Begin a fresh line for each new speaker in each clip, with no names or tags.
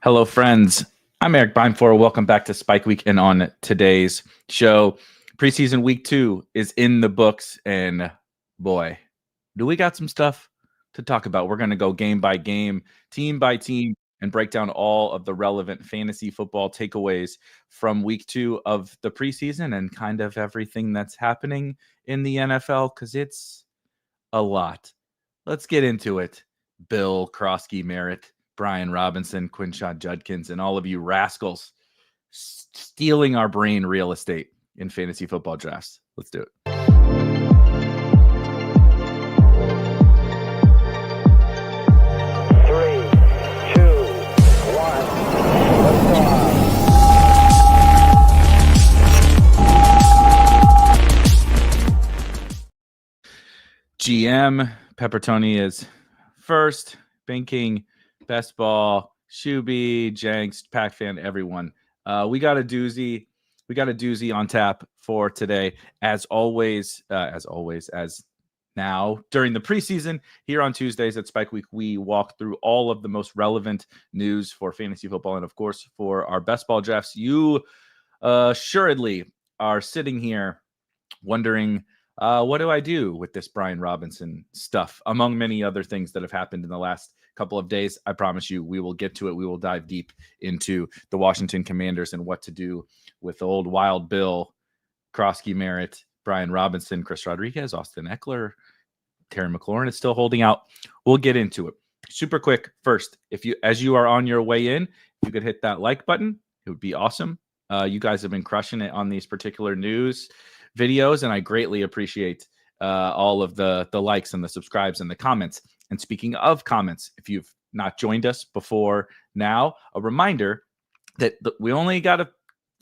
Hello, friends. I'm Erik Beimfohr. Welcome back to Spike Week. And on today's show, preseason week 2 is in the books. And boy, do we got some stuff to talk about. We're going to go game by game, team by team, and break down all of the relevant fantasy football takeaways from week 2 of the preseason and kind of everything that's happening in the NFL because it's a lot. Let's get into it. Bill, croskey-merritt, Brian Robinson, Quinshon Judkins, and all of you rascals stealing our brain real estate in fantasy football drafts. Let's do it. GM Peppertoni is first. Banking, Best Ball, Shuby, Jags, Pack Fan, everyone. We got a doozy. We got a doozy on tap for today. As always, as now during the preseason here on Tuesdays at Spike Week, we walk through all of the most relevant news for fantasy football and, of course, for our best ball drafts. You assuredly are sitting here wondering, what do I do with this Brian Robinson stuff, among many other things that have happened in the last couple of days? I promise you, we will get to it. We will dive deep into the Washington Commanders and what to do with old Wild Bill, croskey-merritt, Brian Robinson, Chris Rodriguez, Austin Eckler, Terry McLaurin is still holding out. We'll get into it. Super quick. First, as you are on your way in, if you could hit that like button, it would be awesome. You guys have been crushing it on these particular news videos, and I greatly appreciate all of the likes and the subscribes and the comments. And speaking of comments, if you've not joined us before now, a reminder that we only got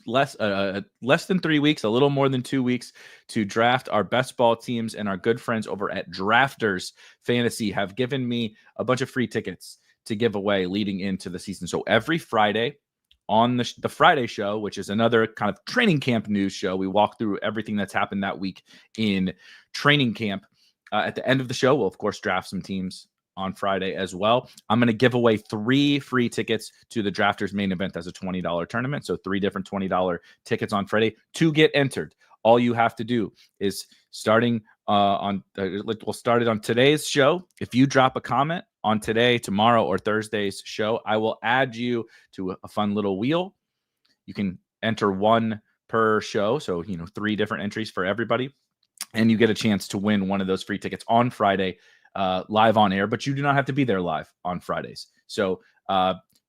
less than 3 weeks, a little more than 2 weeks to draft our best ball teams, and our good friends over at Drafters Fantasy have given me a bunch of free tickets to give away leading into the season. So every Friday on the Friday show, which is another kind of training camp news show, we walk through everything that's happened that week in training camp. At the end of the show, we'll, of course, draft some teams on Friday as well. I'm going to give away 3 free tickets to the Drafters main event as a $20 tournament. So 3 different $20 tickets on Friday to get entered. All you have to do is we'll start it on today's show. If you drop a comment on today, tomorrow, or Thursday's show, I will add you to a fun little wheel. You can enter 1 per show. So, 3 different entries for everybody. And you get a chance to win one of those free tickets on Friday, live on air, but you do not have to be there live on Fridays. So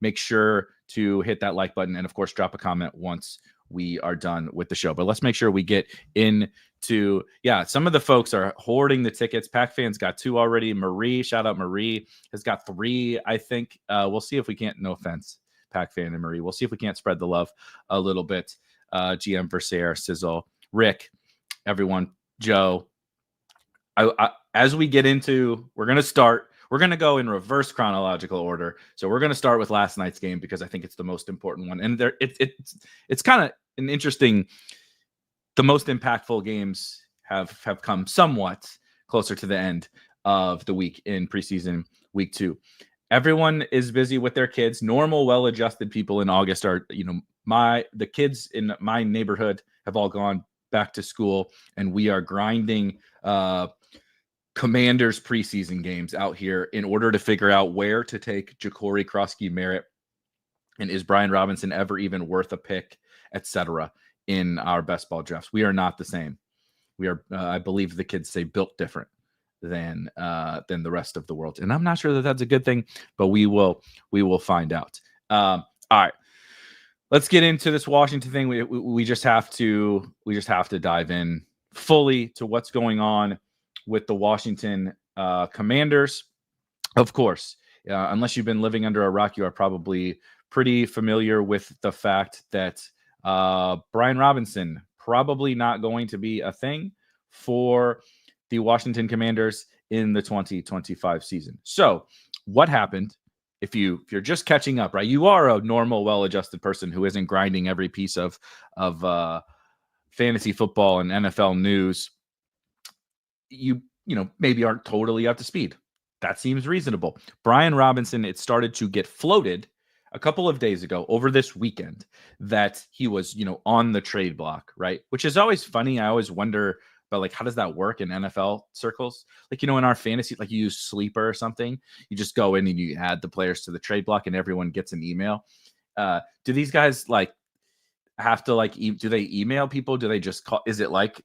make sure to hit that like button and, of course, drop a comment once we are done with the show. But let's make sure we get into, some of the folks are hoarding the tickets. Pack Fan's got 2 already. Marie, shout out Marie, has got 3, I think. We'll see if we can't, no offense, Pack Fan and Marie, we'll see if we can't spread the love a little bit. GM Versaire, Sizzle, Rick, everyone, Joe. As we get into, we're going to go in reverse chronological order. So we're going to start with last night's game because I think it's the most important one. And it's kind of an interesting, the most impactful games have come somewhat closer to the end of the week in preseason week 2. Everyone is busy with their kids. Normal, well-adjusted people in August are, the kids in my neighborhood have all gone back to school, and we are grinding Commanders preseason games out here in order to figure out where to take Jacory croskey-merritt, and is Brian Robinson ever even worth a pick, etc. in our best ball drafts. We are not the same. We are, I believe the kids say, built different than the rest of the world, and I'm not sure that that's a good thing, but we will find out. All right. Let's get into this Washington thing. We just have to dive in fully to what's going on with the Washington Commanders. Of course, unless you've been living under a rock, you are probably pretty familiar with the fact that Brian Robinson probably not going to be a thing for the Washington Commanders in the 2025 season. So what happened? If you're just catching up, right? You are a normal, well-adjusted person who isn't grinding every piece of fantasy football and NFL news. You maybe aren't totally up to speed. That seems reasonable. Brian Robinson, it started to get floated a couple of days ago over this weekend that he was, on the trade block, right? Which is always funny. I always wonder about like, how does that work in NFL circles? Like, in our fantasy, like you use Sleeper or something, you just go in and you add the players to the trade block and everyone gets an email. Do these guys like have to like, do they email people? Do they just call? Is it like,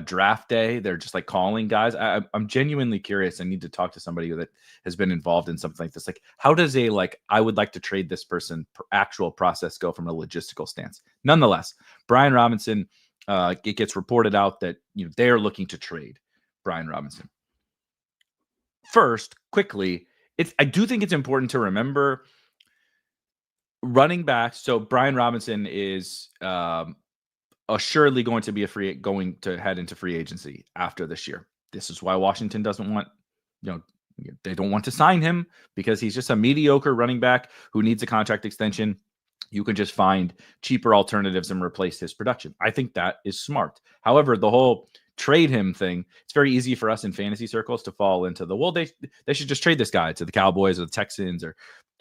draft day? They're just like calling guys. I'm genuinely curious. I need to talk to somebody that has been involved in something like this. Like, how does I would like to trade this person actual process go from a logistical stance? Nonetheless, Brian Robinson, it gets reported out that, they're looking to trade Brian Robinson. First, quickly, I do think it's important to remember running back. So Brian Robinson is assuredly going to head into free agency after this year. This is why Washington doesn't want, they don't want to sign him because he's just a mediocre running back who needs a contract extension. You can just find cheaper alternatives and replace his production. I think that is smart. However, the whole trade him thing, it's very easy for us in fantasy circles to fall into they should just trade this guy to the Cowboys or the Texans or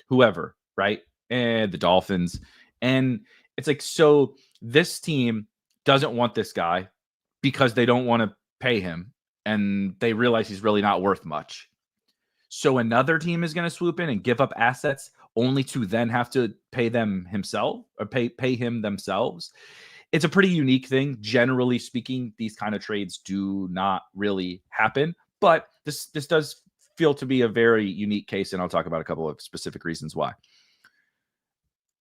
whoever, right? And the Dolphins. And it's like, so this team doesn't want this guy because they don't want to pay him and they realize he's really not worth much. So another team is going to swoop in and give up assets only to then have to pay them himself or pay him themselves. It's a pretty unique thing. Generally speaking, these kind of trades do not really happen, but this does feel to be a very unique case. And I'll talk about a couple of specific reasons why.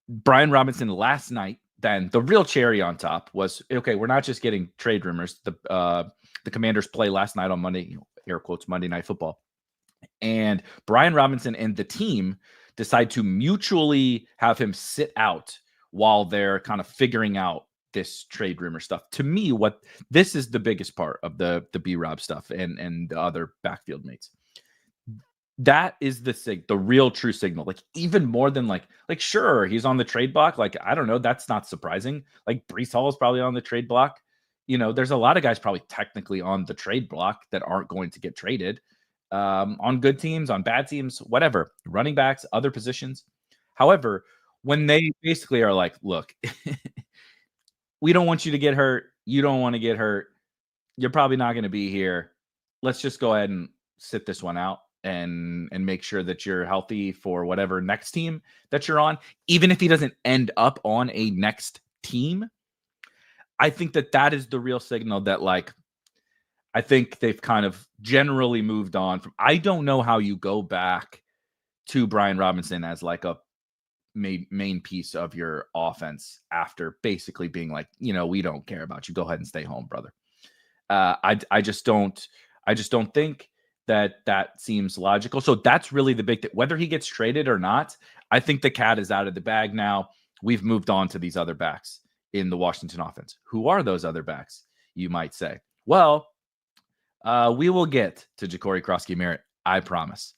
Brian Robinson last night, then the real cherry on top was, okay, we're not just getting trade rumors. The Commanders play last night on Monday, air quotes, Monday Night Football. And Brian Robinson and the team decide to mutually have him sit out while they're kind of figuring out this trade rumor stuff. To me, this is the biggest part of the BRob stuff and the other backfield mates. That is the real true signal. Like, even more than like sure, he's on the trade block. Like, I don't know, that's not surprising. Like, Preassall is probably on the trade block. There's a lot of guys probably technically on the trade block that aren't going to get traded. On good teams, on bad teams, whatever, running backs, other positions. However, when they basically are like, look, we don't want you to get hurt. You don't want to get hurt. You're probably not going to be here. Let's just go ahead and sit this one out and make sure that you're healthy for whatever next team that you're on. Even if he doesn't end up on a next team, I think that is the real signal that, like, I think they've kind of generally moved on from. I don't know how you go back to Brian Robinson as like a main piece of your offense after basically being like, we don't care about you. Go ahead and stay home, brother. I just don't think that seems logical. So that's really the big thing. Whether he gets traded or not, I think the cat is out of the bag now. We've moved on to these other backs in the Washington offense. Who are those other backs, you might say? Well, we will get to croskey-merritt, I promise.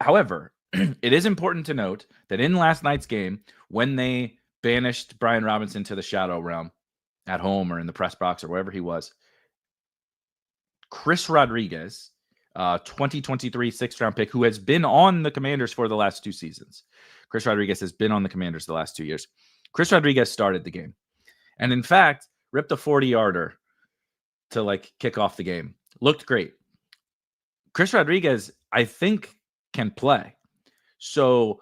However, it is important to note that in last night's game, when they banished Brian Robinson to the shadow realm at home or in the press box or wherever he was, Chris Rodriguez, 2023 sixth-round pick, who has been on the Commanders for the last 2 seasons. Chris Rodriguez has been on the Commanders the last 2 years. Chris Rodriguez started the game. And in fact, ripped a 40-yarder to like kick off the game. Looked great. Chris Rodriguez, I think, can play. So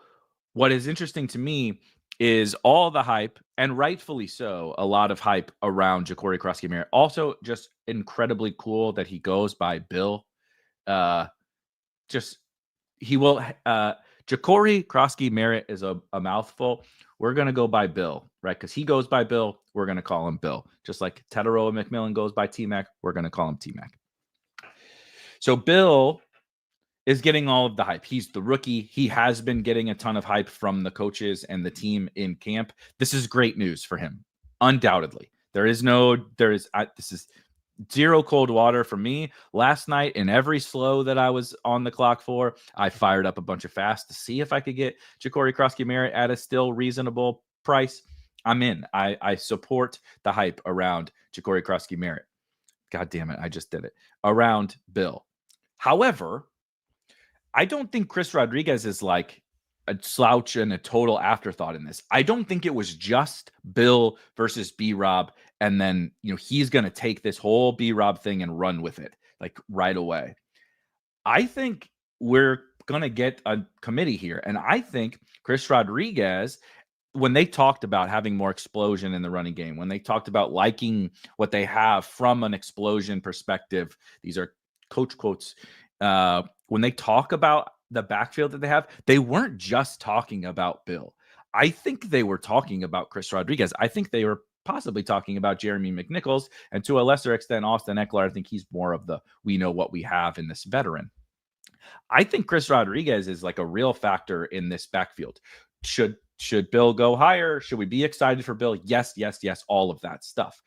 what is interesting to me is all the hype, and rightfully so, a lot of hype around croskey-merritt. Also, just incredibly cool that he goes by Bill. croskey-merritt is a mouthful. We're going to go by Bill, right? Because he goes by Bill. We're going to call him Bill. Just like Tetaroa McMillan goes by T-Mac, we're going to call him T-Mac. So Bill is getting all of the hype. He's the rookie. He has been getting a ton of hype from the coaches and the team in camp. This is great news for him, undoubtedly. This is zero cold water for me. Last night, in every slow that I was on the clock for, I fired up a bunch of fast to see if I could get croskey-merritt at a still reasonable price. I'm in. I support the hype around croskey-merritt. God damn it, I just did it. Around Bill. However, I don't think Chris Rodriguez is like a slouch and a total afterthought in this. I don't think it was just Bill versus BRob, and then he's going to take this whole BRob thing and run with it like right away. I think we're going to get a committee here, and I think Chris Rodriguez, when they talked about having more explosion in the running game, when they talked about liking what they have from an explosion perspective, these are coach quotes. When they talk about the backfield that they have, they weren't just talking about Bill. I think they were talking about Chris Rodriguez. I think they were possibly talking about Jeremy McNichols, and to a lesser extent, Austin Ekeler. I think he's more of the we know what we have in this veteran. I think Chris Rodriguez is like a real factor in this backfield. Should Bill go higher? Should we be excited for Bill? Yes, all of that stuff.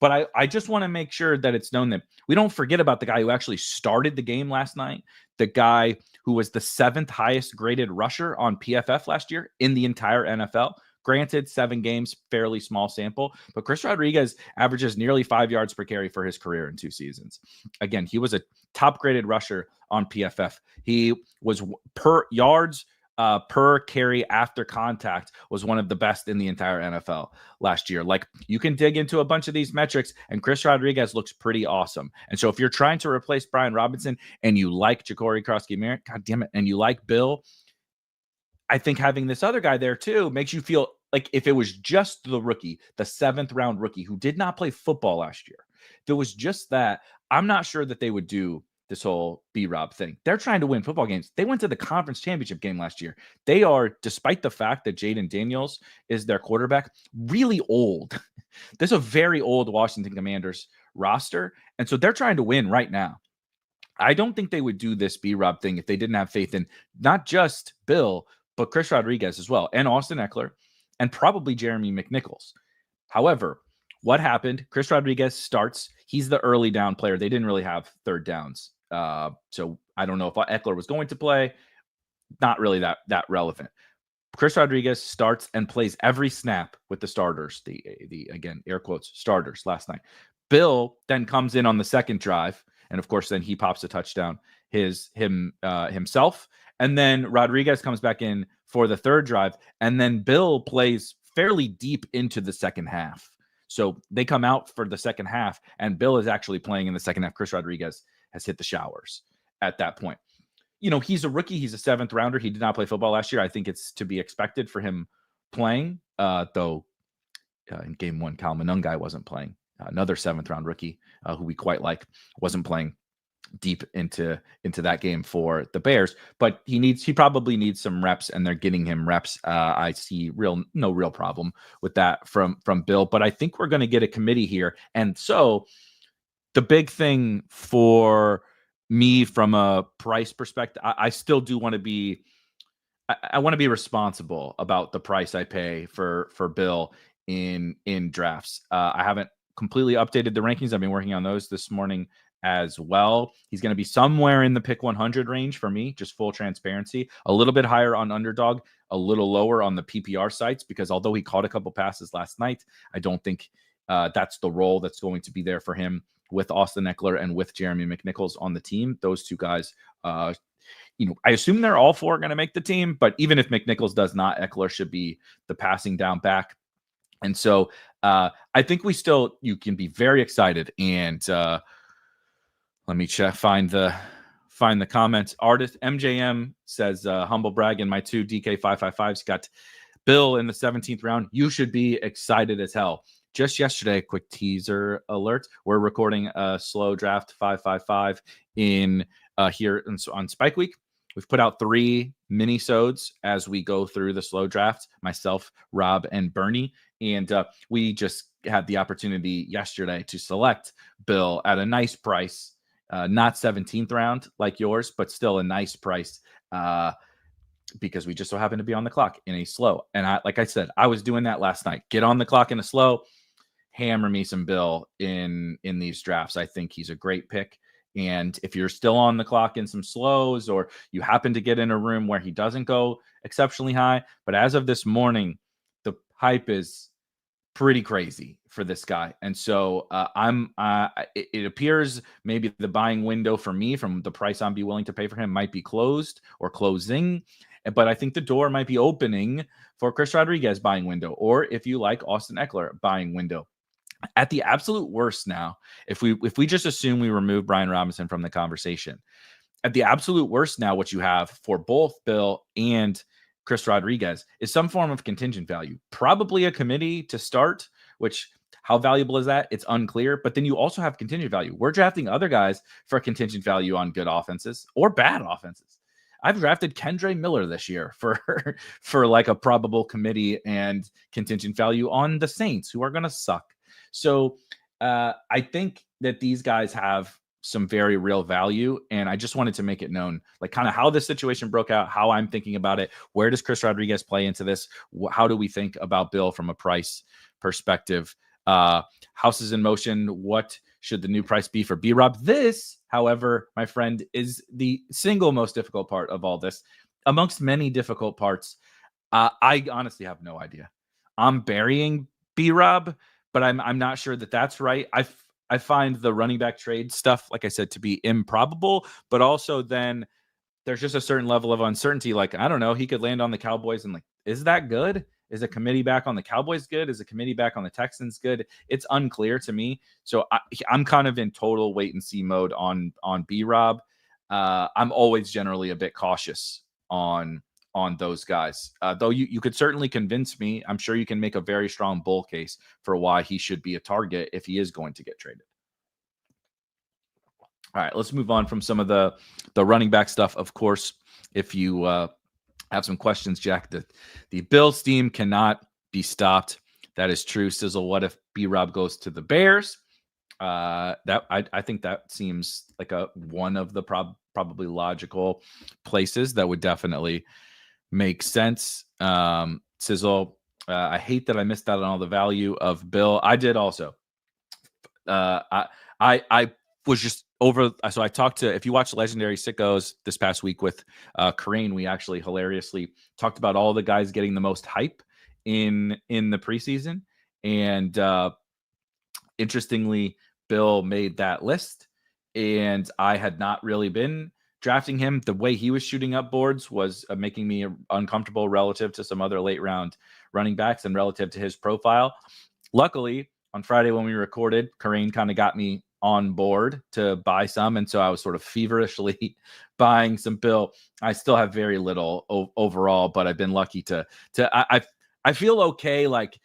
But I just want to make sure that it's known that we don't forget about the guy who actually started the game last night, the guy who was the 7th highest graded rusher on PFF last year in the entire NFL. Granted, 7 games, fairly small sample, but Chris Rodriguez averages nearly 5 yards per carry for his career in 2 seasons. Again, he was a top graded rusher on PFF. He was per yards per carry after contact was one of the best in the entire NFL last year. Like, you can dig into a bunch of these metrics, and Chris Rodriguez looks pretty awesome. And so if you're trying to replace Brian Robinson and you like Jacory Croskey-Merritt, God damn it, and you like Bill, I think having this other guy there too makes you feel like if it was just the rookie, the 7th round rookie who did not play football last year, if it was just that, I'm not sure that they would do this whole BRob thing. They're trying to win football games. They went to the conference championship game last year. They are, despite the fact that Jaden Daniels is their quarterback, really old. This is a very old Washington Commanders roster. And so they're trying to win right now. I don't think they would do this BRob thing if they didn't have faith in not just Bill, but Chris Rodriguez as well, and Austin Ekeler, and probably Jeremy McNichols. However, what happened? Chris Rodriguez starts. He's the early down player. They didn't really have third downs. So I don't know if Ekeler was going to play. Not really that relevant. Chris Rodriguez starts and plays every snap with the starters. The again, air quotes, starters last night. Bill then comes in on the second drive, and of course, then he pops a touchdown himself. And then Rodriguez comes back in for the third drive, and then Bill plays fairly deep into the second half. So they come out for the second half, and Bill is actually playing in the second half. Chris Rodriguez has hit the showers at that point. He's a rookie. He's a 7th rounder. He did not play football last year. I think it's to be expected for him playing, though in game 1, Kyle Monungai wasn't playing. Another 7th round rookie who we quite like wasn't playing deep into that game for the Bears, but he probably needs some reps, and they're getting him reps. I see no real problem with that from Bill, but I think we're going to get a committee here. And so the big thing for me from a price perspective, I still do want to be, I want to be responsible about the price I pay for Bill in drafts. I haven't completely updated the rankings. I've been working on those this morning as well. He's going to be somewhere in the pick 100 range for me, just full transparency. A little bit higher on Underdog, a little lower on the PPR sites, because although he caught a couple passes last night, I don't think that's the role that's going to be there for him with Austin Ekeler and with Jeremy McNichols on the team. Those two guys, I assume they're all 4 going to make the team, but even if McNichols does not, Ekeler should be the passing down back. And so I think you can be very excited. And let me find the comments. Artist MJM says, humble brag, in my 2 DK555s got Bill in the 17th round. You should be excited as hell. Just yesterday, quick teaser alert. We're recording a slow draft 555 in here on Spike Week. We've put out 3 mini-sodes as we go through the slow draft, myself, Rob, and Bernie. And we just had the opportunity yesterday to select Bill at a nice price, not 17th round like yours, but still a nice price because we just so happened to be on the clock in a slow. And like I said, I was doing that last night. Get on the clock in a slow, hammer me some Bill in these drafts. I think he's a great pick. And if you're still on the clock in some slows, or you happen to get in a room where he doesn't go exceptionally high, but as of this morning, the hype is pretty crazy for this guy. And so it appears maybe the buying window for me from the price I'd be willing to pay for him might be closed or closing. But I think the door might be opening for Chris Rodriguez buying window, or if you like Austin Eckler buying window. At the absolute worst now, if we just assume we remove Brian Robinson from the conversation, at the absolute worst now, what you have for both Bill and Chris Rodriguez is some form of contingent value, probably a committee to start, which how valuable is that? It's unclear. But then you also have contingent value. We're drafting other guys for contingent value on good offenses or bad offenses. I've drafted Kendre Miller this year for like a probable committee and contingent value on the Saints, who are going to suck. So I think that these guys have some very real value, and I just wanted to make it known, like kind of how this situation broke out, how I'm thinking about it. Where does Chris Rodriguez play into this? How do we think about Bill from a price perspective? House is in motion. What should the new price be for BRob? This, however, my friend, is the single most difficult part of all this. Amongst many difficult parts, I honestly have no idea. I'm burying BRob, but I'm not sure that that's right. I find the running back trade stuff, like I said, to be improbable, but also then there's just a certain level of uncertainty. Like, I don't know, he could land on the Cowboys and like, is that good? Is a committee back on the Cowboys good? Is a committee back on the Texans good? It's unclear to me. So I'm kind of in total wait and see mode on BRob. I'm always generally a bit cautious on those guys. Though you could certainly convince me. I'm sure you can make a very strong bull case for why he should be a target if he is going to get traded. All right, let's move on from some of the running back stuff. Of course, if you have some questions, Jack, the Bills team cannot be stopped. That is true. Sizzle, what if BRob goes to the Bears? That I think that seems like one of the probably logical places that would definitely make sense. Sizzle, I hate that I missed out on all the value of Bill. I did also. I was just over. So I talked to, if you watch Legendary Sickos this past week with Kareen, we actually hilariously talked about all the guys getting the most hype in the preseason. And interestingly, Bill made that list, and I had not really been drafting him. The way he was shooting up boards was making me uncomfortable relative to some other late round running backs and relative to his profile. Luckily, on Friday when we recorded, Kareen kind of got me on board to buy some, and so I was sort of feverishly buying some Bill. I still have very little overall, but I've been lucky to I feel okay, like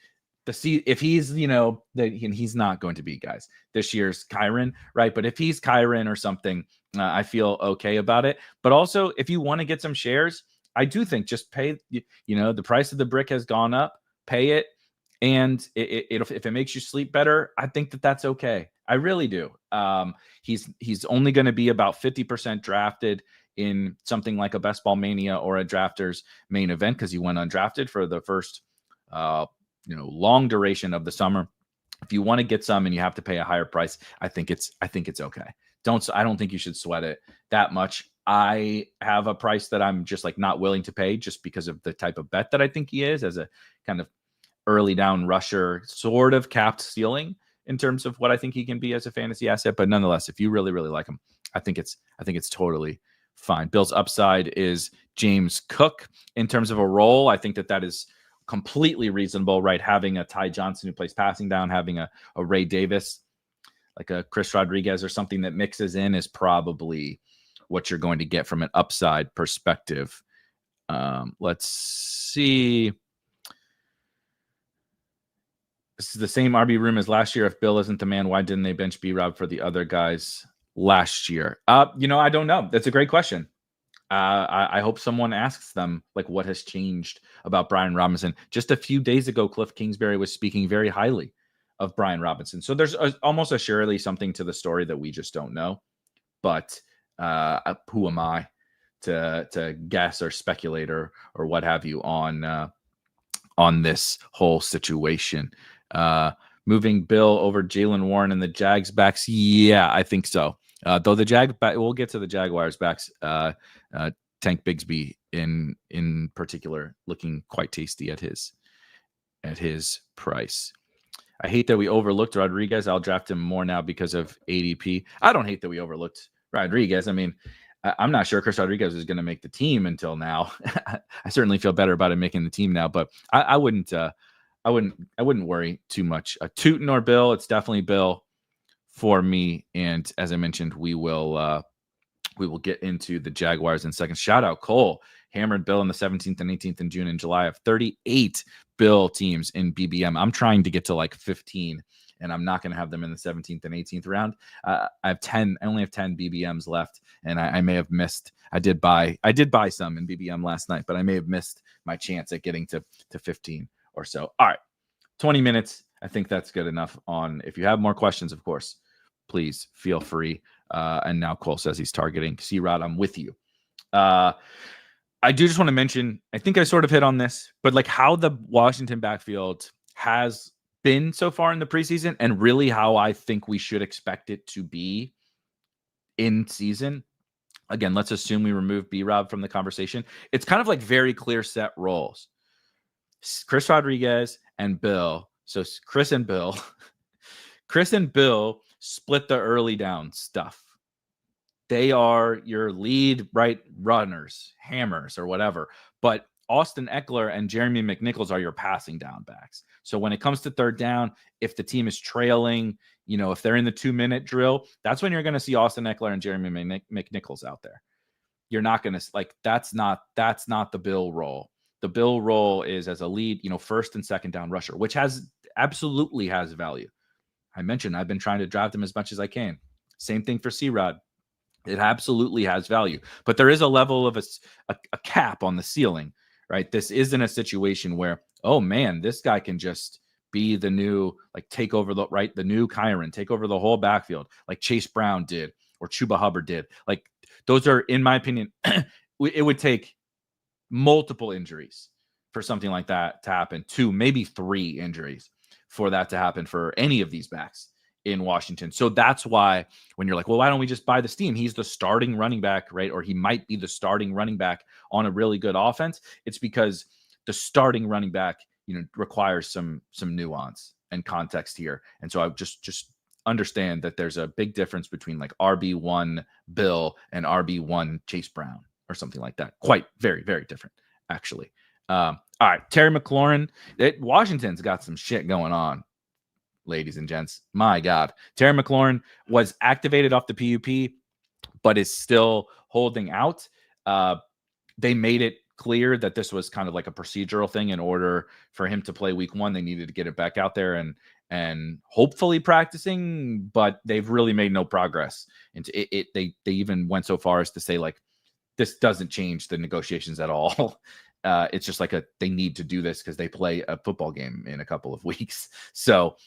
if he's, he's not going to be, guys, this year's Kyron, right? But if he's Kyron or something, I feel okay about it. But also, if you want to get some shares, I do think just pay, the price of the brick has gone up, pay it. And if it makes you sleep better, I think that's okay. I really do. He's only going to be about 50% drafted in something like a Best Ball Mania or a Drafters main event, because he went undrafted for the first long duration of the summer. If you want to get some and you have to pay a higher price, I think it's okay. I don't think you should sweat it that much. I have a price that I'm just like not willing to pay just because of the type of bet that I think he is, as a kind of early down rusher, sort of capped ceiling in terms of what I think he can be as a fantasy asset. But nonetheless, if you really, really like him, I think it's totally fine. Bill's upside is James Cook in terms of a role. I think that is completely reasonable, right? Having a Ty Johnson who plays passing down, having a Ray Davis, like a Chris Rodriguez or something that mixes in, is probably what you're going to get from an upside perspective. Let's see. This is the same RB room as last year. If Bill isn't the man, why didn't they bench BRob for the other guys last year? I don't know. That's a great question. I hope someone asks them, like, what has changed about Brian Robinson. Just a few days ago, Cliff Kingsbury was speaking very highly of Brian Robinson. So there's almost assuredly something to the story that we just don't know. But who am I to guess or speculate or what have you on this whole situation? Moving Bill over Jaylen Warren and the Jags backs. Yeah, I think so. Though we'll get to the Jaguars backs. Tank Bigsby in particular looking quite tasty at his price. I hate that we overlooked Rodriguez. I'll draft him more now because of ADP. I don't hate that we overlooked Rodriguez. I mean, I'm not sure Chris Rodriguez is going to make the team until now. I certainly feel better about him making the team now, but I wouldn't worry too much. Tootin or Bill, it's definitely Bill for me. And as I mentioned, we will get into the Jaguars in a second. Shout out Cole, hammered Bill in the 17th and 18th in June and July of 38 Bill teams in BBM. I'm trying to get to like 15, and I'm not going to have them in the 17th and 18th round. I have 10. I only have 10 BBMs left, and I may have missed. I did buy some in BBM last night, but I may have missed my chance at getting to 15 or so. All right, 20 minutes. I think that's good enough. If you have more questions, of course, please feel free. And now Cole says he's targeting C-Rod. I'm with you. I do just want to mention, I think I sort of hit on this, but like how the Washington backfield has been so far in the preseason and really how I think we should expect it to be in season. Again, let's assume we remove BRob from the conversation. It's kind of like very clear set roles. Chris Rodriguez and Bill. So Chris and Bill split the early down stuff. They are your lead right runners, hammers, or whatever. But Austin Eckler and Jeremy McNichols are your passing down backs. So when it comes to third down, if the team is trailing, if they're in the 2-minute drill, that's when you're going to see Austin Eckler and Jeremy McNichols out there. You're not going to that's not the Bill role. The Bill role is as a lead, first and second down rusher, which absolutely has value. I mentioned I've been trying to draft him as much as I can. Same thing for C-Rod. It absolutely has value, but there is a level of a cap on the ceiling, right? This isn't a situation where, oh man, this guy can just be the new, take over the new Kyron, take over the whole backfield like Chase Brown did or Chuba Hubbard did. Like those are, in my opinion, it would take multiple injuries for something like that to happen. 2, maybe 3 injuries for that to happen for any of these backs in Washington. So that's why when you're like, well, why don't we just buy this team? He's the starting running back, right? Or he might be the starting running back on a really good offense. It's because the starting running back, requires some nuance and context here. And so I just understand that there's a big difference between like RB1 Bill and RB1 Chase Brown or something like that. Quite very, very different, actually. All right, Terry McLaurin. Washington's got some shit going on, ladies and gents. My God. Terry McLaurin was activated off the PUP, but is still holding out. They made it clear that this was kind of like a procedural thing. In order for him to play week 1, they needed to get it back out there and hopefully practicing, but they've really made no progress into it. They even went so far as to say, like, this doesn't change the negotiations at all. It's just like they need to do this because they play a football game in a couple of weeks. So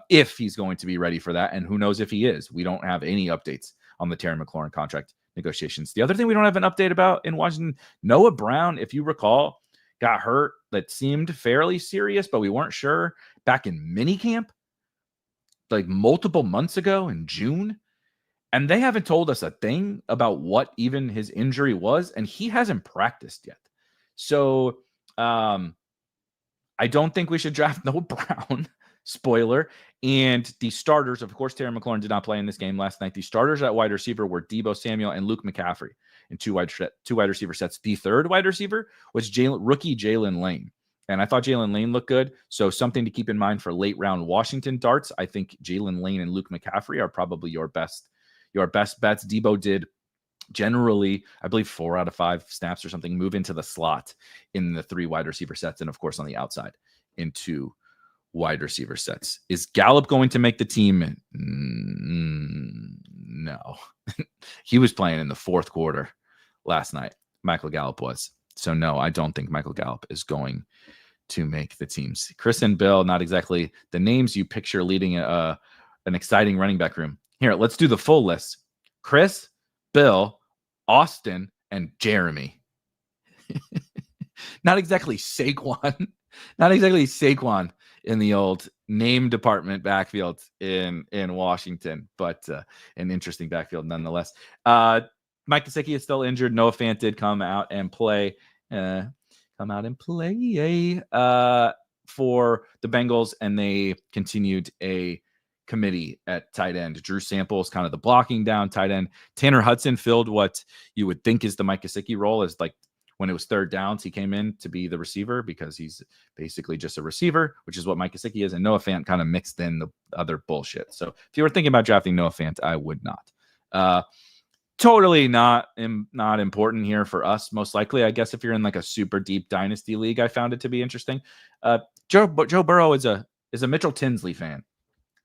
if he's going to be ready for that, and who knows if he is, we don't have any updates on the Terry McLaurin contract negotiations. The other thing we don't have an update about in Washington, Noah Brown, if you recall, got hurt that seemed fairly serious, but we weren't sure back in minicamp, like multiple months ago in June. And they haven't told us a thing about what even his injury was, and he hasn't practiced yet. So I don't think we should draft Noah Brown. Spoiler. And the starters, of course, Terry McLaurin did not play in this game last night. The starters at wide receiver were Deebo Samuel and Luke McCaffrey in two wide receiver sets. The third wide receiver was rookie Jalen Lane. And I thought Jalen Lane looked good. So something to keep in mind for late round Washington darts. I think Jalen Lane and Luke McCaffrey are probably your best bets. Deebo did generally, I believe 4 out of 5 snaps or something, move into the slot in the 3 wide receiver sets. And of course, on the outside in 2 wide receiver sets. Is Gallup going to make the team? No. He was playing in the fourth quarter last night. Michael Gallup was. So no, I don't think Michael Gallup is going to make the teams. Chris and Bill, not exactly the names you picture leading an exciting running back room. Here, let's do the full list. Chris, Bill, Austin, and Jeremy. Not exactly Saquon. Not exactly Saquon in the old name department backfield in Washington, but an interesting backfield nonetheless. Mike Gesicki is still injured. Noah Fant did come out and play. For the Bengals, and they continued a committee at tight end. Drew Sample is kind of the blocking down tight end. Tanner Hudson filled what you would think is the Mike Gesicki role, as like when it was third downs, he came in to be the receiver because he's basically just a receiver, which is what Mike Gesicki is. And Noah Fant kind of mixed in the other bullshit. So if you were thinking about drafting Noah Fant, I would not. Totally not important here for us. Most likely, I guess if you're in like a super deep dynasty league, I found it to be interesting. Joe Burrow is a Mitchell Tinsley fan.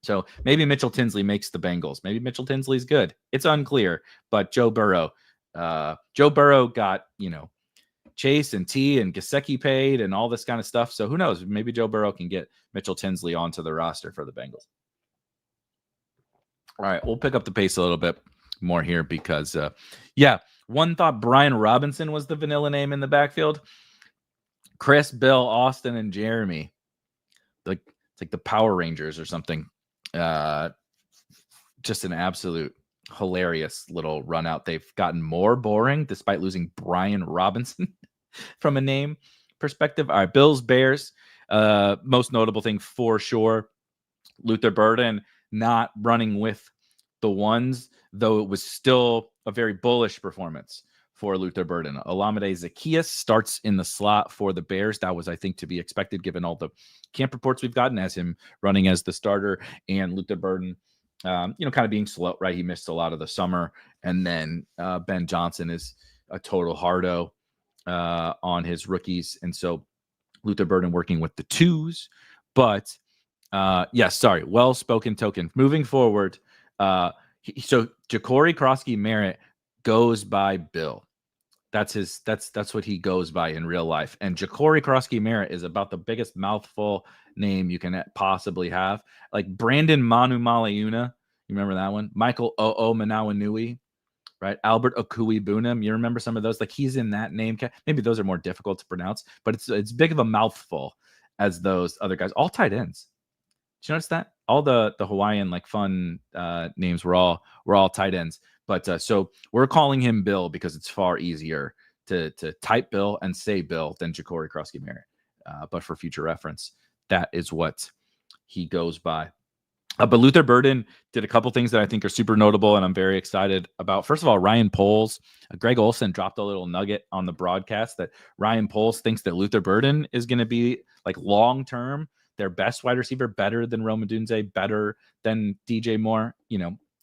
So maybe Mitchell Tinsley makes the Bengals. Maybe Mitchell Tinsley's good. It's unclear, but Joe Burrow got, Chase and T and Gesicki paid and all this kind of stuff. So who knows? Maybe Joe Burrow can get Mitchell Tinsley onto the roster for the Bengals. All right, we'll pick up the pace a little bit more here because, one thought Brian Robinson was the vanilla name in the backfield. Chris, Bill, Austin, and Jeremy. It's like the Power Rangers or something. Just an absolute hilarious little run out. They've gotten more boring despite losing Brian Robinson from a name perspective. All right, Bills, Bears. Most notable thing for sure, Luther Burden not running with the ones, though it was still a very bullish performance for Luther Burden. Olamide Zaccheaus starts in the slot for the Bears. That was, I think, to be expected given all the camp reports we've gotten as him running as the starter, and Luther Burden kind of being slow, right? He missed a lot of the summer. And then Ben Johnson is a total hardo on his rookies. And so Luther Burden working with the twos. But well-spoken token. Moving forward, so Jacory Croskey-Merritt goes by Bill. That's what he goes by in real life. And Jacory Croskey-Merritt is about the biggest mouthful name you can possibly have. Like Brandon Manu Maliuna, you remember that one? Michael O'o Manawanui, right? Albert Okui Bunam, you remember some of those? Like he's in that name. Maybe those are more difficult to pronounce, but it's big of a mouthful as those other guys. All tight ends. Did you notice that? All the Hawaiian like fun names were all tight ends. But so we're calling him Bill because it's far easier to type Bill and say Bill than Jacory Croskey-Merritt. But for future reference, that is what he goes by. But Luther Burden did a couple things that I think are super notable and I'm very excited about. First of all, Ryan Poles, Greg Olsen dropped a little nugget on the broadcast that Ryan Poles thinks that Luther Burden is going to be like long-term their best wide receiver, better than Rome Odunze, better than DJ Moore.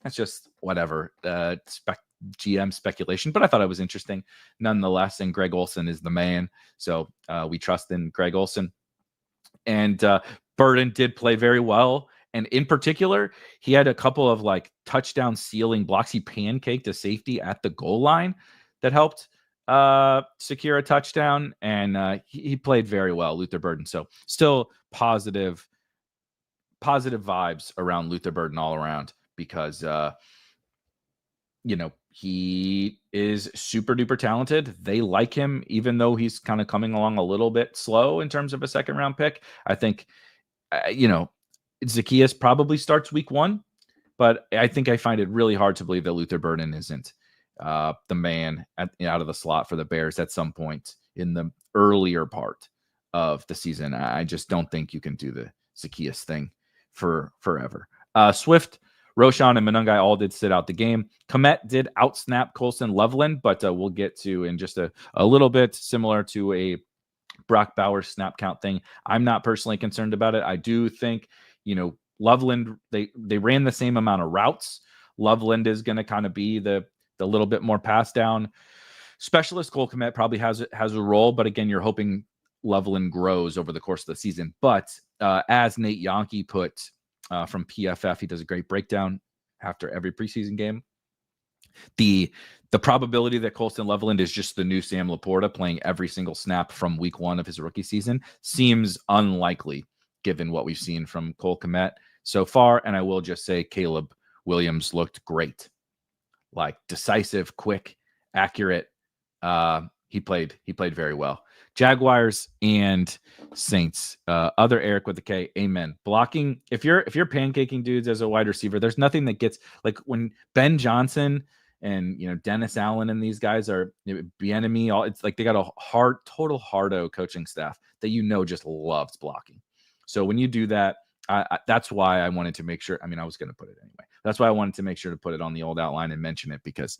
That's just whatever GM speculation, but I thought it was interesting nonetheless. And Greg Olsen is the man. So we trust in Greg Olsen. And Burden did play very well. And in particular, he had a couple of like touchdown ceiling blocks. He pancaked a safety at the goal line that helped secure a touchdown. And he played very well, Luther Burden. So still positive vibes around Luther Burden all around because, he is super duper talented. They like him, even though he's kind of coming along a little bit slow in terms of a second round pick. I think, Zaccheaus probably starts week 1, but I think I find it really hard to believe that Luther Burden isn't the man out of the slot for the Bears at some point in the earlier part of the season. I just don't think you can do the Zaccheaus thing for forever. Swift, Roshan, and Monungai all did sit out the game. Komet did outsnap Colson Loveland, but we'll get to in just a little bit, similar to a Brock Bowers snap count thing. I'm not personally concerned about it. I do think, Loveland, they ran the same amount of routes. Loveland is going to kind of be the little bit more pass down specialist. Cole Kmet probably has a role, but again, you're hoping Loveland grows over the course of the season. But as Nate Yonke put from PFF, he does a great breakdown after every preseason game. The probability that Colston Loveland is just the new Sam Laporta playing every single snap from week 1 of his rookie season seems unlikely given what we've seen from Cole Kmet so far. And I will just say Caleb Williams looked great, like decisive, quick, accurate. He played very well. Jaguars and Saints. Other Eric with the K. Amen. Blocking. If you're pancaking dudes as a wide receiver, there's nothing that gets like when Ben Johnson and Dennis Allen and these guys are Bieniemy. All it's like they got a total hardo coaching staff that just loves blocking. So when you do that, That's why I wanted to make sure. I mean, I was going to put it anyway. That's why I wanted to make sure to put it on the old outline and mention it because,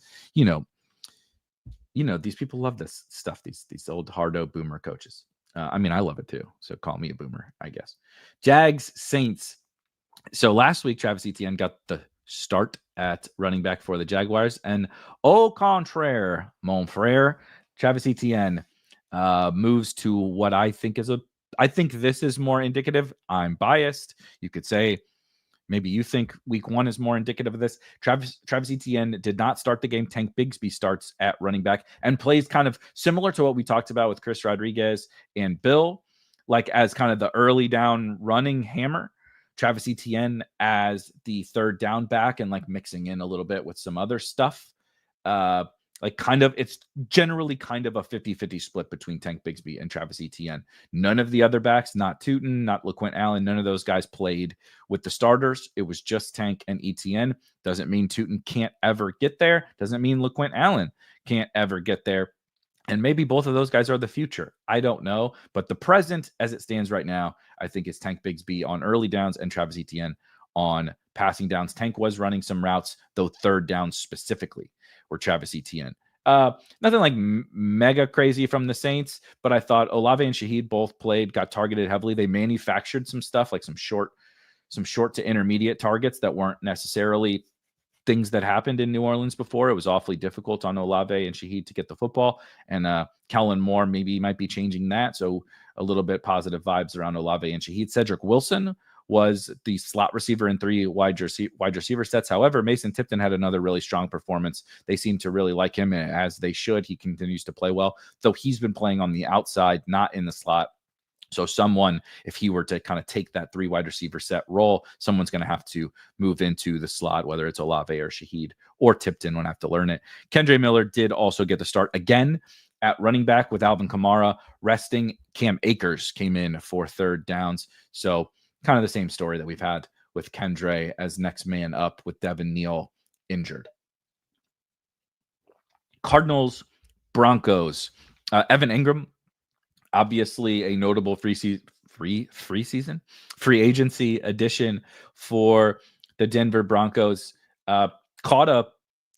these people love this stuff. These old hardo boomer coaches. I mean, I love it too. So call me a boomer, I guess. Jags Saints. So last week, Travis Etienne got the start at running back for the Jaguars, and au contraire, mon frère, Travis Etienne moves to what I think I think this is more indicative. I'm biased. You could say maybe you think week 1 is more indicative of this. Travis Etienne did not start the game. Tank Bigsby starts at running back and plays kind of similar to what we talked about with Chris Rodriguez and Bill, like as kind of the early down running hammer. Travis Etienne as the third down back and like mixing in a little bit with some other stuff. It's generally kind of a 50-50 split between Tank Bigsby and Travis Etienne. None of the other backs, not Tootin, not LaQuint Allen, none of those guys played with the starters. It was just Tank and Etienne. Doesn't mean Tootin can't ever get there. Doesn't mean LaQuint Allen can't ever get there. And maybe both of those guys are the future. I don't know. But the present, as it stands right now, I think it's Tank Bigsby on early downs and Travis Etienne on passing downs. Tank was running some routes, though third downs specifically were Travis Etienne. Nothing like mega crazy from the Saints, but I thought Olave and Shaheed both got targeted heavily. They manufactured some stuff like some short to intermediate targets that weren't necessarily things that happened in New Orleans before. It was awfully difficult on Olave and Shaheed to get the football, and Kellen Moore might be changing that. So a little bit positive vibes around Olave and Shaheed. Cedric Wilson was the slot receiver in 3 wide receiver sets. However, Mason Tipton had another really strong performance. They seem to really like him, as they should. He continues to play well, though he's been playing on the outside, not in the slot. So someone, if he were to kind of take that 3 wide receiver set role, someone's going to have to move into the slot, whether it's Olave or Shaheed or Tipton would have to learn it. Kendre Miller did also get the start again at running back with Alvin Kamara resting. Cam Akers came in for third downs. So kind of the same story that we've had with Kendre as next man up with Devin Neal injured. Cardinals, Broncos. Evan Ingram, obviously a notable free agency addition for the Denver Broncos. Caught up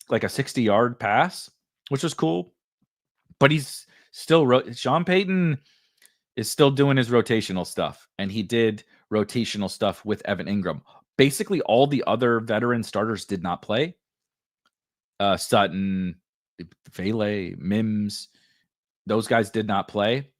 like a 60-yard pass, which was cool. But he's still Sean Payton is still doing his rotational stuff, and he did rotational stuff with Evan Ingram. Basically, all the other veteran starters did not play. Sutton, Vele, Mims, those guys did not play.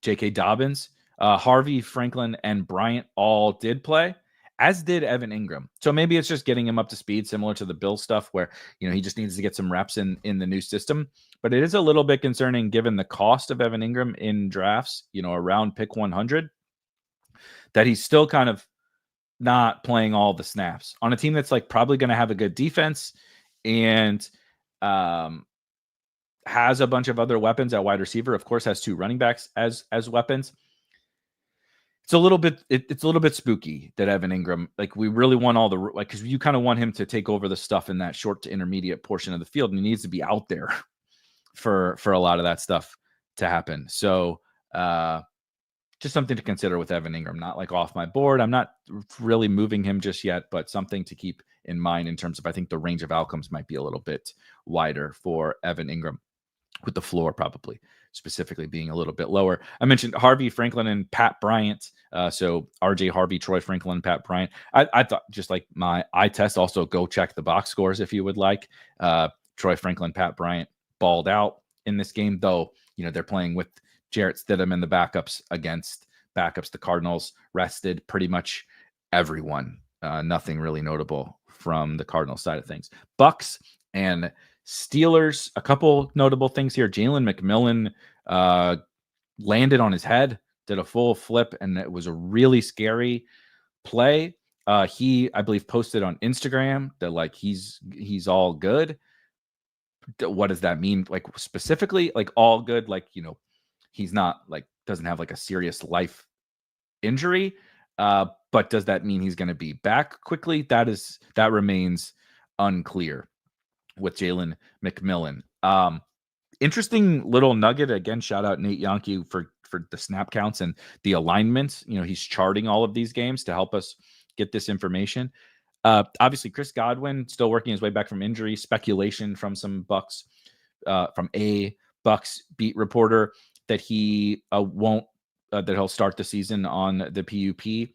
J.K. Dobbins, Harvey, Franklin, and Bryant all did play, as did Evan Ingram. So maybe it's just getting him up to speed, similar to the Bill stuff where, he just needs to get some reps in the new system. But it is a little bit concerning given the cost of Evan Ingram in drafts, around pick 100, that he's still kind of not playing all the snaps on a team that's like probably going to have a good defense and has a bunch of other weapons at wide receiver. Of course, has 2 running backs as weapons. It's a little bit spooky that Evan Ingram, like we really want because you kind of want him to take over the stuff in that short to intermediate portion of the field, and he needs to be out there for a lot of that stuff to happen. So just something to consider with Evan Ingram, not like off my board. I'm not really moving him just yet, but something to keep in mind in terms of, I think the range of outcomes might be a little bit wider for Evan Ingram, with the floor probably specifically being a little bit lower. I mentioned Harvey, Franklin, and Pat Bryant. So RJ Harvey, Troy Franklin, Pat Bryant. I thought, just like my eye test, also go check the box scores if you would like. Troy Franklin, Pat Bryant balled out in this game, though, they're playing with Jarrett Stidham and the backups against backups. The Cardinals rested pretty much everyone. Nothing really notable from the Cardinals side of things. Bucs and Steelers, a couple notable things here. Jalen McMillan landed on his head, did a full flip, and it was a really scary play. He, I believe, posted on Instagram that like he's all good. What does that mean? Like specifically, like all good, like, he's not like, doesn't have like a serious life injury. But does that mean he's going to be back quickly? That remains unclear with Jalen McMillan. Interesting little nugget. Again, shout out Nate Yonke for the snap counts and the alignments. He's charting all of these games to help us get this information. Obviously, Chris Godwin still working his way back from injury. Speculation from some Bucs, from a Bucs beat reporter that he won't, that he'll start the season on the PUP.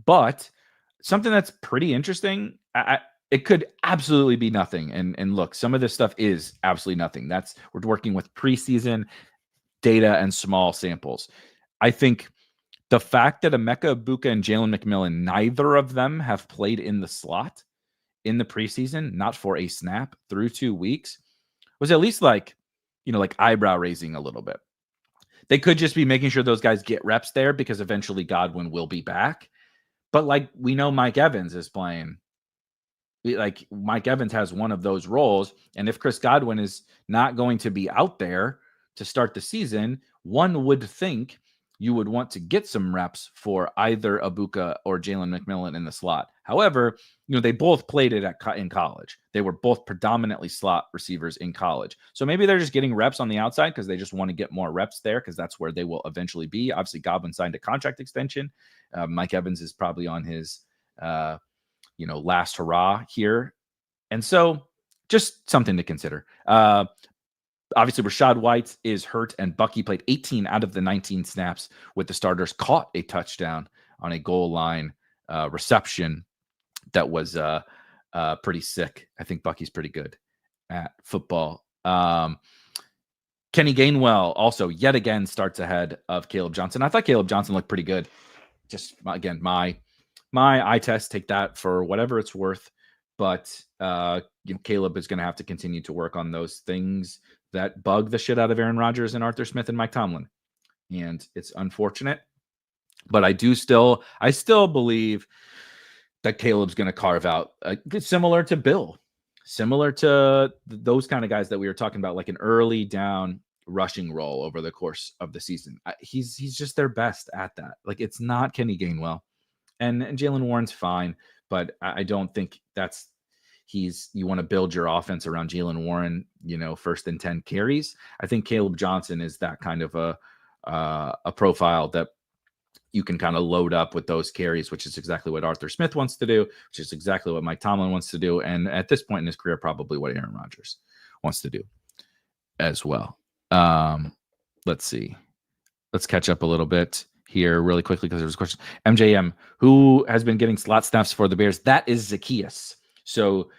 But something that's pretty interesting, it could absolutely be nothing. And look, some of this stuff is absolutely nothing. We're working with preseason data and small samples. I think the fact that Emeka Egbuka and Jalen McMillan, neither of them have played in the slot in the preseason, not for a snap through 2 weeks, was at least like eyebrow raising a little bit. They could just be making sure those guys get reps there because eventually Godwin will be back. But like we know Mike Evans is playing. Like Mike Evans has one of those roles. And if Chris Godwin is not going to be out there to start the season, one would think you would want to get some reps for either Egbuka or Jalen McMillan in the slot. However, they both played it in college. They were both predominantly slot receivers in college. So maybe they're just getting reps on the outside because they just want to get more reps there because that's where they will eventually be. Obviously, Godwin signed a contract extension. Mike Evans is probably on his, last hurrah here. And so just something to consider. Obviously, Rachaad White is hurt, and Bucky played 18 out of the 19 snaps with the starters, caught a touchdown on a goal line reception that was pretty sick. I think Bucky's pretty good at football. Kenny Gainwell also yet again starts ahead of Caleb Johnson. I thought Caleb Johnson looked pretty good. Just, again, my eye test, take that for whatever it's worth. But Caleb is going to have to continue to work on those things that bug the shit out of Aaron Rodgers and Arthur Smith and Mike Tomlin. And it's unfortunate. But I still believe that Caleb's going to carve out, similar to Bill, similar to those kind of guys that we were talking about, like an early down rushing role over the course of the season. He's just their best at that. Like, it's not Kenny Gainwell. And Jalen Warren's fine, but I don't think you want to build your offense around Jalen Warren, first and 10 carries. I think Caleb Johnson is that kind of a profile that you can kind of load up with those carries, which is exactly what Arthur Smith wants to do, which is exactly what Mike Tomlin wants to do. And at this point in his career, probably what Aaron Rodgers wants to do as well. Let's see. Let's catch up a little bit here really quickly because there was a question. MJM, who has been getting slot snaps for the Bears? That is Zacchaeus. So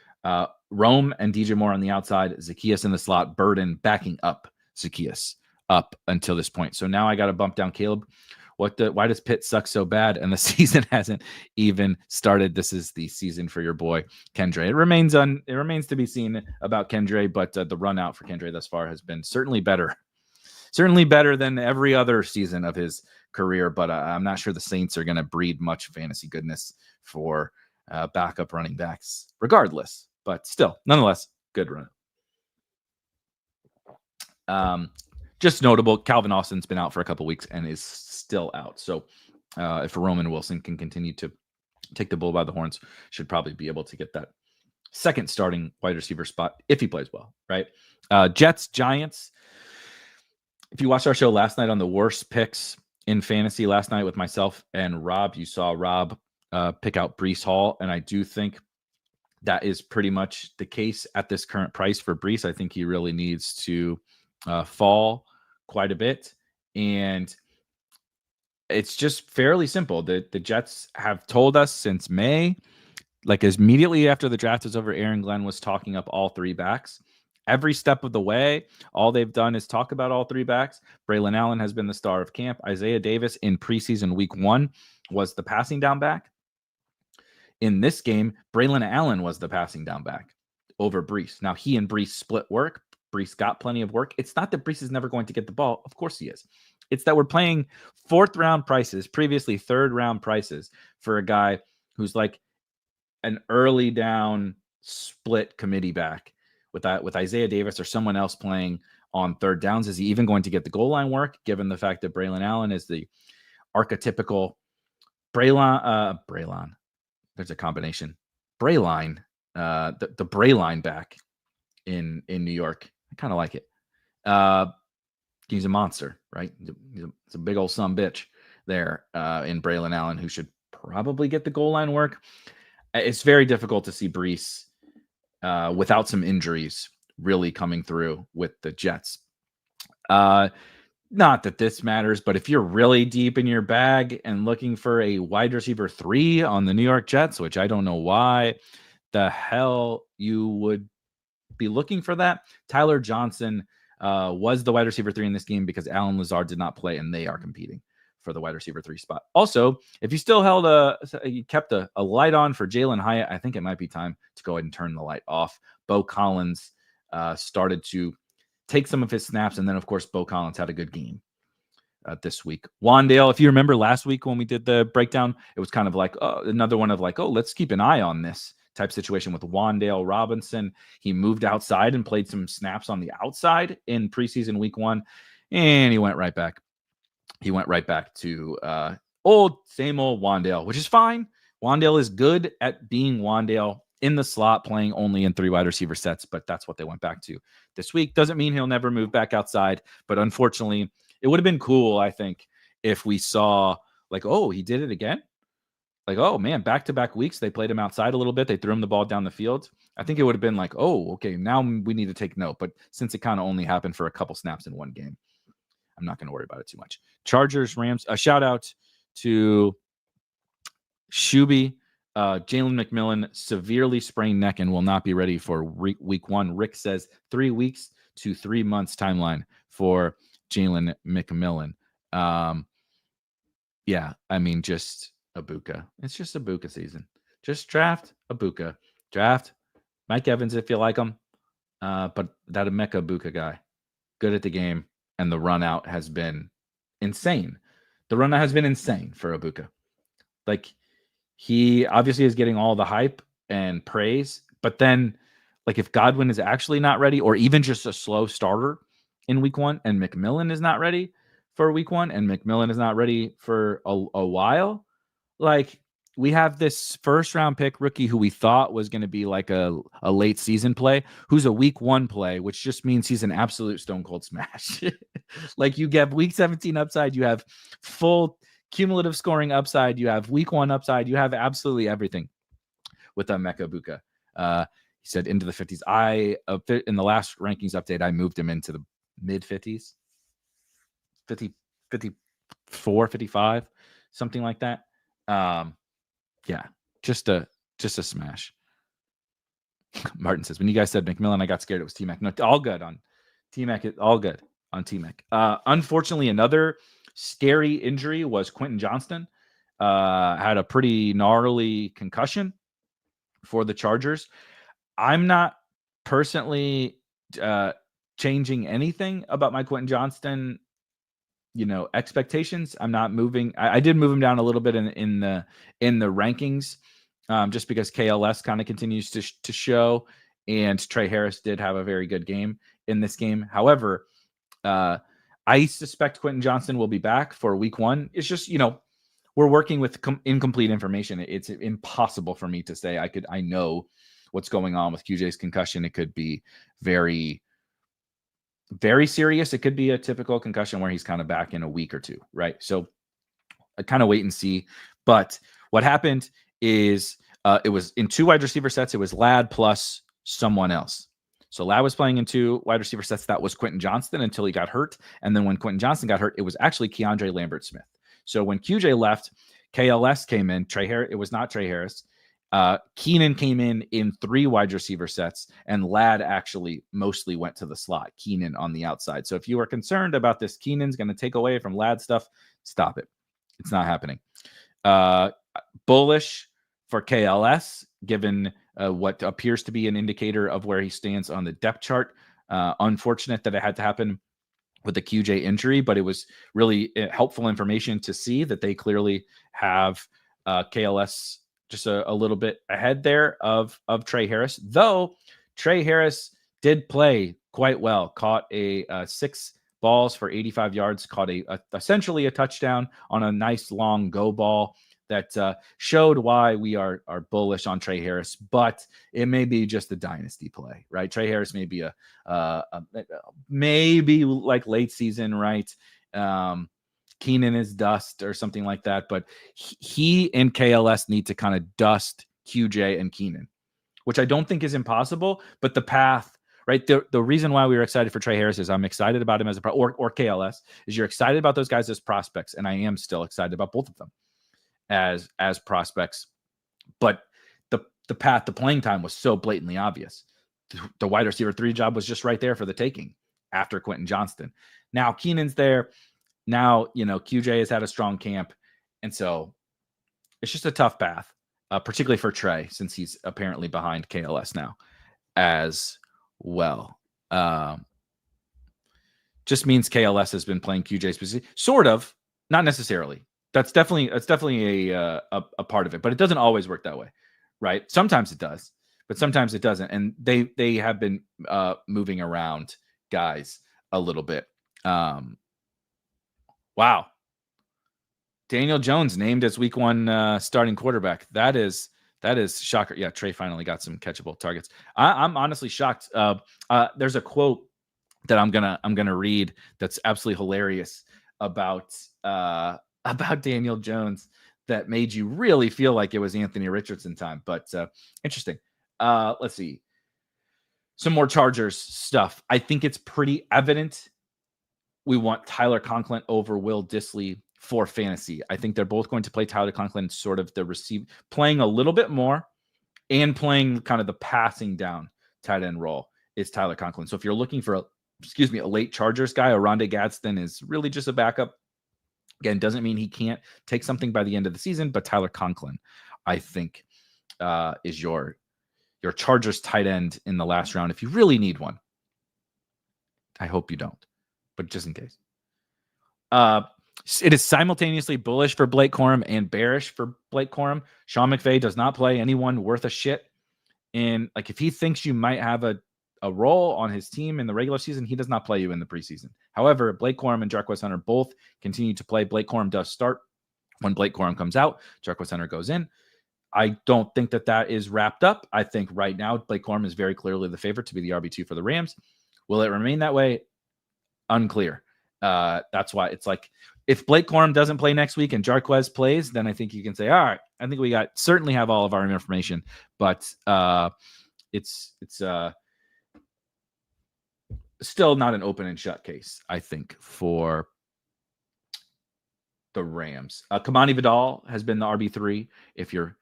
Rome and DJ Moore on the outside, Zacchaeus in the slot, Burden backing up Zacchaeus up until this point. So now I got to bump down Caleb. Why does Pitt suck so bad and the season hasn't even started? This is the season for your boy Kendre. It remains to be seen about Kendre, but the run out for Kendre thus far has been certainly better than every other season of his career. But I'm not sure the Saints are going to breed much fantasy goodness for backup running backs, regardless. But still, nonetheless, good run. Just notable, Calvin Austin's been out for a couple weeks and is still out. So if Roman Wilson can continue to take the bull by the horns, should probably be able to get that second starting wide receiver spot if he plays well, right? Jets, Giants. If you watched our show last night on the worst picks in fantasy last night with myself and Rob, you saw Rob pick out Breece Hall. And I do think that is pretty much the case at this current price for Breece. I think he really needs to fall quite a bit. And it's just fairly simple. The Jets have told us since May, like immediately after the draft is over, Aaron Glenn was talking up all three backs. Every step of the way, all they've done is talk about all three backs. Braylon Allen has been the star of camp. Isaiah Davis in preseason week 1 was the passing down back. In this game, Braylon Allen was the passing down back over Breece. Now, he and Breece split work. Breece got plenty of work. It's not that Breece is never going to get the ball. Of course he is. It's that we're playing 4th round prices, previously 3rd round prices for a guy who's like an early down split committee back with Isaiah Davis or someone else playing on 3rd downs. Is he even going to get the goal line work, given the fact that Braylon Allen is the archetypical Braylon. There's a combination. Brayline, the Brayline back in New York. I kind of like it. He's a monster, right? He's a big old son bitch there in Braylon Allen, who should probably get the goal line work. It's very difficult to see Brees without some injuries really coming through with the Jets. Not that this matters, but if you're really deep in your bag and looking for a wide receiver 3 on the New York Jets, which I don't know why the hell you would be looking for that, Tyler Johnson was the wide receiver 3 in this game because Allen Lazard did not play, and they are competing for the wide receiver 3 spot. Also, if you still you kept a light on for Jalen Hyatt, I think it might be time to go ahead and turn the light off. Bo Collins started to take some of his snaps, and then, of course, Bo Collins had a good game this week. Wandale, if you remember last week when we did the breakdown, it was kind of like another one of like, let's keep an eye on this type situation with Wandale Robinson. He moved outside and played some snaps on the outside in preseason week 1, and he went right back. He went right back to same old Wandale, which is fine. Wandale is good at being Wandale in the slot, playing only in 3 wide receiver sets, but that's what they went back to this week. Doesn't mean he'll never move back outside, but unfortunately, it would have been cool, I think, if we saw like, he did it again. Like, man, back-to-back weeks, they played him outside a little bit. They threw him the ball down the field. I think it would have been like, okay, now we need to take note. But since it kind of only happened for a couple snaps in one game, I'm not going to worry about it too much. Chargers, Rams, a shout out to Shuby. Jalen McMillan severely sprained neck and will not be ready for week 1. Rick says 3 weeks to 3 months timeline for Jalen McMillan. Yeah, I mean, just Ibuka. It's just Ibuka season. Just draft Ibuka. Draft Mike Evans if you like him. But that Emeka Ibuka guy, good at the game, and the run out has been insane. The run out has been insane for Ibuka. Like, he obviously is getting all the hype and praise, but then, like, if Godwin is actually not ready, or even just a slow starter in week 1, and McMillan is not ready for week 1, and McMillan is not ready for a while, like, we have this first-round pick rookie who we thought was going to be like a late season play, who's a week 1 play, which just means he's an absolute stone cold smash. Like, you get week 17 upside, you have full cumulative scoring upside, you have week 1 upside, you have absolutely everything with Emeka Ibuka. He said into the 50s. In the last rankings update, I moved him into the mid 50s, 50, 54, 55, something like that. Yeah, just a smash. Martin says, when you guys said McMillan, I got scared it was T-Mac. No, all good on T-Mac. All good on T-Mac. Unfortunately, another scary injury was Quinshon Judkins. Had a pretty gnarly concussion for the Chargers. I'm not personally changing anything about my Quinshon Judkins, expectations. I'm not moving. I did move him down a little bit in the rankings, just because KLS kind of continues to show, and Trey Harris did have a very good game in this game. However, I suspect Quinshon Judkins will be back for week 1. It's just, we're working with incomplete information. It's impossible for me to say I know what's going on with QJ's concussion. It could be very, very serious. It could be a typical concussion where he's kind of back in a week or 2, right? So I kind of wait and see. But what happened is it was in 2 wide receiver sets. It was Ladd plus someone else. So Ladd was playing in 2 wide receiver sets. That was Quinshon Judkins until he got hurt. And then when Quinshon Judkins got hurt, it was actually Keandre Lambert-Smith. So when QJ left, KLS came in. It was not Trey Harris. Keenan came in 3 wide receiver sets, and Ladd actually mostly went to the slot. Keenan on the outside. So if you are concerned about this, Keenan's going to take away from Ladd stuff, stop it. It's not happening. Bullish for KLS, given what appears to be an indicator of where he stands on the depth chart. Unfortunate that it had to happen with the QJ injury, but it was really helpful information to see that they clearly have KLS just a little bit ahead there of Trey Harris, though Trey Harris did play quite well, caught a 6 balls for 85 yards, caught essentially a touchdown on a nice long go ball that showed why we are bullish on Trey Harris, but it may be just a dynasty play, right? Trey Harris may be maybe like late season, right? Keenan is dust or something like that. But he and KLS need to kind of dust QJ and Keenan, which I don't think is impossible. But the path, right? The reason why we were excited for Trey Harris is I'm excited about him as a or KLS is you're excited about those guys as prospects, and I am still excited about both of them as prospects. But the path to playing time was so blatantly obvious. The wide receiver 3 job was just right there for the taking after Quinton Johnston. Now Keenan's there. Now, QJ has had a strong camp. And so it's just a tough path, particularly for Trey, since he's apparently behind KLS now as well. Just means KLS has been playing QJ specifically, sort of, not necessarily. That's definitely a part of it, but it doesn't always work that way, right? Sometimes it does, but sometimes it doesn't. And they have been moving around guys a little bit. Wow. Daniel Jones named as week 1 starting quarterback. That is shocker. Yeah, Trey finally got some catchable targets. I'm honestly shocked. There's a quote that I'm gonna read that's absolutely hilarious about Daniel Jones that made you really feel like it was Anthony Richardson time. But interesting. Let's see. Some more Chargers stuff. I think it's pretty evident we want Tyler Conklin over Will Dissly for fantasy. I think they're both going to play Tyler Conklin sort of the playing a little bit more and playing kind of the passing down tight end role is Tyler Conklin. So if you're looking for a late Chargers guy, Oronde Gadsden is really just a backup. Again, doesn't mean he can't take something by the end of the season, but Tyler Conklin, I think, is your Chargers tight end in the last round if you really need one. I hope you don't, but just in case. It is simultaneously bullish for Blake Corum and bearish for Blake Corum. Sean McVay does not play anyone worth a shit. And if he thinks you might have a role on his team in the regular season, he does not play you in the preseason. However, Blake Corum and Jarquez Hunter both continue to play. Blake Corum does start. When Blake Corum comes out, Jarquez Hunter goes in. I don't think that is wrapped up. I think right now Blake Corum is very clearly the favorite to be the RB2 for the Rams. Will it remain that way? Unclear. That's why it's if Blake Corum doesn't play next week and Jarquez plays, then I think you can say, all right, I think we certainly have all of our information, but it's still not an open and shut case, I think, for the Rams. Kamani Vidal has been the RB3. If you're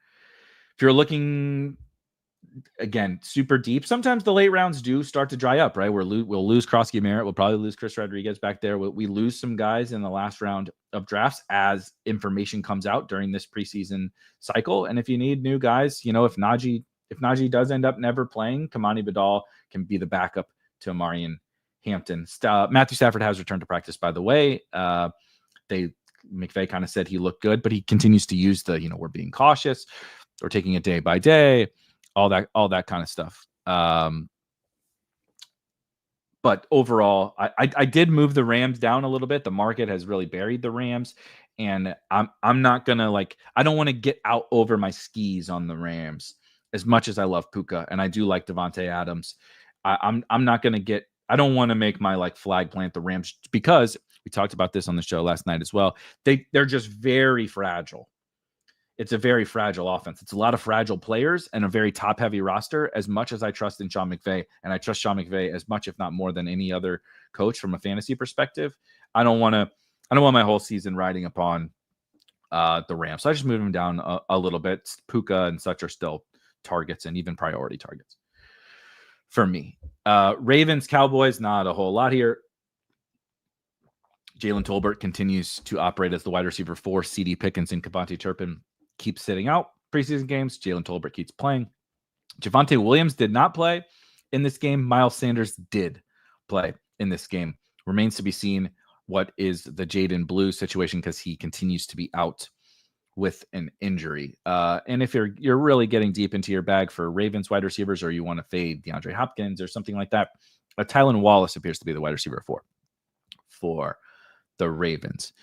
looking, again, super deep, sometimes the late rounds do start to dry up, right? We'll lose croskey-merritt. We'll probably lose Chris Rodriguez back there. We lose some guys in the last round of drafts as information comes out during this preseason cycle. And if you need new guys, if Najee does end up never playing, Kamani Vidal can be the backup to Amarian Hampton. Matthew Stafford has returned to practice, by the way. McVay kind of said he looked good, but he continues to use we're being cautious. We're taking it day by day. All that kind of stuff. But overall, I did move the Rams down a little bit. The market has really buried the Rams, and I'm not gonna I don't want to get out over my skis on the Rams as much as I love Puka and I do like Devontae Adams. I'm not gonna I don't want to make my flag plant the Rams because we talked about this on the show last night as well. They're just very fragile. It's a very fragile offense. It's a lot of fragile players and a very top-heavy roster. As much as I trust in Sean McVay, and I trust Sean McVay as much, if not more, than any other coach from a fantasy perspective, I don't want my whole season riding upon the Rams. So I just moved them down a little bit. Puka and such are still targets and even priority targets for me. Ravens, Cowboys, not a whole lot here. Jalen Tolbert continues to operate as the wide receiver 4. C.D. Pickens and Kavontae Turpin keeps sitting out preseason games. Jalen Tolbert keeps playing. Javonte Williams did not play in this game. Miles Sanders did play in this game. Remains to be seen what is the Jaden Blue situation because he continues to be out with an injury. And if you're really getting deep into your bag for Ravens wide receivers or you want to fade DeAndre Hopkins or something like that, Tylan Wallace appears to be the wide receiver 4 for the Ravens.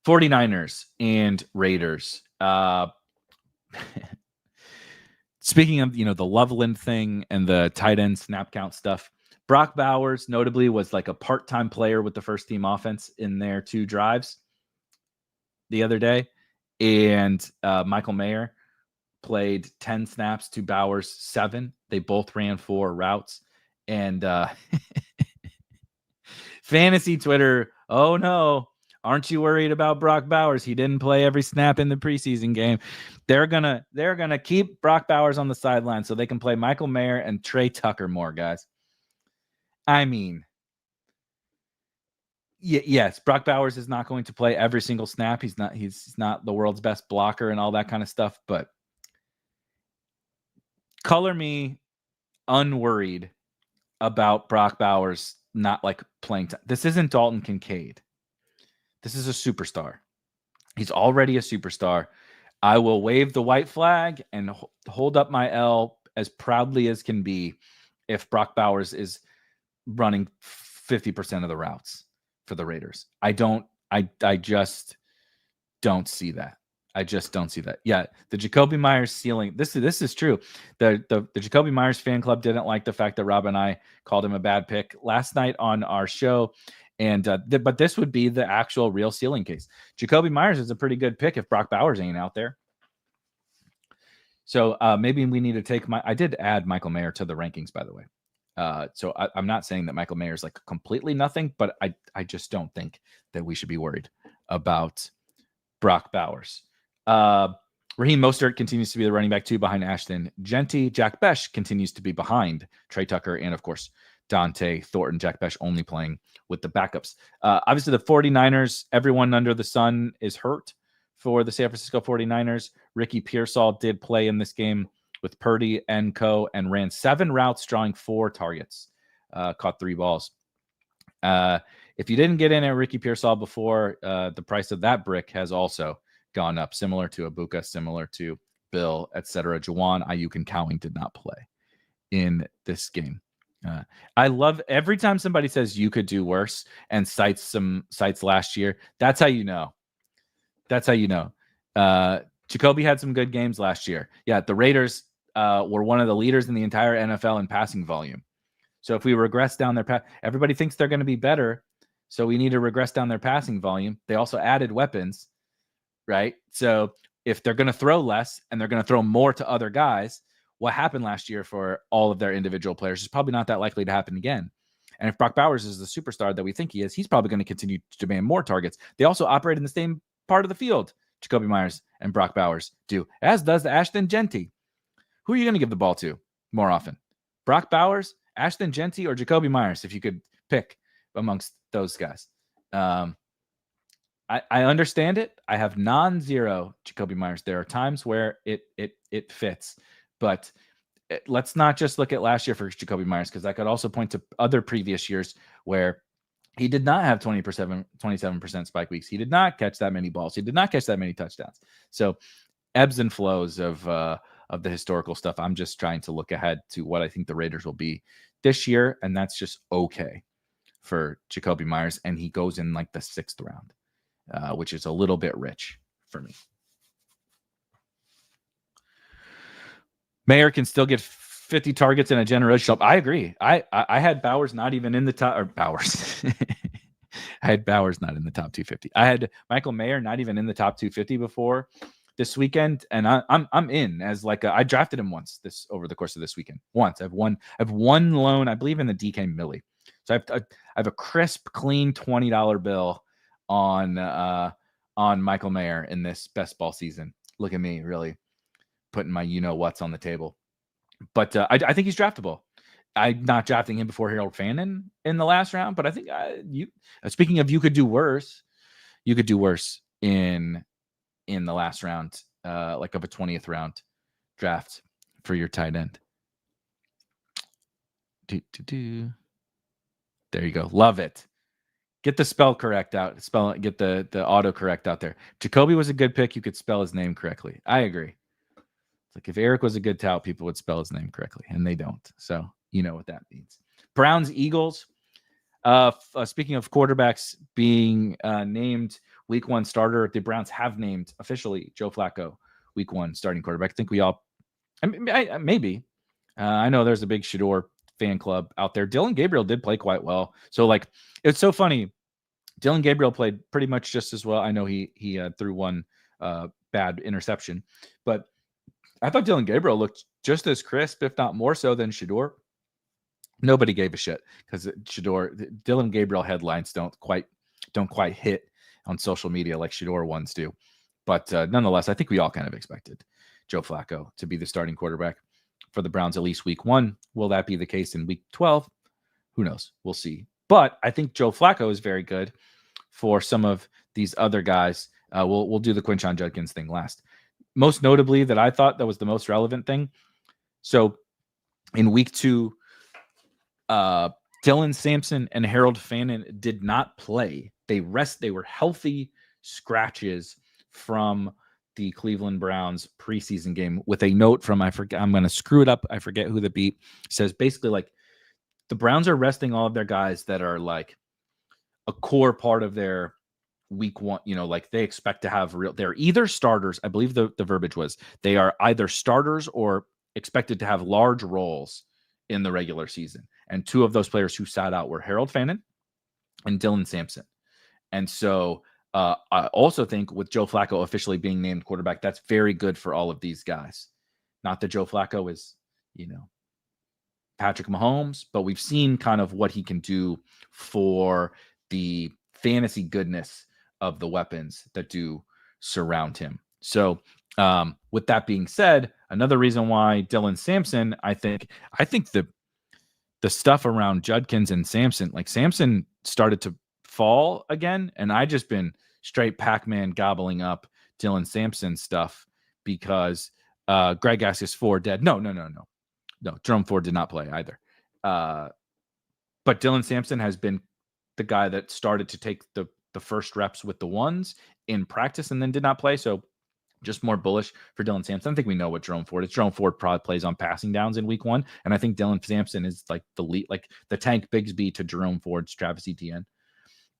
49ers and Raiders. Speaking of, the Loveland thing and the tight end snap count stuff, Brock Bowers, notably, was like a part-time player with the first team offense in their 2 drives the other day. And Michael Mayer played 10 snaps to Bowers 7. They both ran 4 routes. And fantasy Twitter, oh no, aren't you worried about Brock Bowers? He didn't play every snap in the preseason game. They're gonna keep Brock Bowers on the sideline so they can play Michael Mayer and Trey Tucker more, guys. I mean, yes, Brock Bowers is not going to play every single snap. He's not the world's best blocker and all that kind of stuff, but color me unworried about Brock Bowers not like playing time. This isn't Dalton Kincaid. This is a superstar. He's already a superstar. I will wave the white flag and hold up my L as proudly as can be if Brock Bowers is running 50% of the routes for the Raiders. I just don't see that. I just don't see that. Yeah, the Jakobi Meyers ceiling. This is true. The Jakobi Meyers fan club didn't like the fact that Rob and I called him a bad pick last night on our show. And but this would be the actual real ceiling case. Jakobi Meyers is a pretty good pick if Brock Bowers ain't out there. So maybe we need to take I did add Michael Mayer to the rankings, by the way. So I'm not saying that Michael Mayer is like completely nothing, but I just don't think that we should be worried about Brock Bowers. Raheem Mostert continues to be the running back 2 behind Ashton Jeanty. Jack Besh continues to be behind Trey Tucker and, of course, Dante Thornton. Jack Besh only playing with the backups. Obviously, the 49ers, everyone under the sun is hurt for the San Francisco 49ers. Ricky Pearsall did play in this game with Purdy and co. and ran 7 routes, drawing 4 targets, caught 3 balls. If you didn't get in at Ricky Pearsall before, the price of that brick has also gone up, similar to Abuka, similar to Bill, etc. Jawan, Ayuk, and Cowing did not play in this game. I love every time somebody says you could do worse and cites some sites last year. That's how you know. That's how you know. Jacoby had some good games last year. Yeah, the Raiders were one of the leaders in the entire NFL in passing volume. So if we regress down their everybody thinks they're going to be better. So we need to regress down their passing volume. They also added weapons, right? So if they're going to throw less and they're going to throw more to other guys, what happened last year for all of their individual players is probably not that likely to happen again. And if Brock Bowers is the superstar that we think he is, he's probably going to continue to demand more targets. They also operate in the same part of the field, Jakobi Meyers and Brock Bowers do, as does the Ashton Jeanty. Who are you going to give the ball to more often? Brock Bowers, Ashton Jeanty, or Jakobi Meyers, if you could pick amongst those guys? I understand it. I have non-zero Jakobi Meyers. There are times where it fits, but let's not just look at last year for Jakobi Meyers, because I could also point to other previous years where he did not have 27% spike weeks. He did not catch that many balls. He did not catch that many touchdowns. So ebbs and flows of the historical stuff. I'm just trying to look ahead to what I think the Raiders will be this year, and that's just okay for Jakobi Meyers, and he goes in like the 6th round, which is a little bit rich for me. Mayer can still get 50 targets in a generational. I agree. I had Bowers not even in the top, or Bowers. I had Bowers not in the top 250. I had Michael Mayer not even in the top 250 before this weekend, and I'm in as like I drafted him once over the course of this weekend. Once I've won loan, I believe, in the DK Millie. So I have a crisp, clean $20 bill on Michael Mayer in this best ball season. Look at me, really putting my what's on the table. But I think he's draftable. I'm not drafting him before Harold Fannin in the last round, but I think speaking of, you could do worse. You could do worse in the last round, like of a 20th round draft for your tight end. There you go. Love it. Get the spell correct out. Get the auto correct out there. Jacoby was a good pick. You could spell his name correctly. I agree. It's like if Eric was a good tout, people would spell his name correctly, and they don't. So you know what that means. Browns, Eagles. Speaking of quarterbacks being named Week 1 starter, the Browns have named officially Joe Flacco Week 1 starting quarterback. I think we all, maybe. I know there's a big Shador fan club out there. Dillon Gabriel did play quite well. So like, it's so funny. Dillon Gabriel played pretty much just as well. I know he threw one bad interception, but I thought Dillon Gabriel looked just as crisp, if not more so, than Shedeur. Nobody gave a shit because Dillon Gabriel headlines don't quite hit on social media like Shedeur ones do. But nonetheless, I think we all kind of expected Joe Flacco to be the starting quarterback for the Browns at least week 1. Will that be the case in week 12? Who knows? We'll see. But I think Joe Flacco is very good for some of these other guys. We'll do the Quinshon Judkins thing last. Most notably, that I thought that was the most relevant thing. So in week 2, Dylan Sampson and Harold Fannin did not play. They were healthy scratches from the Cleveland Browns preseason game, with a note from, I'm going to screw it up. I forget who the beat says. Basically, like, the Browns are resting all of their guys that are like a core part of their week 1. Like, they expect to have they're either starters. I believe the verbiage was they are either starters or expected to have large roles in the regular season. And 2 of those players who sat out were Harold Fannin and Dylan Sampson. And so I also think with Joe Flacco officially being named quarterback, that's very good for all of these guys. Not that Joe Flacco is, Patrick Mahomes, but we've seen kind of what he can do for the fantasy goodness of the weapons that do surround him. So with that being said, another reason why Dylan Sampson, I think the stuff around Judkins and Sampson, like Sampson started to fall again, and I just been straight Pac-Man gobbling up Dylan Sampson stuff because Greg asks, is Ford dead? No. Jerome Ford did not play either. But Dylan Sampson has been the guy that started to take the first reps with the ones in practice and then did not play. So just more bullish for Dylan Sampson. I think we know what Jerome Ford is. Jerome Ford probably plays on passing downs in week 1. And I think Dylan Sampson is like the lead, like the Tank Bigsby to Jerome Ford's Travis Etienne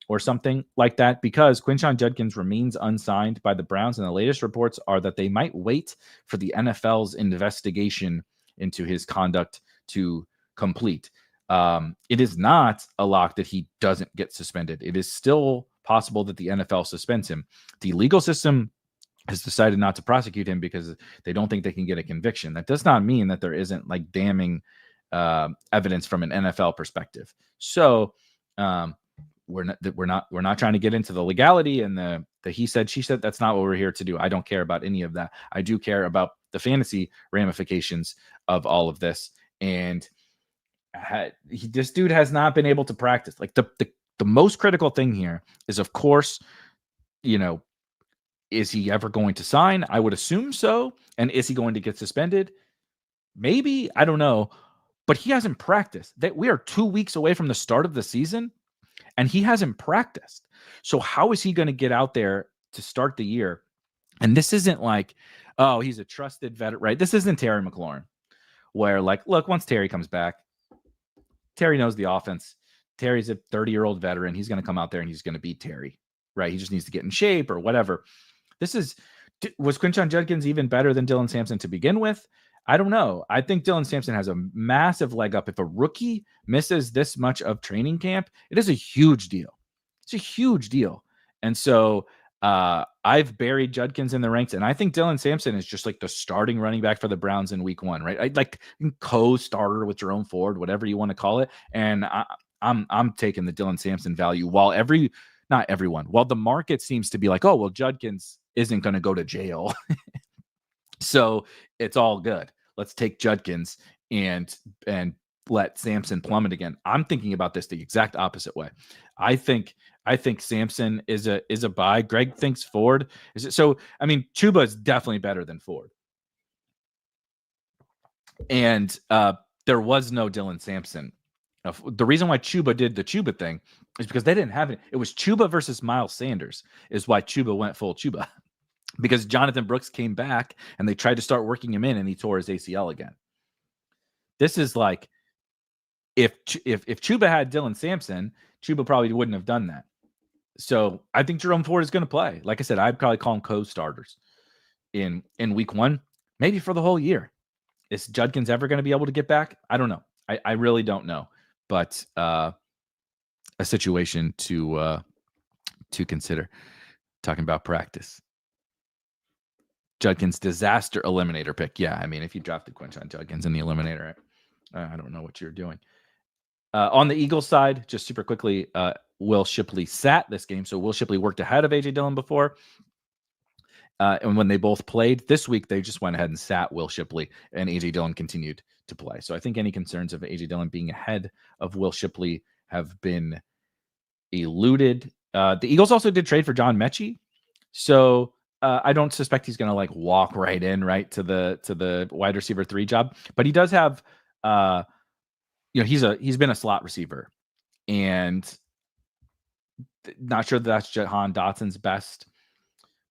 or something like that, because Quinshon Judkins remains unsigned by the Browns. And the latest reports are that they might wait for the NFL's investigation into his conduct to complete. It is not a lock that he doesn't get suspended. It is still possible that the NFL suspends him. The legal system has decided not to prosecute him because they don't think they can get a conviction. That does not mean that there isn't like damning evidence from an NFL perspective. So we're not trying to get into the legality and the he said, she said. That's not what we're here to do. I don't care about any of that. I do care about the fantasy ramifications of all of this. And this dude has not been able to practice. Like the most critical thing here is, of course, is he ever going to sign? I would assume so. And is he going to get suspended? Maybe. I don't know. But he hasn't practiced. We are 2 weeks away from the start of the season, and he hasn't practiced. So how is he going to get out there to start the year? And this isn't like, oh, he's a trusted veteran, right? This isn't Terry McLaurin, where like, look, once Terry comes back, Terry knows the offense. Terry's a 30-year-old veteran. He's going to come out there and he's going to beat Terry, right? He just needs to get in shape or whatever. Was Quinshon Judkins even better than Dylan Sampson to begin with? I don't know. I think Dylan Sampson has a massive leg up. If a rookie misses this much of training camp, it is a huge deal. It's a huge deal. And so I've buried Judkins in the ranks, and I think Dylan Sampson is just like the starting running back for the Browns in week 1, right? I'd like co-starter with Jerome Ford, whatever you want to call it. And I'm taking the Dylan Sampson value while not everyone. While the market seems to be like, oh, well, Judkins isn't going to go to jail. So it's all good. Let's take Judkins and let Sampson plummet again. I'm thinking about this the exact opposite way. I think Sampson is a buy. Greg thinks Ford is it. So I mean, Chuba is definitely better than Ford. And there was no Dylan Sampson. The reason why Chuba did the Chuba thing is because they didn't have it. It was Chuba versus Miles Sanders is why Chuba went full Chuba. Because Jonathan Brooks came back and they tried to start working him in and he tore his ACL again. This is like, if Chuba had Dylan Sampson, Chuba probably wouldn't have done that. So I think Jerome Ford is going to play. Like I said, I'd probably call them co-starters in week 1, maybe for the whole year. Is Judkins ever going to be able to get back? I don't know. I really don't know, but a situation to consider. Talking about practice. Judkins disaster eliminator pick. Yeah, I mean, if you drafted Quinshon Judkins in the eliminator, I don't know what you're doing. On the Eagles side, just super quickly, Will Shipley sat this game. So Will Shipley worked ahead of A.J. Dillon before. And when they both played this week, they just went ahead and sat Will Shipley, and A.J. Dillon continued to play. So I think any concerns of A.J. Dillon being ahead of Will Shipley have been eluded. The Eagles also did trade for John Mechie. So I don't suspect he's going to like walk right in to the wide receiver 3 job, but he does have, he's been a slot receiver, and not sure that's Jahan Dotson's best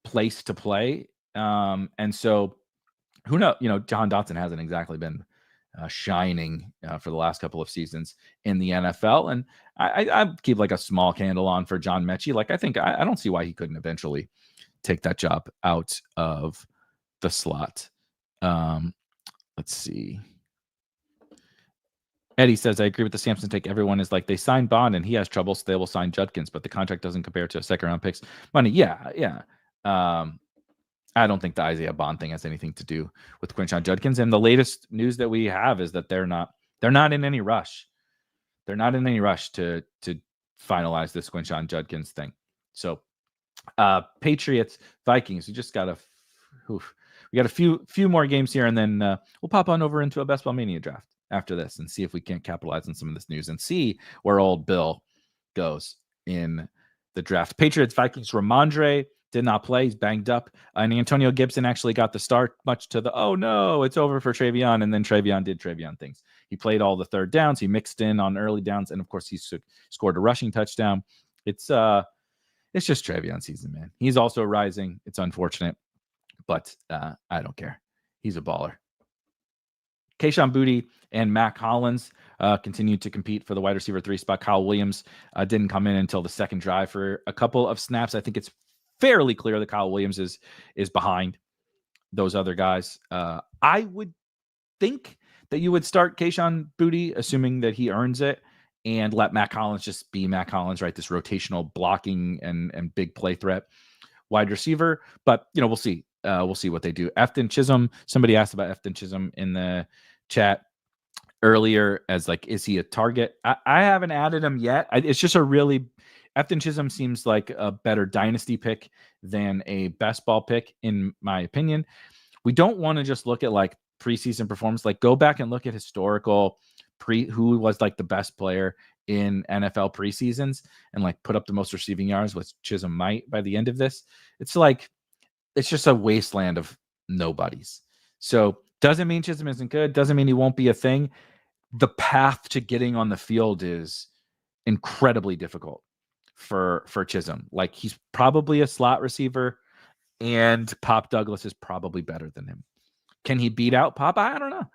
place to play. And so who knows, Jahan Dotson hasn't exactly been shining for the last couple of seasons in the NFL. And I keep like a small candle on for John Mechie. Like, I don't see why he couldn't eventually take that job out of the slot. Let's see. Eddie says, I agree with the Samson take. Everyone is like, they signed Bond and he has trouble, so they will sign Judkins, but the contract doesn't compare to a second round picks money. Yeah. I don't think the Isaiah Bond thing has anything to do with Quinshon Judkins. And the latest news that we have is that they're not in any rush. They're not in any rush to finalize this Quinshon Judkins thing. So Patriots, Vikings, we just got a few more games here, and then we'll pop on over into a Ball Mania draft after this and see if we can't capitalize on some of this news and see where old Bill goes in the draft. Patriots, Vikings, Ramondre did not play. He's banged up. And Antonio Gibson actually got the start, much to the, oh no, it's over for TreVeyon. And then TreVeyon did TreVeyon things. He played all the third downs. He mixed in on early downs. And of course, he scored a rushing touchdown. It's just TreVeyon season, man. He's also rising. It's unfortunate, but I don't care. He's a baller. Kayshon Boutte and Mac Hollins continued to compete for the wide receiver 3 spot. Kyle Williams didn't come in until the second drive for a couple of snaps. I think it's fairly clear that Kyle Williams is behind those other guys. I would think that you would start Kayshon Boutte, assuming that he earns it, and let Mac Hollins just be Mac Hollins, right? This rotational blocking and big play threat wide receiver. But, we'll see. We'll see what they do. Efton Chisholm, somebody asked about Efton Chisholm in the chat earlier as like, is he a target? I haven't added him yet. It's just Efton Chisholm seems like a better dynasty pick than a best ball pick, in my opinion. We don't want to just look at like preseason performance. Like, go back and look at historical who was like the best player in NFL preseasons and like put up the most receiving yards, which Chisholm might by the end of this. It's just a wasteland of nobodies. So doesn't mean Chisholm isn't good. Doesn't mean he won't be a thing. The path to getting on the field is incredibly difficult for Chisholm. Like, he's probably a slot receiver, and Pop Douglas is probably better than him. Can he beat out Pop? I don't know.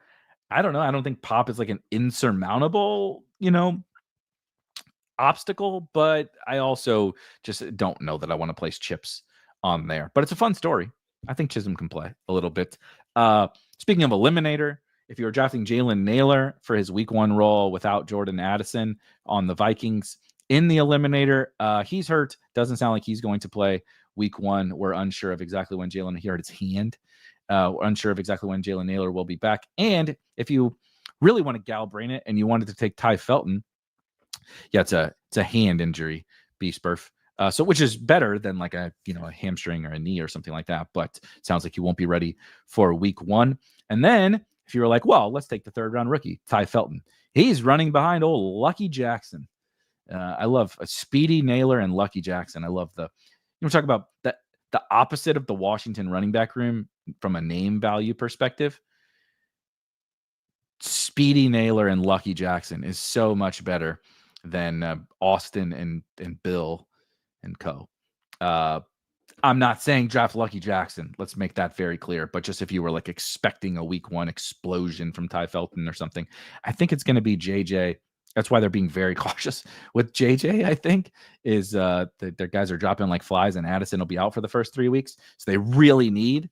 I don't think Pop is like an insurmountable, obstacle, but I also just don't know that I want to place chips on there. But it's a fun story. I think Chisholm can play a little bit. Speaking of eliminator, if you were drafting Jalen Nailor for his week 1 role without Jordan Addison on the Vikings in the eliminator, he's hurt. Doesn't sound like he's going to play week 1. We're unsure of exactly when he hurt his hand. We're unsure of exactly when Jalen Nailor will be back. And if you really want to gal brain it and you wanted to take Ty Felton, yeah, it's a hand injury, Beast Burf. So which is better than like a hamstring or a knee or something like that. But it sounds like you won't be ready for week 1. And then if you were like, well, let's take the 3rd round rookie, Ty Felton. He's running behind old Lucky Jackson. I love a speedy Nailor and Lucky Jackson. I love talk about the opposite of the Washington running back room from a name value perspective. Speedy Nailor and Lucky Jackson is so much better than Austin and Bill and co. I'm not saying draft Lucky Jackson. Let's make that very clear. But just if you were like expecting a week 1 explosion from Ty Felton or something, I think it's going to be JJ. That's why they're being very cautious with JJ, I think, is their guys are dropping like flies, and Addison will be out for the first 3 weeks. So they really need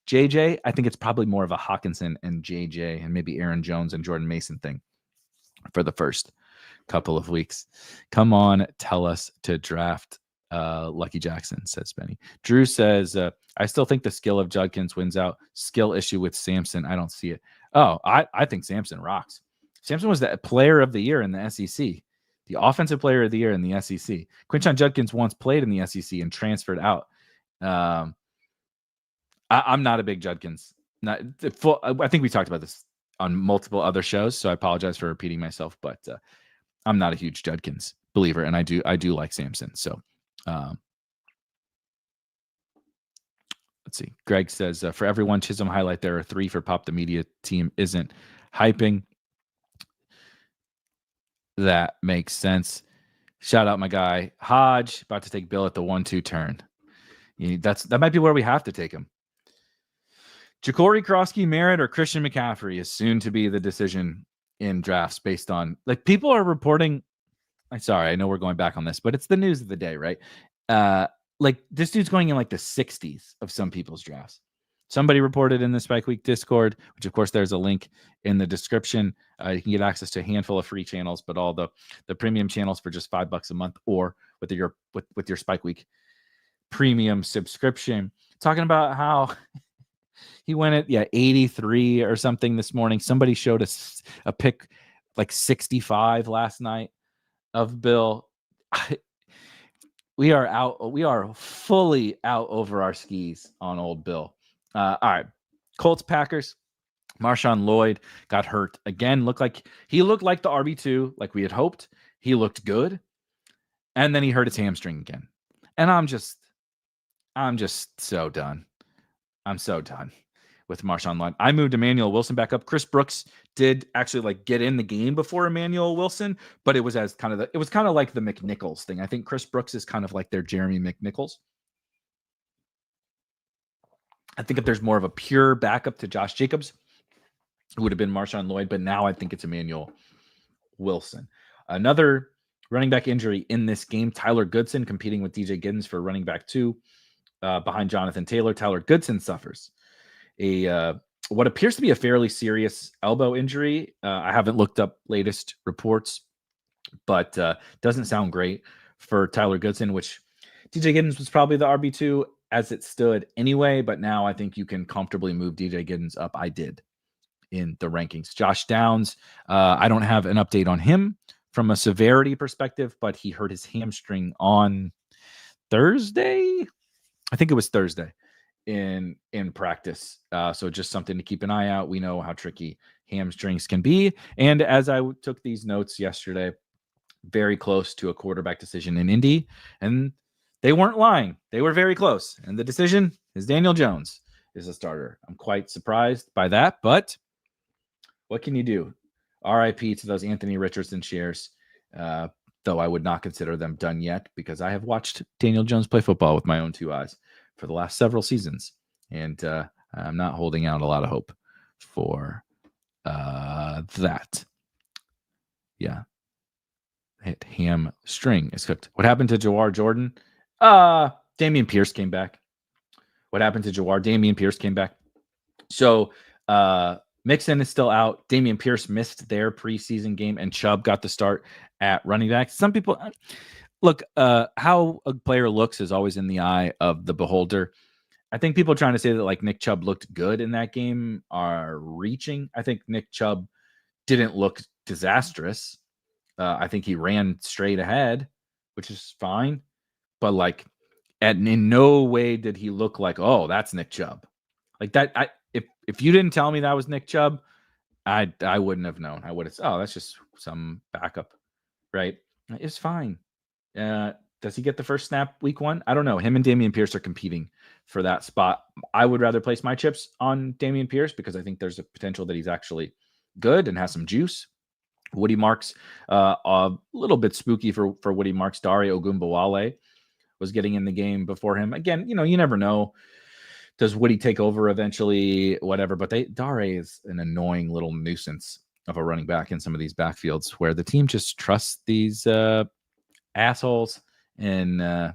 JJ. I think it's probably more of a Hawkinson and JJ and maybe Aaron Jones and Jordan Mason thing. for the first couple of weeks. Come on, tell us to draft Lucky Jackson, says Benny. Drew says, I still think the skill of Judkins wins out. Skill issue with Sampson. I don't see it. Oh, I think Sampson rocks. Sampson was the player of the year in the SEC, the offensive player of the year in the SEC. Quinshon Judkins once played in the SEC and transferred out. I'm not a big Judkins. I think we talked about this on multiple other shows, so I apologize for repeating myself, but I'm not a huge Judkins believer, and I do like Sampson. So let's see. Greg says, for everyone Chisholm highlight, there are 3 for Pop. The media team isn't hyping. That makes sense. Shout out my guy Hodge, about to take Bill at the 1-2 turn. That might be where we have to take him. Jacory, croskey-merritt, or Christian McCaffrey is soon to be the decision in drafts based on, like, people are reporting. I'm sorry, I know we're going back on this, but it's the news of the day, right? Like, this dude's going in like the 60s of some people's drafts. Somebody reported in the Spike Week Discord, which of course there's a link in the description. You can get access to a handful of free channels, but all the premium channels for just $5 a month, or with your Spike Week premium subscription. Talking about how he went at 83 or something this morning. Somebody showed us a pick like 65 last night of Bill. We are out. We are fully out over our skis on old Bill. All right. Colts, Packers. Marshawn Lloyd got hurt again. He looked like the RB2, like we had hoped. He looked good. And then he hurt his hamstring again. And I'm just so done. I'm so done with Marshawn Lloyd. I moved Emmanuel Wilson back up. Chris Brooks did actually like get in the game before Emmanuel Wilson, but it was kind of like the McNichols thing. I think Chris Brooks is kind of like their Jeremy McNichols. I think if there's more of a pure backup to Josh Jacobs, it would have been Marshawn Lloyd, but now I think it's Emmanuel Wilson. Another running back injury in this game, Tyler Goodson competing with DJ Giddens for running back 2 behind Jonathan Taylor. Tyler Goodson suffers what appears to be a fairly serious elbow injury. I haven't looked up latest reports, but doesn't sound great for Tyler Goodson, which DJ Giddens was probably the RB2 as it stood anyway, but now I think you can comfortably move DJ Giddens up. I did in the rankings. Josh Downs, I don't have an update on him from a severity perspective, but he hurt his hamstring on Thursday. I think it was Thursday in practice. So just something to keep an eye out. We know how tricky hamstrings can be. And as I took these notes yesterday, very close to a quarterback decision in Indy, and they weren't lying. They were very close. And the decision is Daniel Jones is a starter. I'm quite surprised by that, but what can you do? RIP to those Anthony Richardson shares, though I would not consider them done yet because I have watched Daniel Jones play football with my own 2 eyes for the last several seasons. And I'm not holding out a lot of hope for that. Yeah. Hit hamstring is cooked. What happened to Jawar Jordan? Damian Pierce came back. What happened to Jawar? Damian Pierce came back. So Mixon is still out. Damian Pierce missed their preseason game, and Chubb got the start at running back. Some people look, how a player looks is always in the eye of the beholder. I think people trying to say that like Nick Chubb looked good in that game are reaching. I think Nick Chubb didn't look disastrous. I think he ran straight ahead, which is fine. But like, in no way did he look like, oh, that's Nick Chubb. Like that, if you didn't tell me that was Nick Chubb, I wouldn't have known. I would have said, oh, that's just some backup, right? It's fine. Does he get the first snap week 1? I don't know. Him and Damian Pierce are competing for that spot. I would rather place my chips on Damian Pierce because I think there's a potential that he's actually good and has some juice. Woody Marks, a little bit spooky for Woody Marks. Dare Ogunbowale was getting in the game before him. Again, you never know. Does Woody take over eventually? Whatever. But Dare is an annoying little nuisance of a running back in some of these backfields where the team just trusts these assholes and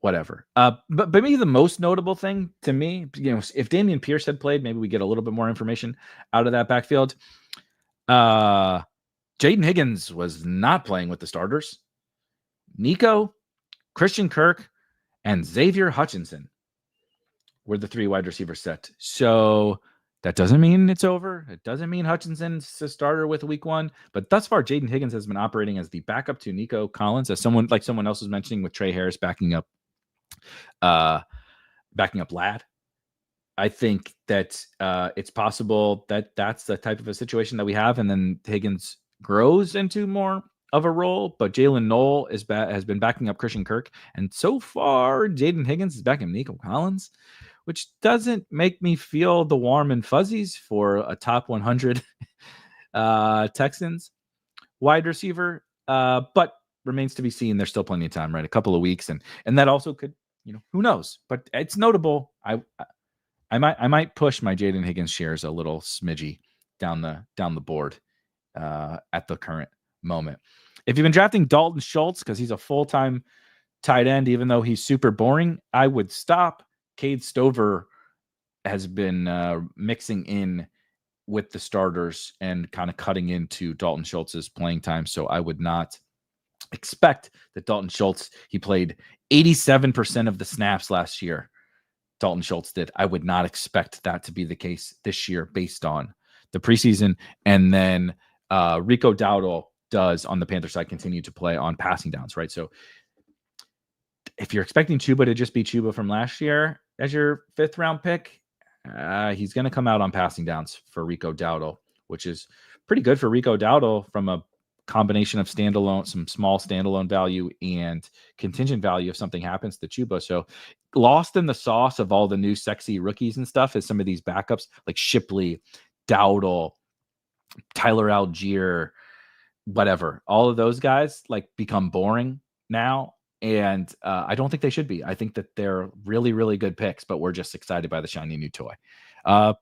whatever. But maybe the most notable thing to me, if Damian Pierce had played, maybe we get a little bit more information out of that backfield. Jaden Higgins was not playing with the starters. Nico, Christian Kirk, and Xavier Hutchinson were the 3 wide receiver set. So that doesn't mean it's over. It doesn't mean Hutchinson's a starter with week 1. But thus far, Jaden Higgins has been operating as the backup to Nico Collins, as someone else was mentioning with Trey Harris backing up Ladd. I think that it's possible that that's the type of a situation that we have, and then Higgins grows into more of a role. But Jalen Knoll has been backing up Christian Kirk, and so far, Jaden Higgins is backing Nico Collins, which doesn't make me feel the warm and fuzzies for a top 100 Texans wide receiver. But remains to be seen. There's still plenty of time, right? A couple of weeks, and that also could, who knows? But it's notable. I might push my Jaden Higgins shares a little smidgy down the board at the current moment. If you've been drafting Dalton Schultz because he's a full-time tight end, even though he's super boring, I would stop. Cade Stover has been mixing in with the starters and kind of cutting into Dalton Schultz's playing time. So I would not expect that Dalton Schultz, he played 87% of the snaps last year. Dalton Schultz did. I would not expect that to be the case this year based on the preseason. And then Rico Dowdle does on the Panther side continue to play on passing downs, right? So if you're expecting Chuba to just be Chuba from last year as your 5th round pick, he's going to come out on passing downs for Rico Dowdle, which is pretty good for Rico Dowdle from a combination of some small standalone value and contingent value if something happens to Chuba. So lost in the sauce of all the new sexy rookies and stuff is some of these backups like Shipley, Dowdle, Tyler Algier, whatever. All of those guys like become boring now. And I don't think they should be. I think that they're really, really good picks, but we're just excited by the shiny new toy.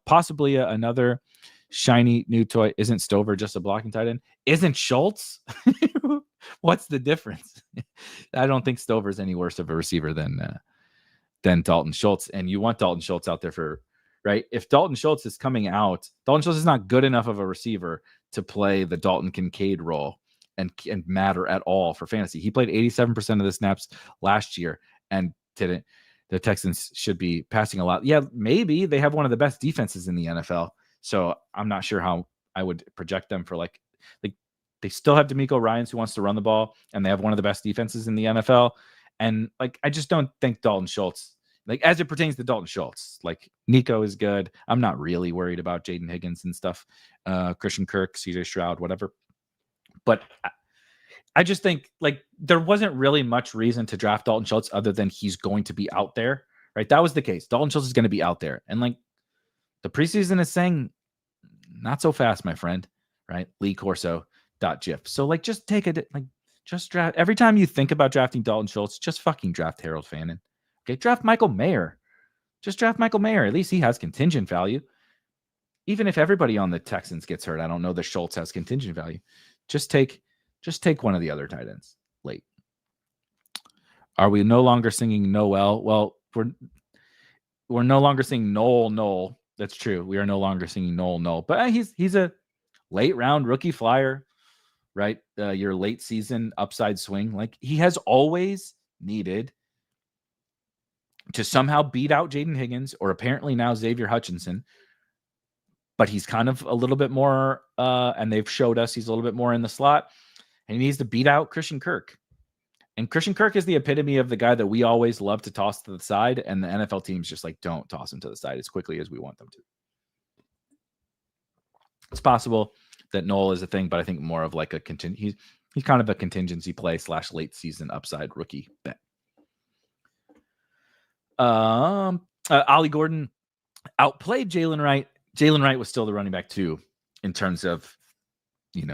Possibly another shiny new toy. Isn't Stover just a blocking tight end? Isn't Schultz? What's the difference? I don't think Stover's any worse of a receiver than Dalton Schultz. And you want Dalton Schultz out there for, right? If Dalton Schultz is coming out, Dalton Schultz is not good enough of a receiver to play the Dalton Kincaid role and matter at all for fantasy. He played 87% of the snaps last year and didn't. The Texans should be passing a lot. Yeah, maybe they have one of the best defenses in the NFL. So I'm not sure how I would project them for like they still have DeMeco Ryans who wants to run the ball, and they have one of the best defenses in the NFL. And like, I just don't think Dalton Schultz, like as it pertains to Dalton Schultz, like Nico is good. I'm not really worried about Jaden Higgins and stuff. Christian Kirk, CJ Stroud, whatever. But I just think like there wasn't really much reason to draft Dalton Schultz other than he's going to be out there, right? That was the case. Dalton Schultz is going to be out there. And like the preseason is saying, not so fast, my friend, right? LeeCorso.gif. So like just take it, like just draft. Every time you think about drafting Dalton Schultz, just fucking draft Harold Fannin. Okay, draft Michael Mayer. Just draft Michael Mayer. At least he has contingent value. Even if everybody on the Texans gets hurt, I don't know that Schultz has contingent value. Just take one of the other tight ends late. Are we no longer singing Noel? Well, we're no longer singing Noel. That's true. We are no longer singing Noel. But he's a late round rookie flyer, right? Your late season upside swing. Like he has always needed to somehow beat out Jaden Higgins or apparently now Xavier Hutchinson. But he's kind of a little bit more, and they've showed us he's a little bit more in the slot. And he needs to beat out Christian Kirk. And Christian Kirk is the epitome of the guy that we always love to toss to the side. And the NFL teams just like, don't toss him to the side as quickly as we want them to. It's possible that Noel is a thing, but I think more of like he's kind of a contingency play / late season upside rookie bet. Ollie Gordon outplayed Jalen Wright. Jalen Wright was still the running back 2 in terms of,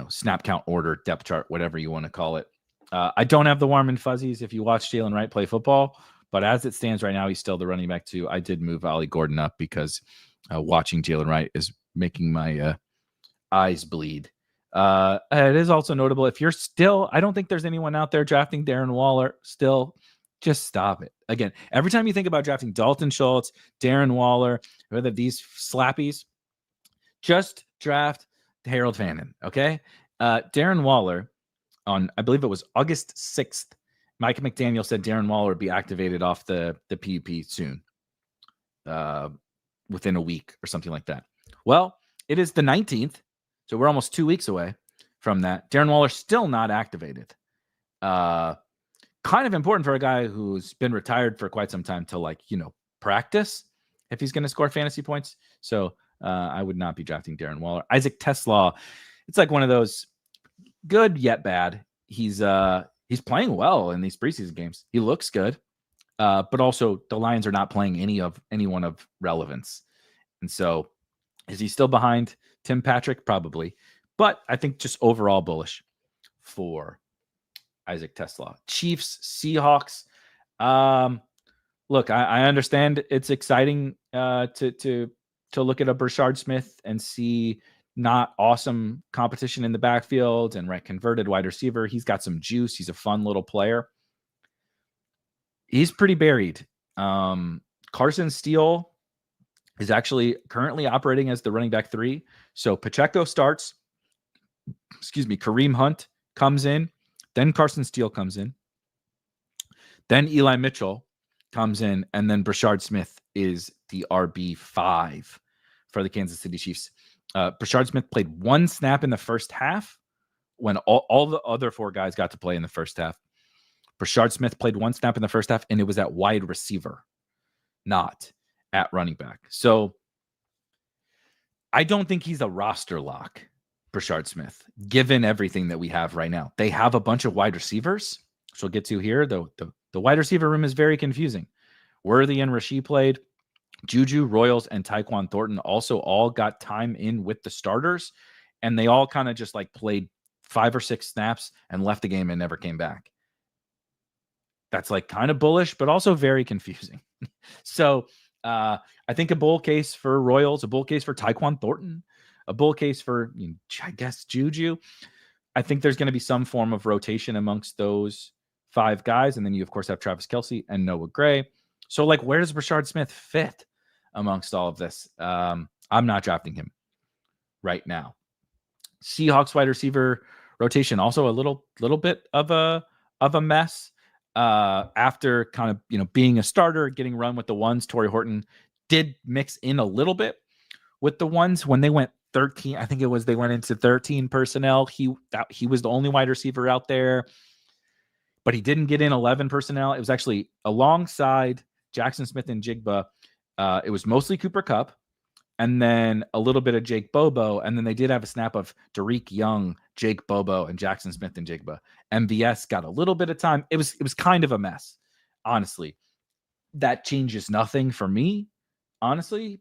snap count order, depth chart, whatever you want to call it. I don't have the warm and fuzzies if you watch Jalen Wright play football, but as it stands right now, he's still the running back 2. I did move Ollie Gordon up because watching Jalen Wright is making my eyes bleed. It is also notable if you're still, I don't think there's anyone out there drafting Darren Waller still. Just stop it. Again, every time you think about drafting Dalton Schultz, Darren Waller, whether these slappies, just draft Harold Fannin, okay? Darren Waller, on I believe it was August 6th, Mike McDaniel said Darren Waller would be activated off the PUP soon, within a week or something like that. Well, it is the 19th, so we're almost 2 weeks away from that. Darren Waller still not activated. Kind of important for a guy who's been retired for quite some time to practice if he's going to score fantasy points. So I would not be drafting Darren Waller. Isaac TeSlaa, it's like one of those good yet bad. He's playing well in these preseason games. He looks good, but also the Lions are not playing anyone of relevance. And so is he still behind Tim Patrick? Probably. But I think just overall bullish for Isaac TeSlaa. Chiefs, Seahawks. Look, I understand it's exciting to look at a Brashard Smith and see not awesome competition in the backfield and converted wide receiver. He's got some juice. He's a fun little player. He's pretty buried. Carson Steele is actually currently operating as the running back 3. So Pacheco starts. Kareem Hunt comes in. Then Carson Steele comes in. Then Eli Mitchell comes in. And then Brashard Smith is the RB5 for the Kansas City Chiefs. Brashard Smith played 1 snap in the first half when all the other 4 guys got to play in the first half. Brashard Smith played 1 snap in the first half, and it was at wide receiver, not at running back. So I don't think he's a roster lock, Brashard Smith, given everything that we have right now. They have a bunch of wide receivers, which we'll get to here. The wide receiver room is very confusing. Worthy and Rasheed played. Juju, Royals, and Tyquan Thornton also all got time in with the starters, and they all kind of just played 5 or 6 snaps and left the game and never came back. That's kind of bullish, but also very confusing. So I think a bull case for Royals, a bull case for Tyquan Thornton, a bull case for, I guess, Juju. I think there's going to be some form of rotation amongst those 5 guys. And then you, of course, have Travis Kelce and Noah Gray. So, where does Brashard Smith fit amongst all of this? I'm not drafting him right now. Seahawks wide receiver rotation, also a little bit of a mess. After kind of, being a starter, getting run with the ones, Torrey Horton did mix in a little bit with the ones when they went 13. I think they went into 13 personnel. He was the only wide receiver out there, but he didn't get in 11 personnel. It was actually alongside Jackson Smith and Jigba. It was mostly Cooper Kupp, and then a little bit of Jake Bobo, and then they did have a snap of Tariq Young, Jake Bobo, and Jackson Smith and Jigba. MVS got a little bit of time. It was kind of a mess, honestly. That changes nothing for me, honestly,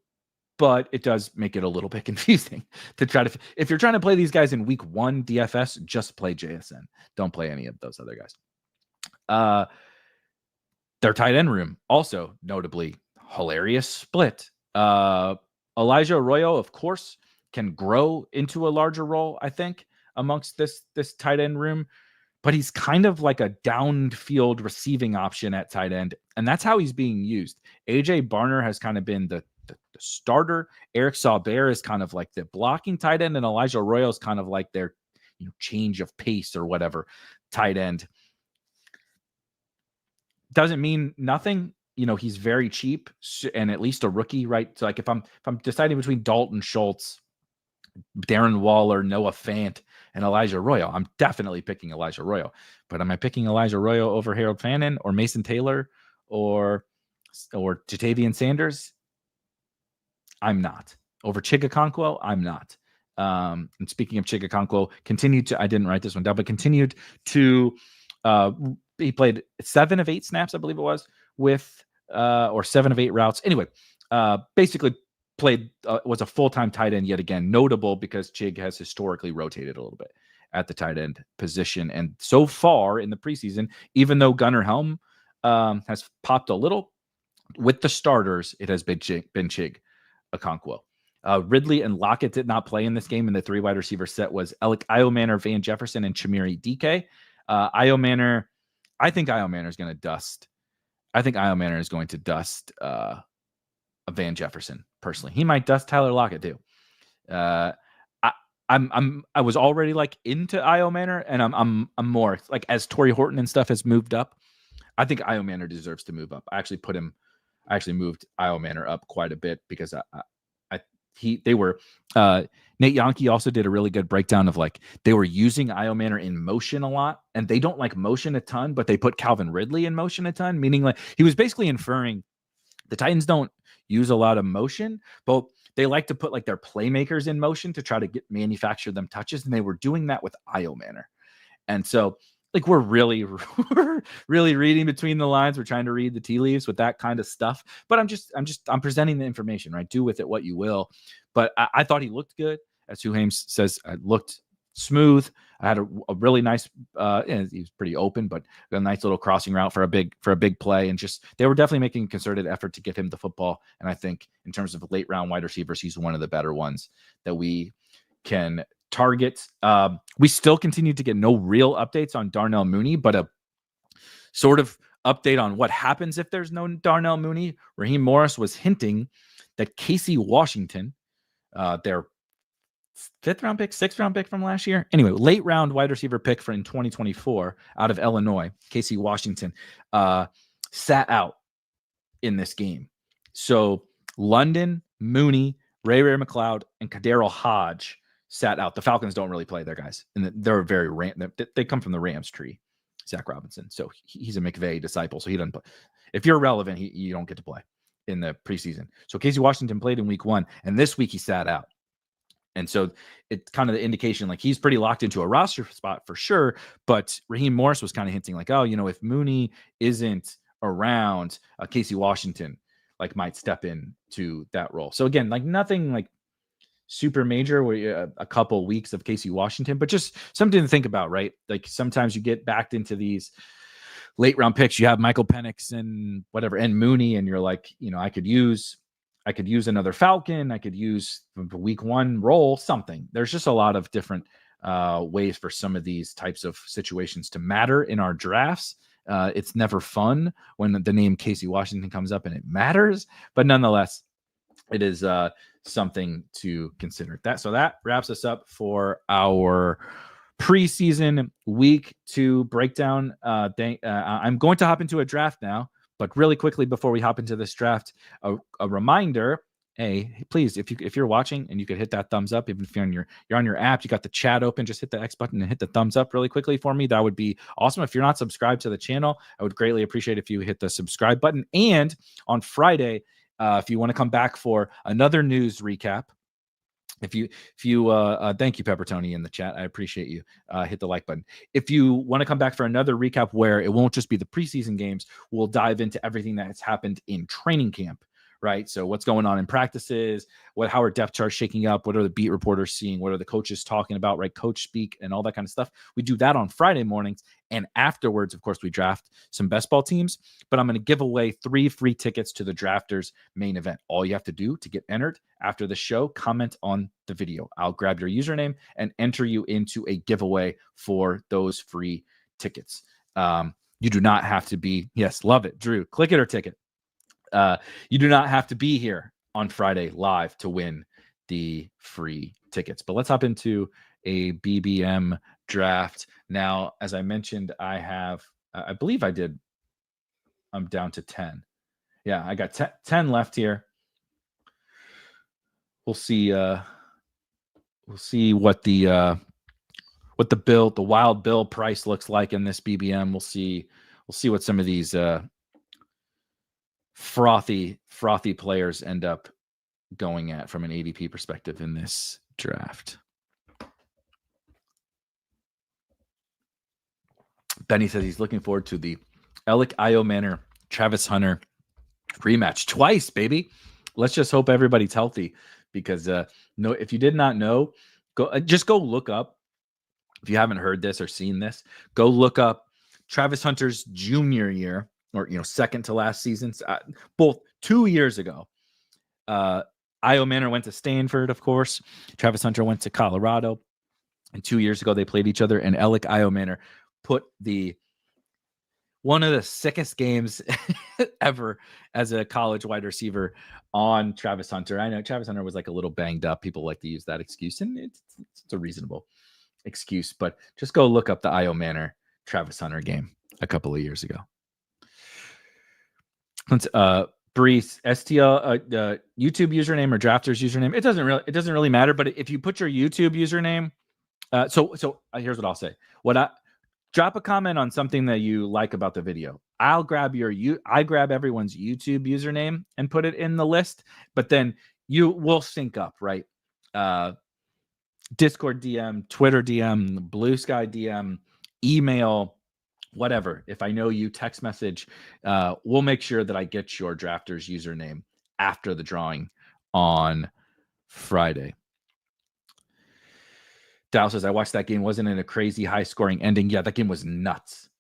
but it does make it a little bit confusing to try to. If you're trying to play these guys in week 1 DFS, just play JSN. Don't play any of those other guys. Their tight end room, also notably hilarious split. Elijah Arroyo, of course, can grow into a larger role, I think, amongst this tight end room, but he's kind of like a downfield receiving option at tight end, and that's how he's being used. AJ Barner has kind of been the starter. Eric Saubert is kind of like the blocking tight end, and Elijah Arroyo is kind of like their change of pace or whatever tight end. Doesn't mean nothing. He's very cheap and at least a rookie, right? So if I'm deciding between Dalton Schultz, Darren Waller, Noah Fant, and Elijah Arroyo, I'm definitely picking Elijah Arroyo. But am I picking Elijah Arroyo over Harold Fannin or Mason Taylor or Jatavian Sanders? I'm not. Over Chigakonkwo, I'm not. And speaking of Chigakonkwo, I didn't write this one down, but continued to he played 7 of 8 snaps, I believe it was, with or 7 of 8 routes. Anyway, basically played was a full-time tight end yet again. Notable because Chig has historically rotated a little bit at the tight end position. And so far in the preseason, even though Gunnar Helm has popped a little, with the starters, it has been Chig Okonkwo. Ridley and Lockett did not play in this game, and the 3 wide receiver set was Alec Iomanner, Van Jefferson, and Chimere DK. Iomanner, I think Iomanner is going to dust. I think Iomanner is going to dust a Van Jefferson, personally. He might dust Tyler Lockett, too. I was already like into Io Manor, and I'm more like as Torrey Horton and stuff has moved up. I think Io Manor deserves to move up. I actually moved Io Manor up quite a bit because they were Nate Yonke also did a really good breakdown of like they were using Io Manor in motion a lot, and they don't like motion a ton, but they put Calvin Ridley in motion a ton, meaning like he was basically inferring the Titans don't use a lot of motion, but they like to put like their playmakers in motion to try to manufacture them touches, and they were doing that with Io Manor. And so like we're really reading between the lines. We're trying to read the tea leaves with that kind of stuff. But I'm presenting the information, right? Do with it what you will. But I thought he looked good. As Huhames says, looked smooth. I had a really nice, he was pretty open, but a nice little crossing route for a big play. And just, they were definitely making a concerted effort to get him the football. And I think in terms of late round wide receivers, he's one of the better ones that we can target. We still continue to get no real updates on Darnell Mooney, but a sort of update on what happens if there's no Darnell Mooney. Raheem Morris was hinting that Casey Washington, their sixth round pick from last year. Anyway, late round wide receiver pick in 2024 out of Illinois, Casey Washington, sat out in this game. So London, Mooney, Ray McLeod, and Kadarius Hodge sat out. The Falcons don't really play their guys, and they're very they come from the Rams tree. Zach Robinson, so he's a McVay disciple, so he doesn't play. If you're relevant, you don't get to play in the preseason. So Casey Washington played in week 1, and this week he sat out. And so it's kind of the indication like he's pretty locked into a roster spot for sure. But Raheem Morris was kind of hinting like, oh, if Mooney isn't around, Casey Washington like might step into that role. So again, like nothing like super major, where a couple weeks of Casey Washington, but just something to think about, right? Like sometimes you get backed into these late round picks. You have Michael Penix and whatever, and Mooney, and you're like, I could use another Falcon. I could use the week 1 role, something. There's just a lot of different ways for some of these types of situations to matter in our drafts. It's never fun when the name Casey Washington comes up and it matters, but nonetheless, it is something to consider. So that wraps us up for our preseason week 2 breakdown. I'm going to hop into a draft now, but really quickly before we hop into this draft, a reminder. Hey, please, if you're watching and you could hit that thumbs up, even if you're on your app, you got the chat open, just hit the X button and hit the thumbs up really quickly for me. That would be awesome. If you're not subscribed to the channel, I would greatly appreciate if you hit the subscribe button. And on Friday, if you want to come back for another news recap, if you thank you, Pepper Tony, in the chat. I appreciate you. Hit the like button. If you want to come back for another recap where it won't just be the preseason games, we'll dive into everything that has happened in training camp, right? So what's going on in practices, how are depth charts shaking up, what are the beat reporters seeing, what are the coaches talking about, right? Coach speak and all that kind of stuff. We do that on Friday mornings. And afterwards, of course, we draft some best ball teams, but I'm going to give away 3 free tickets to the Drafters main event. All you have to do to get entered after the show, comment on the video. I'll grab your username and enter you into a giveaway for those free tickets. You do not have to be, yes, love it, Drew, click it or ticket. You do not have to be here on Friday live to win the free tickets. But let's hop into a BBM draft. Now, as I mentioned, I believe I'm down to 10. Yeah, I got 10 left here. We'll see what the wild bill price looks like in this BBM. We'll see what some of these frothy players end up going at from an ADP perspective in this draft. Benny says he's looking forward to the Io Manor Travis Hunter rematch twice, baby. Let's just hope everybody's healthy, because if you did not know, go look up. If you haven't heard this or seen this, go look up Travis Hunter's junior year, or second to last season, both 2 years ago. Io Manor went to Stanford, of course. Travis Hunter went to Colorado, and 2 years ago they played each other. And Io Manor put the one of the sickest games ever as a college wide receiver on Travis Hunter. I know Travis Hunter was like a little banged up. People like to use that excuse, and it's a reasonable excuse, but just go look up the Io Manor Travis Hunter game a couple of years ago. Brees, STL, YouTube username or drafters username. It doesn't really matter, but if you put your YouTube username, so here's what I'll say. Drop a comment on something that you like about the video. I grab everyone's YouTube username and put it in the list, but then we'll sync up, right? Discord DM, Twitter DM, Blue Sky DM, email, whatever. If I know you, text message, we'll make sure that I get your drafters username after the drawing on Friday. Dow says, I watched that game. Wasn't in a crazy high-scoring ending. Yeah, that game was nuts.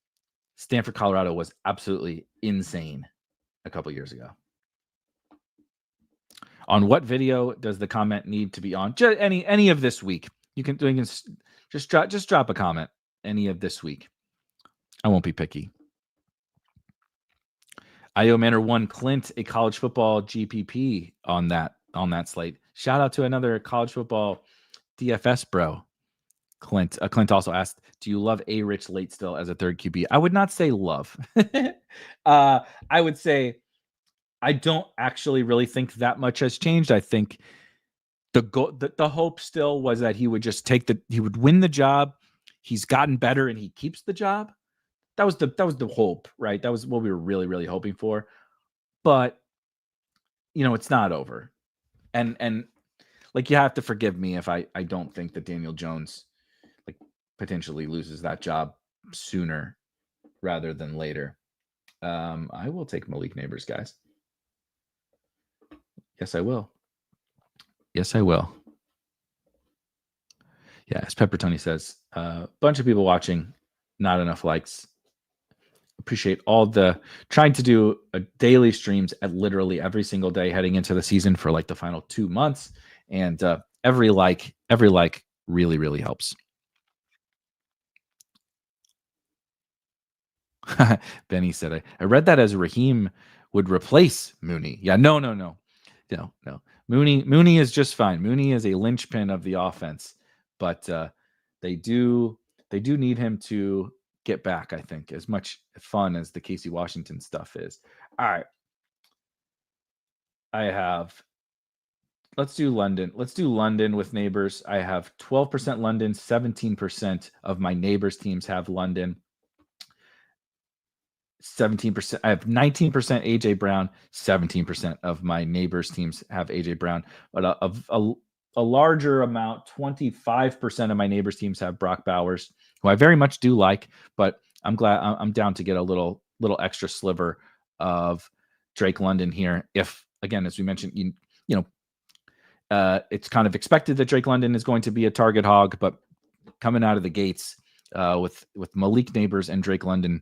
Stanford, Colorado was absolutely insane a couple years ago. On what video does the comment need to be on? Just any of this week. You can just drop a comment any of this week. I won't be picky. Io Manor won Clint a college football GPP on that slate. Shout out to another college football DFS bro. Clint also asked, do you love A. Rich late still as a third QB? I would not say love. I would say I don't actually really think that much has changed. I think the hope still was that he would just he would win the job. He's gotten better and he keeps the job. That was the hope, right? That was what we were really, really hoping for. But it's not over. And like, you have to forgive me if I don't think that Daniel Jones potentially loses that job sooner rather than later. I will take Malik Neighbors, guys. Yes, I will. Yes, I will. Yeah, as Pepper Tony says, a bunch of people watching, not enough likes. Appreciate all the trying to do daily streams at literally every single day heading into the season for the final 2 months. And every like really, really helps. Benny said, I read that as Raheem would replace Mooney. Yeah, no. Mooney is just fine. Mooney is a linchpin of the offense, but they do need him to get back, I think, as much fun as the Casey Washington stuff is. All right. Let's do London. Let's do London with neighbors. I have 12% London, 17% of my neighbors' teams have London. 17%. I have 19% AJ Brown. 17% of my neighbors' teams have AJ Brown, but a larger amount, 25% of my neighbors' teams have Brock Bowers, who I very much do like. But I'm glad I'm down to get a little extra sliver of Drake London here. If, again, as we mentioned, it's kind of expected that Drake London is going to be a target hog, but coming out of the gates with Malik Neighbors and Drake London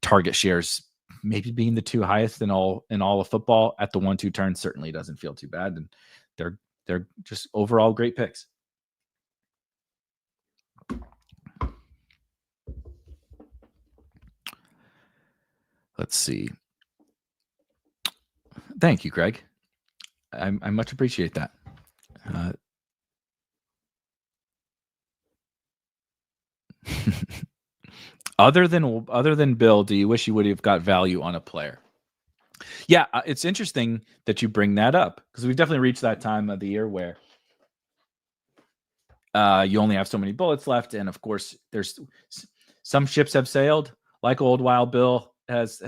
target shares maybe being the two highest in all of football at the 1-2 turn certainly doesn't feel too bad, and they're just overall great picks. Let's see. Thank you, Greg. I much appreciate that. Other than Bill, do you wish you would have got value on a player? Yeah, it's interesting that you bring that up, because we've definitely reached that time of the year where you only have so many bullets left, and of course, there's some ships have sailed. Like old Wild Bill has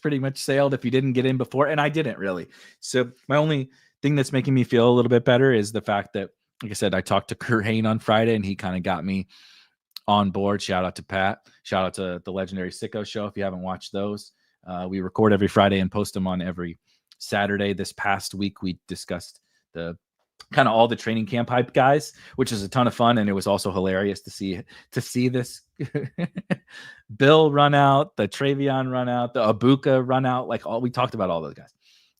pretty much sailed if you didn't get in before, and I didn't really. So my only thing that's making me feel a little bit better is the fact that, like I said, I talked to Kurt Hain on Friday, and he kind of got me on board. Shout out to Pat. Shout out to the Legendary Sicko Show. If you haven't watched those, we record every Friday and post them on every Saturday. This past week, we discussed the kind of all the training camp hype guys, which is a ton of fun. And it was also hilarious to see this Bill run out, the TreVeyon run out, the Abuka run out. We talked about all those guys.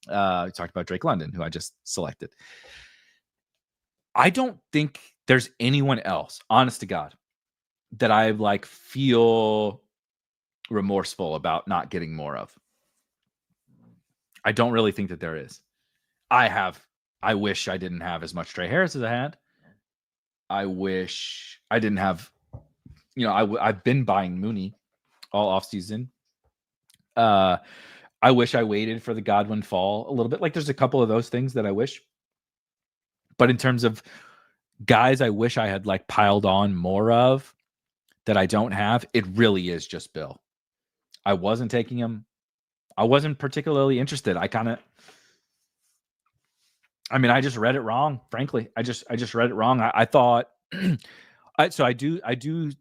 We talked about Drake London, who I just selected. I don't think there's anyone else, honest to God, that I feel remorseful about not getting more of. I don't really think that there is. I wish I didn't have as much Trey Harris as I had. I wish I didn't have, I've been buying Mooney all offseason. I wish I waited for the Godwin fall a little bit. Like there's a couple of those things that I wish. But in terms of guys I wish I had like piled on more of that I don't have, it really is just Bill. I wasn't taking him. I wasn't particularly interested. I just read it wrong, frankly. I just read it wrong. I thought I do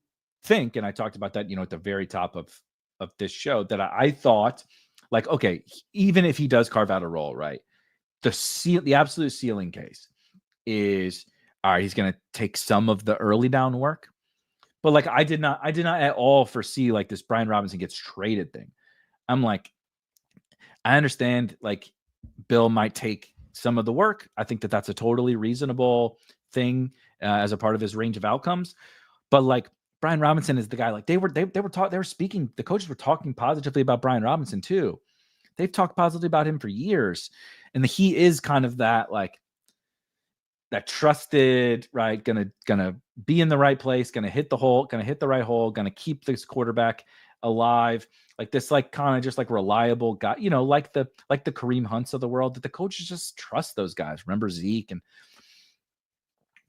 think, and I talked about that, at the very top of this show, that I thought like, okay, even if he does carve out a role, right? The absolute ceiling case is all right, he's going to take some of the early down work. But like I did not at all foresee like this Brian Robinson gets traded thing. I'm like, I understand like Bill might take some of the work. I think that that's a totally reasonable thing as a part of his range of outcomes. But like Brian Robinson is the guy. Like they were speaking. The coaches were talking positively about Brian Robinson too. They've talked positively about him for years, and he is kind of that like that trusted, right? Gonna be in the right place. Gonna hit the hole. Gonna hit the right hole. Gonna keep this quarterback alive. Like this, like kind of just like reliable guy, like the Kareem Hunts of the world, that the coaches just trust those guys. Remember Zeke, and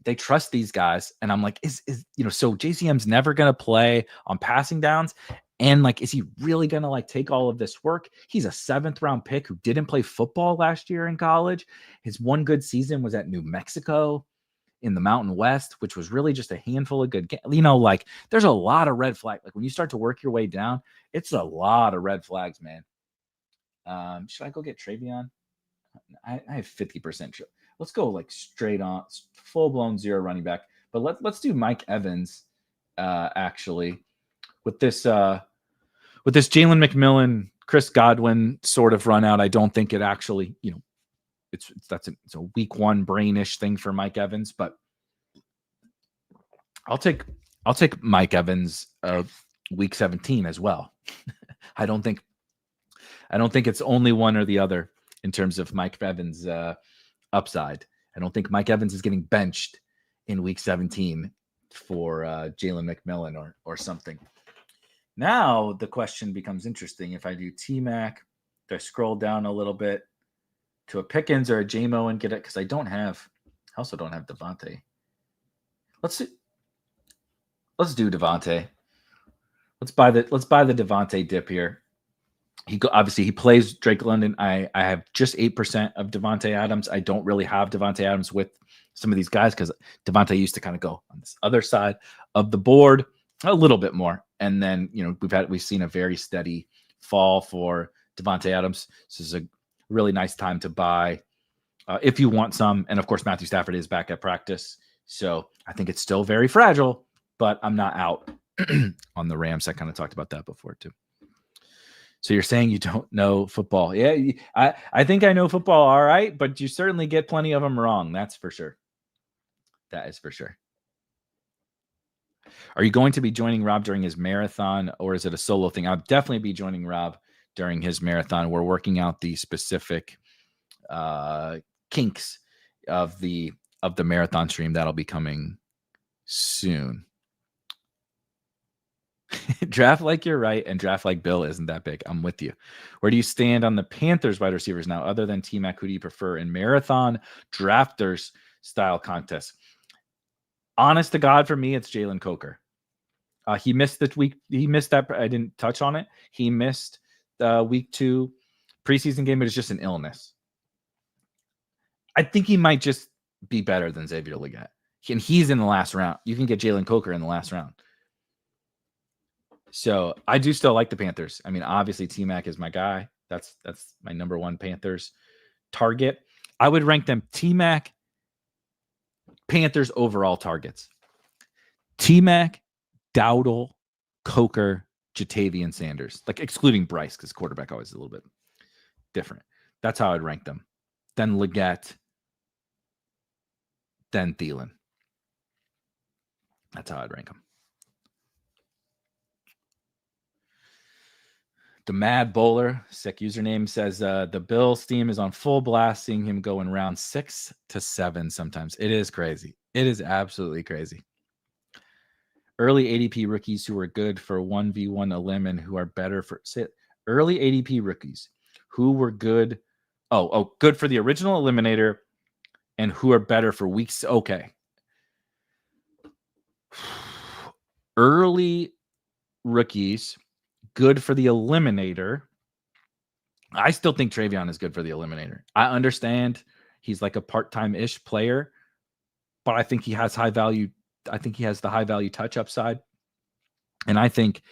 they trust these guys. And I'm like, so JCM's never going to play on passing downs. And like, is he really going to like take all of this work? He's a 7th round pick who didn't play football last year in college. His one good season was at New Mexico in the Mountain West, which was really just a handful of good games. Like there's a lot of red flags. Like when you start to work your way down, it's a lot of red flags, man. Should I go get TreVeyon? I have 50%. Let's go like straight on, full blown zero running back. But let's do Mike Evans. Actually, with this Jalen McMillan, Chris Godwin sort of run out, I don't think it actually, it's a week 1 brainish thing for Mike Evans. But I'll take Mike Evans week 17 as well. I don't think it's only one or the other in terms of Mike Evans' upside. I don't think Mike Evans is getting benched in week 17 for Jalen McMillan or something. Now the question becomes interesting. If I do T-Mac, do I scroll down a little bit to a Pickens or a J-Mo and get it? Because I also don't have Devontae. Let's do Devontae. Let's buy the Devontae dip here. He plays Drake London. I have just 8% of Devontae Adams. I don't really have Devontae Adams with some of these guys because Devontae used to kind of go on this other side of the board a little bit more. And then, we've seen a very steady fall for Devontae Adams. This is a really nice time to buy if you want some. And of course, Matthew Stafford is back at practice. So I think it's still very fragile, but I'm not out on the Rams. I kind of talked about that before too. So you're saying you don't know football. Yeah, I think I know football all right, but you certainly get plenty of them wrong. That's for sure. That is for sure. Are you going to be joining Rob during his marathon, or is it a solo thing? I'll definitely be joining Rob during his marathon. We're working out the specific kinks of the marathon stream. That'll be coming soon. Draft like you're right, and draft like Bill isn't that big. I'm with you. Where do you stand on the Panthers wide receivers now? Other than T-Mac, who do you prefer in marathon drafters style contests? Honest to God, for me, it's Jalen Coker. He missed the week. He missed that. I didn't touch on it. He missed the week 2 preseason game, but it's just an illness. I think he might just be better than Xavier Legette. And he's in the last round. You can get Jalen Coker in the last round. So I do still like the Panthers. I mean, obviously T-Mac is my guy. That's my number 1 Panthers target. I would rank them T-Mac, Panthers overall targets. T-Mac, Dowdle, Coker, Jatavian Sanders, like excluding Bryce because quarterback always is a little bit different. That's how I'd rank them. Then Legette, then Thielen. That's how I'd rank them. The Mad Bowler, sick username, says the Bills team is on full blast, seeing him go in round 6 to 7 sometimes. It is crazy. It is absolutely crazy. Early ADP rookies who are good for 1v1 elim and who are better for early ADP rookies who were good. Good for the original eliminator and who are better for weeks. Okay. Early rookies good for the eliminator. I still think TreVeyon is good for the eliminator. I understand he's like a part-time-ish player, but I think he has high value. I think he has the high value touch upside. And I think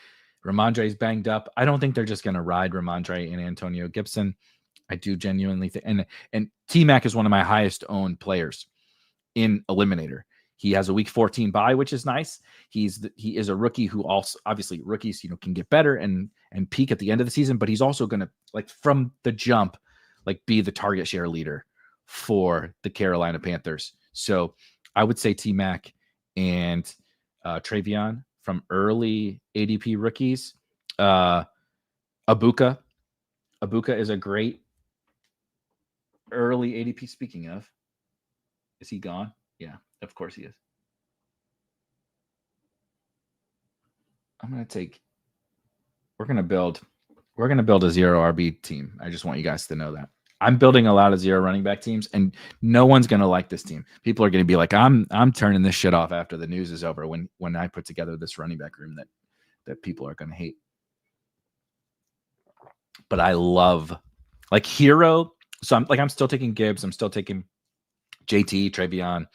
Ramondre's banged up. I don't think they're just going to ride Ramondre and Antonio Gibson. I do genuinely think, and T-Mac is one of my highest owned players in eliminator. He has a week 14 bye, which is nice. He is a rookie who also, obviously rookies, can get better and peak at the end of the season, but he's also going to, like, from the jump, like, be the target share leader for the Carolina Panthers. So I would say T-Mac and TreVeyon from early ADP rookies. Abuka is a great early ADP. Speaking of, is he gone? Yeah, of course he is. We're going to build a zero RB team. I just want you guys to know that. I'm building a lot of zero running back teams, and no one's going to like this team. People are going to be like, I'm turning this shit off after the news is over when I put together this running back room that people are going to hate. But I love, like, hero. So I'm still taking Gibbs. I'm still taking JT, TreVeyon,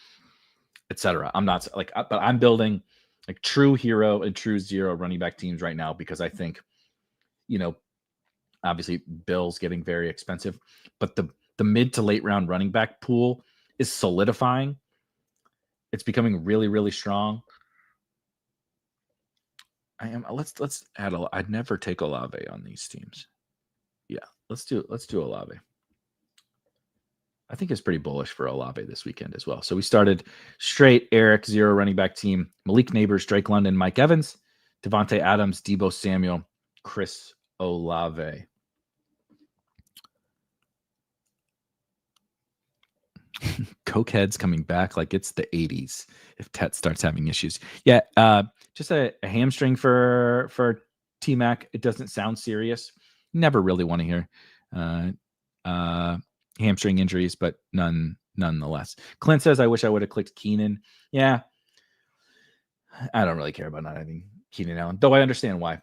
etc. I'm not like, but I'm building like true hero and true zero running back teams right now because I think, obviously Bill's getting very expensive, but the mid to late round running back pool is solidifying. It's becoming really, really strong. Let's add I'd never take Olave on these teams. Yeah, let's do Olave. I think it's pretty bullish for Olave this weekend as well. So we started straight Erik zero running back team: Malik Neighbors, Drake London, Mike Evans, Devontae Adams, Deebo Samuel, Chris Olave. Cokehead's coming back like it's the 80s if Tet starts having issues. Yeah, just a hamstring for T-Mac. It doesn't sound serious. Never really want to hear hamstring injuries, but nonetheless. Clint says, I wish I would have clicked Keenan. Yeah, I don't really care about not having Keenan Allen, though I understand why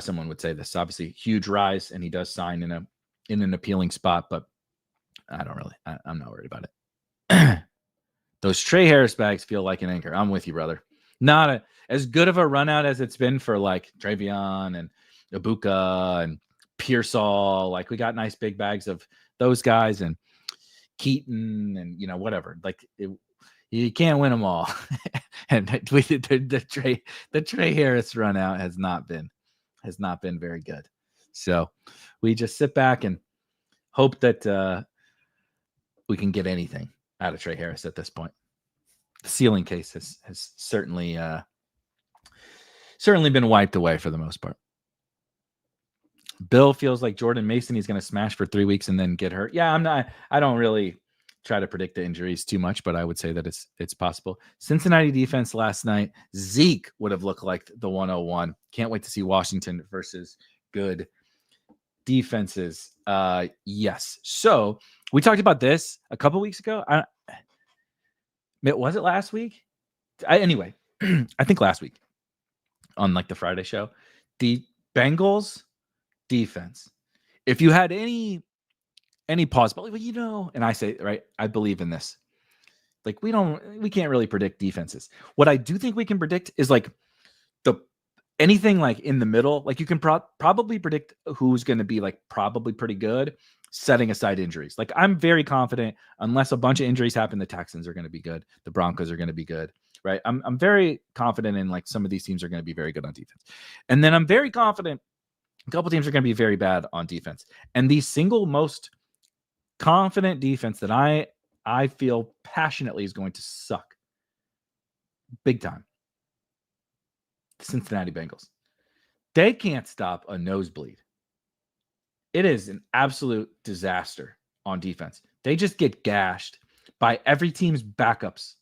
someone would say this. Obviously, huge rise, and he does sign in an appealing spot, but I don't really. I'm not worried about it. Those Trey Harris bags feel like an anchor. I'm with you, brother. Not as good of a run out as it's been for like TreVeyon and Abuka and Pearsall. Like, we got nice big bags of those guys and Keaton and whatever. Like, you can't win them all. And the Trey Harris run out has not been very good. So we just sit back and hope that we can get anything out of Trey Harris at this point. The ceiling case has certainly been wiped away for the most part. Bill feels like Jordan Mason, he's going to smash for 3 weeks and then get hurt. Yeah, I don't really try to predict the injuries too much, but I would say that it's possible. Cincinnati defense last night, Zeke would have looked like the 101. Can't wait to see Washington versus good defenses. Yes. So we talked about this a couple weeks ago. Was it last week? Anyway, I think last week on like the Friday show, the Bengals defense. If you had any possibility, and I say, right, I believe in this. Like, we can't really predict defenses. What I do think we can predict is like anything like in the middle. Like, you can probably predict who's going to be like probably pretty good, setting aside injuries. Like, I'm very confident unless a bunch of injuries happen, the Texans are going to be good. The Broncos are going to be good, right? I'm very confident in like some of these teams are going to be very good on defense. And then I'm very confident a couple teams are going to be very bad on defense. And the single most confident defense that I feel passionately is going to suck big time. The Cincinnati Bengals. They can't stop a nosebleed. It is an absolute disaster on defense. They just get gashed by every team's backups,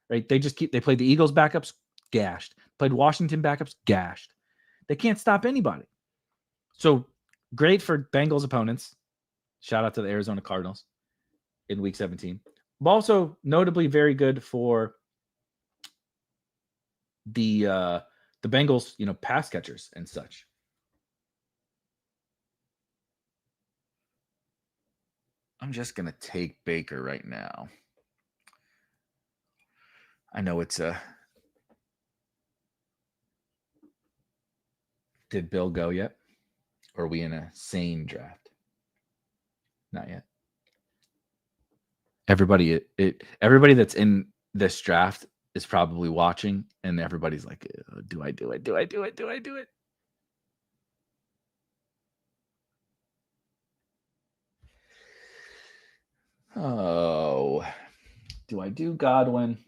right? They played the Eagles backups, gashed. Played Washington backups, gashed. They can't stop anybody. So great for Bengals opponents. Shout out to the Arizona Cardinals in week 17. But also notably very good for the Bengals, pass catchers and such. I'm just going to take Baker right now. I know it's Did Bill go yet? Or are we in a sane draft? Not yet. Everybody that's in this draft is probably watching, and everybody's like, do I do it? Do I do it? Do I do it? Oh, do I do Godwin?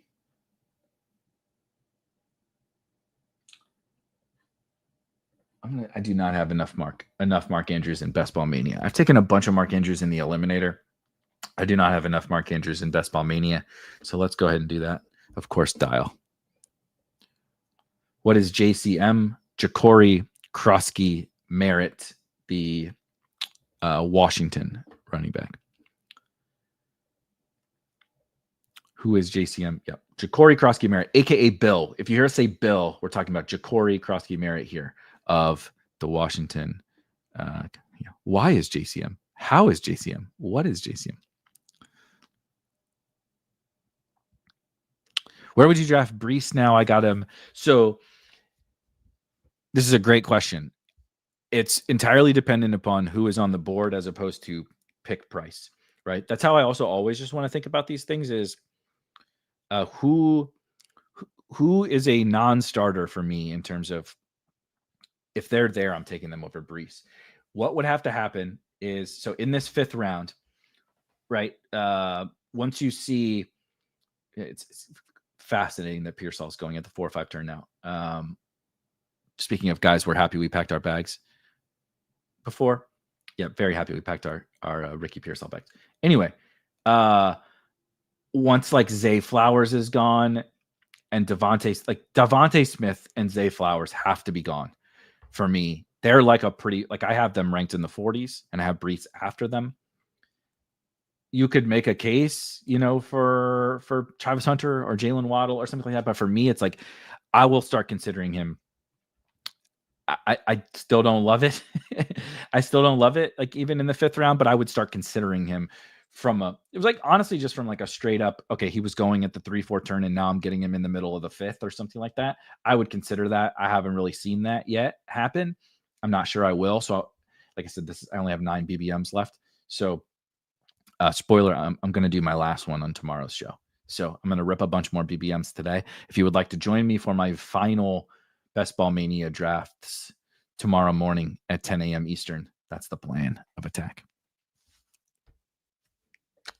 I do not have enough Mark Andrews in Best Ball Mania. I've taken a bunch of Mark Andrews in the Eliminator. I do not have enough Mark Andrews in Best Ball Mania. So let's go ahead and do that. Of course, dial. What is JCM? Jacory Croskey-Merritt, the Washington running back. Who is JCM? Yep. Jacory Croskey-Merritt, a.k.a. Bill. If you hear us say Bill, we're talking about Jacory Croskey-Merritt here of the Washington. Why is JCM? How is JCM? What is JCM? Where would you draft Breece now? I got him. So this is a great question. It's entirely dependent upon who is on the board as opposed to pick price, right? That's how I also always just want to think about these things is who is a non-starter for me in terms of if they're there, I'm taking them over Breece. What would have to happen is, so in this 5th round, right, once you see, it's fascinating that Pearsall is going at the 4 or 5 turn now. Speaking of guys, we're happy we packed our bags before. Yeah, very happy we packed our Ricky Pearsall bags. Anyway, once like Zay Flowers is gone and Devontae Smith and Zay Flowers have to be gone for me. They're like I have them ranked in the 40s and I have Breece after them. You could make a case, for Travis Hunter or Jalen Waddle or something like that. But for me, it's like, I will start considering him. I still don't love it. I still don't love it, like even in the 5th round, but I would start considering him it was like honestly just from like a straight up, okay, he was going at the 3-4 turn and now I'm getting him in the middle of the 5th or something like that. I would consider that. I haven't really seen that yet happen. I'm not sure I will. So like I said, I only have 9 BBMs left. So spoiler, I'm going to do my last one on tomorrow's show. So I'm going to rip a bunch more BBMs today. If you would like to join me for my final Best Ball Mania drafts tomorrow morning at 10 a.m. Eastern, that's the plan of attack.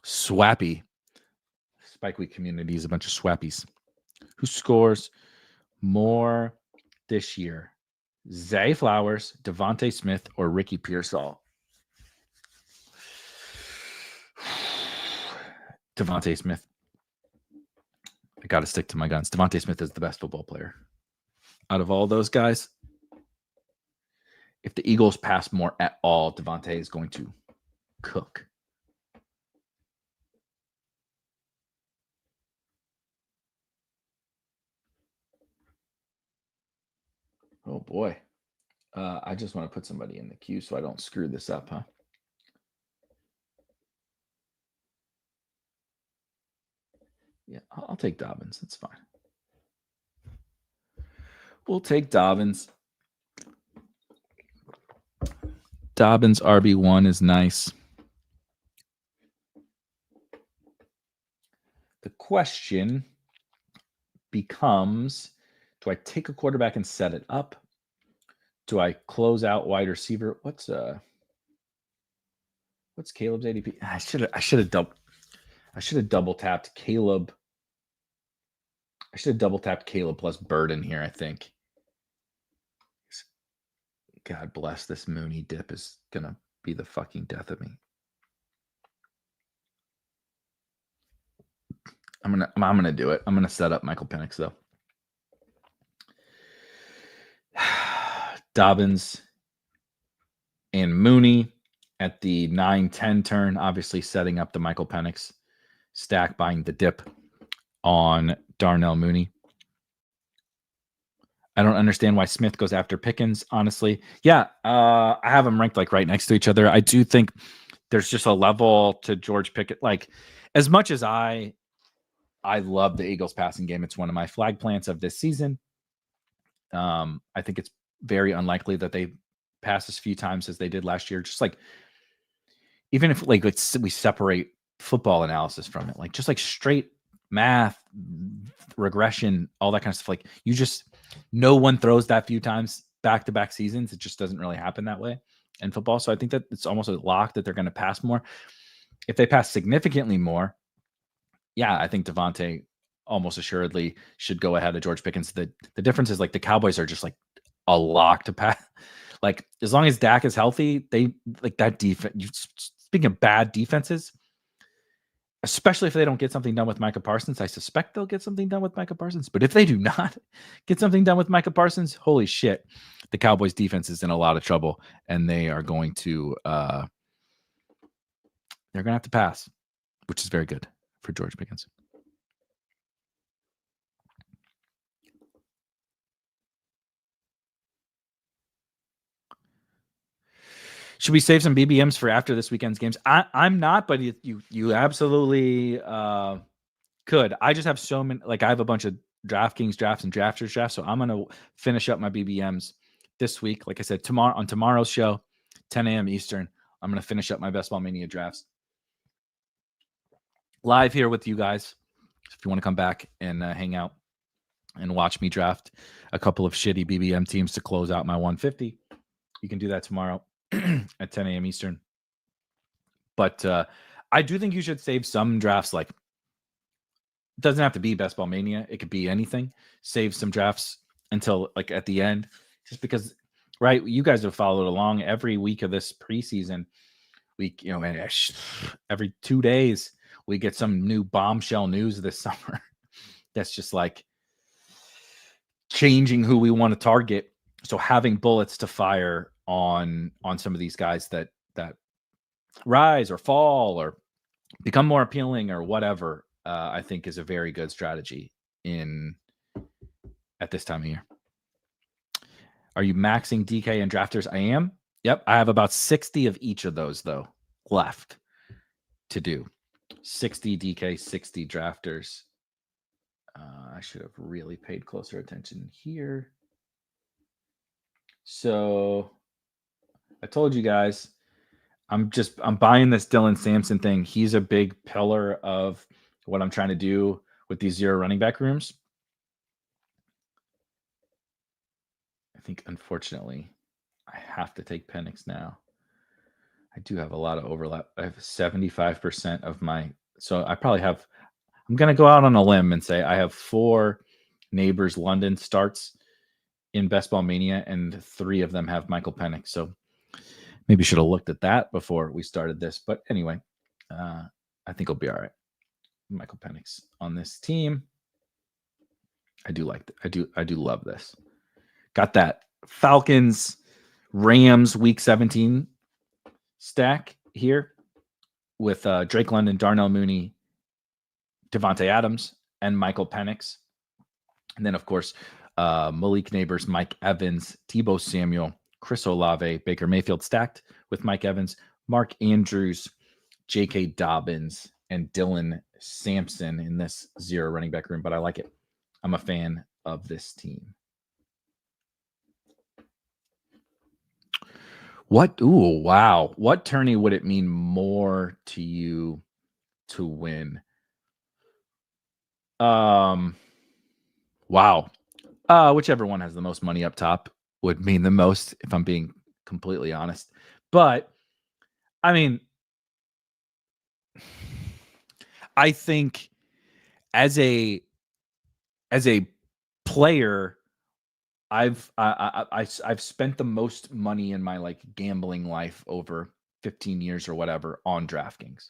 Swappy. Spike Week community is a bunch of swappies. Who scores more this year? Zay Flowers, Devontae Smith, or Ricky Pearsall? Devontae Smith. I got to stick to my guns. Devontae Smith is the best football player out of all those guys. If the Eagles pass more at all, Devontae is going to cook. Oh, boy. I just want to put somebody in the queue so I don't screw this up, huh? Yeah, I'll take Dobbins. That's fine. We'll take Dobbins. Dobbins RB1 is nice. The question becomes, do I take a quarterback and set it up? Do I close out wide receiver? What's Caleb's ADP? I should have double tapped Caleb. I should have double tapped Caleb plus Burden here, I think. God bless, this Mooney dip is gonna be the fucking death of me. I'm gonna do it. I'm gonna set up Michael Penix though. Dobbins and Mooney at the 9-10 turn, obviously setting up the Michael Penix stack, buying the dip on Darnell Mooney. I don't understand why Smith goes after Pickens, honestly. Yeah, I have them ranked like right next to each other. I do think there's just a level to George Pickett. Like, as much as I love the Eagles passing game, it's one of my flag plants of this season. I think it's very unlikely that they pass as few times as they did last year. Just like, even if like we separate football analysis from it, like just like straight math, regression, all that kind of stuff. Like, you just, no one throws that few times back-to-back seasons. It just doesn't really happen that way in football. So I think that it's almost a lock that they're going to pass more. If they pass significantly more, yeah, I think Devontae almost assuredly should go ahead of George Pickens. The difference is like the Cowboys are just like a lock to pass. Like, as long as Dak is healthy, they like that defense. Speaking of bad defenses, especially if they don't get something done with Micah Parsons, I suspect they'll get something done with Micah Parsons. But if they do not get something done with Micah Parsons, holy shit, the Cowboys defense is in a lot of trouble, and they are going to they're going to have to pass, which is very good for George Pickens. Should we save some BBMs for after this weekend's games? I'm not, but you absolutely could. I just have so many. Like, I have a bunch of DraftKings drafts and Drafters drafts, so I'm gonna finish up my BBMs this week. Like I said, tomorrow's show, 10 a.m. Eastern, I'm gonna finish up my Ball Mania drafts live here with you guys. If you want to come back and hang out and watch me draft a couple of shitty BBM teams to close out my 150, you can do that tomorrow at 10 a.m. Eastern. But I do think you should save some drafts. Like, it doesn't have to be Ball Mania. It could be anything. Save some drafts until like at the end, just because, right? You guys have followed along every week of this preseason week. You know, every 2 days we get some new bombshell news this summer. That's just like changing who we want to target. So having bullets to fire on some of these guys that rise or fall or become more appealing or whatever, I think is a very good strategy at this time of year. Are you maxing DK and drafters? I am. Yep. I have about 60 of each of those though left to do. 60 DK, 60 drafters. I should have really paid closer attention here. So I told you guys, I'm buying this Dylan Sampson thing. He's a big pillar of what I'm trying to do with these 0 running back rooms. I think, unfortunately, I have to take Penix now. I do have a lot of overlap. I have 75% of my, so I probably have, I'm going to go out on a limb and say I have 4 Neighbors London starts in Ball Mania, and 3 of them have Michael Penix. So maybe should have looked at that before we started this. But anyway, I think it'll be all right. Michael Penix on this team. I do like that. I do love this. Got that Falcons Rams week 17 stack here with Drake London, Darnell Mooney, Devontae Adams, and Michael Penix. And then, of course, Malik Neighbors, Mike Evans, Tebow Samuel, Chris Olave, Baker Mayfield stacked with Mike Evans, Mark Andrews, J.K. Dobbins, and Dylan Sampson in this 0 running back room. But I like it. I'm a fan of this team. What? Ooh, wow. What tourney would it mean more to you to win? Wow. Whichever one has the most money up top would mean the most, if I'm being completely honest. But I mean, I think as a player, I've spent the most money in my like gambling life over 15 years or whatever on DraftKings.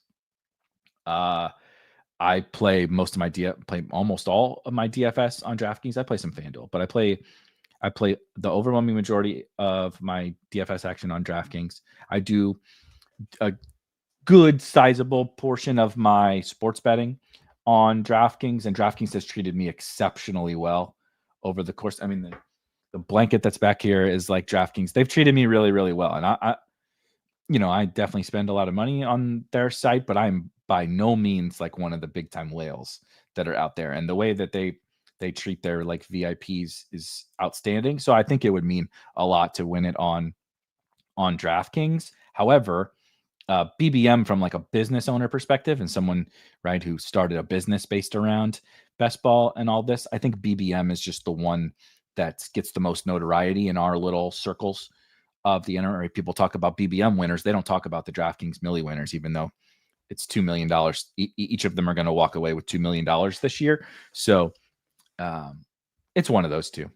I play play almost all of my DFS on DraftKings. I play some FanDuel, but I play the overwhelming majority of my DFS action on DraftKings. I do a good sizable portion of my sports betting on DraftKings, and DraftKings has treated me exceptionally well over the course. I mean, the blanket that's back here is like DraftKings. They've treated me really, really well. And I definitely spend a lot of money on their site, but I'm by no means like one of the big time whales that are out there. And the way that they treat their like VIPs is outstanding. So I think it would mean a lot to win it on DraftKings. However, BBM from like a business owner perspective and someone, right, who started a business based around best ball and all this, I think BBM is just the one that gets the most notoriety in our little circles of the internet. People talk about BBM winners. They don't talk about the DraftKings Millie winners, even though it's $2 million. Each of them are going to walk away with $2 million this year. So it's one of those two.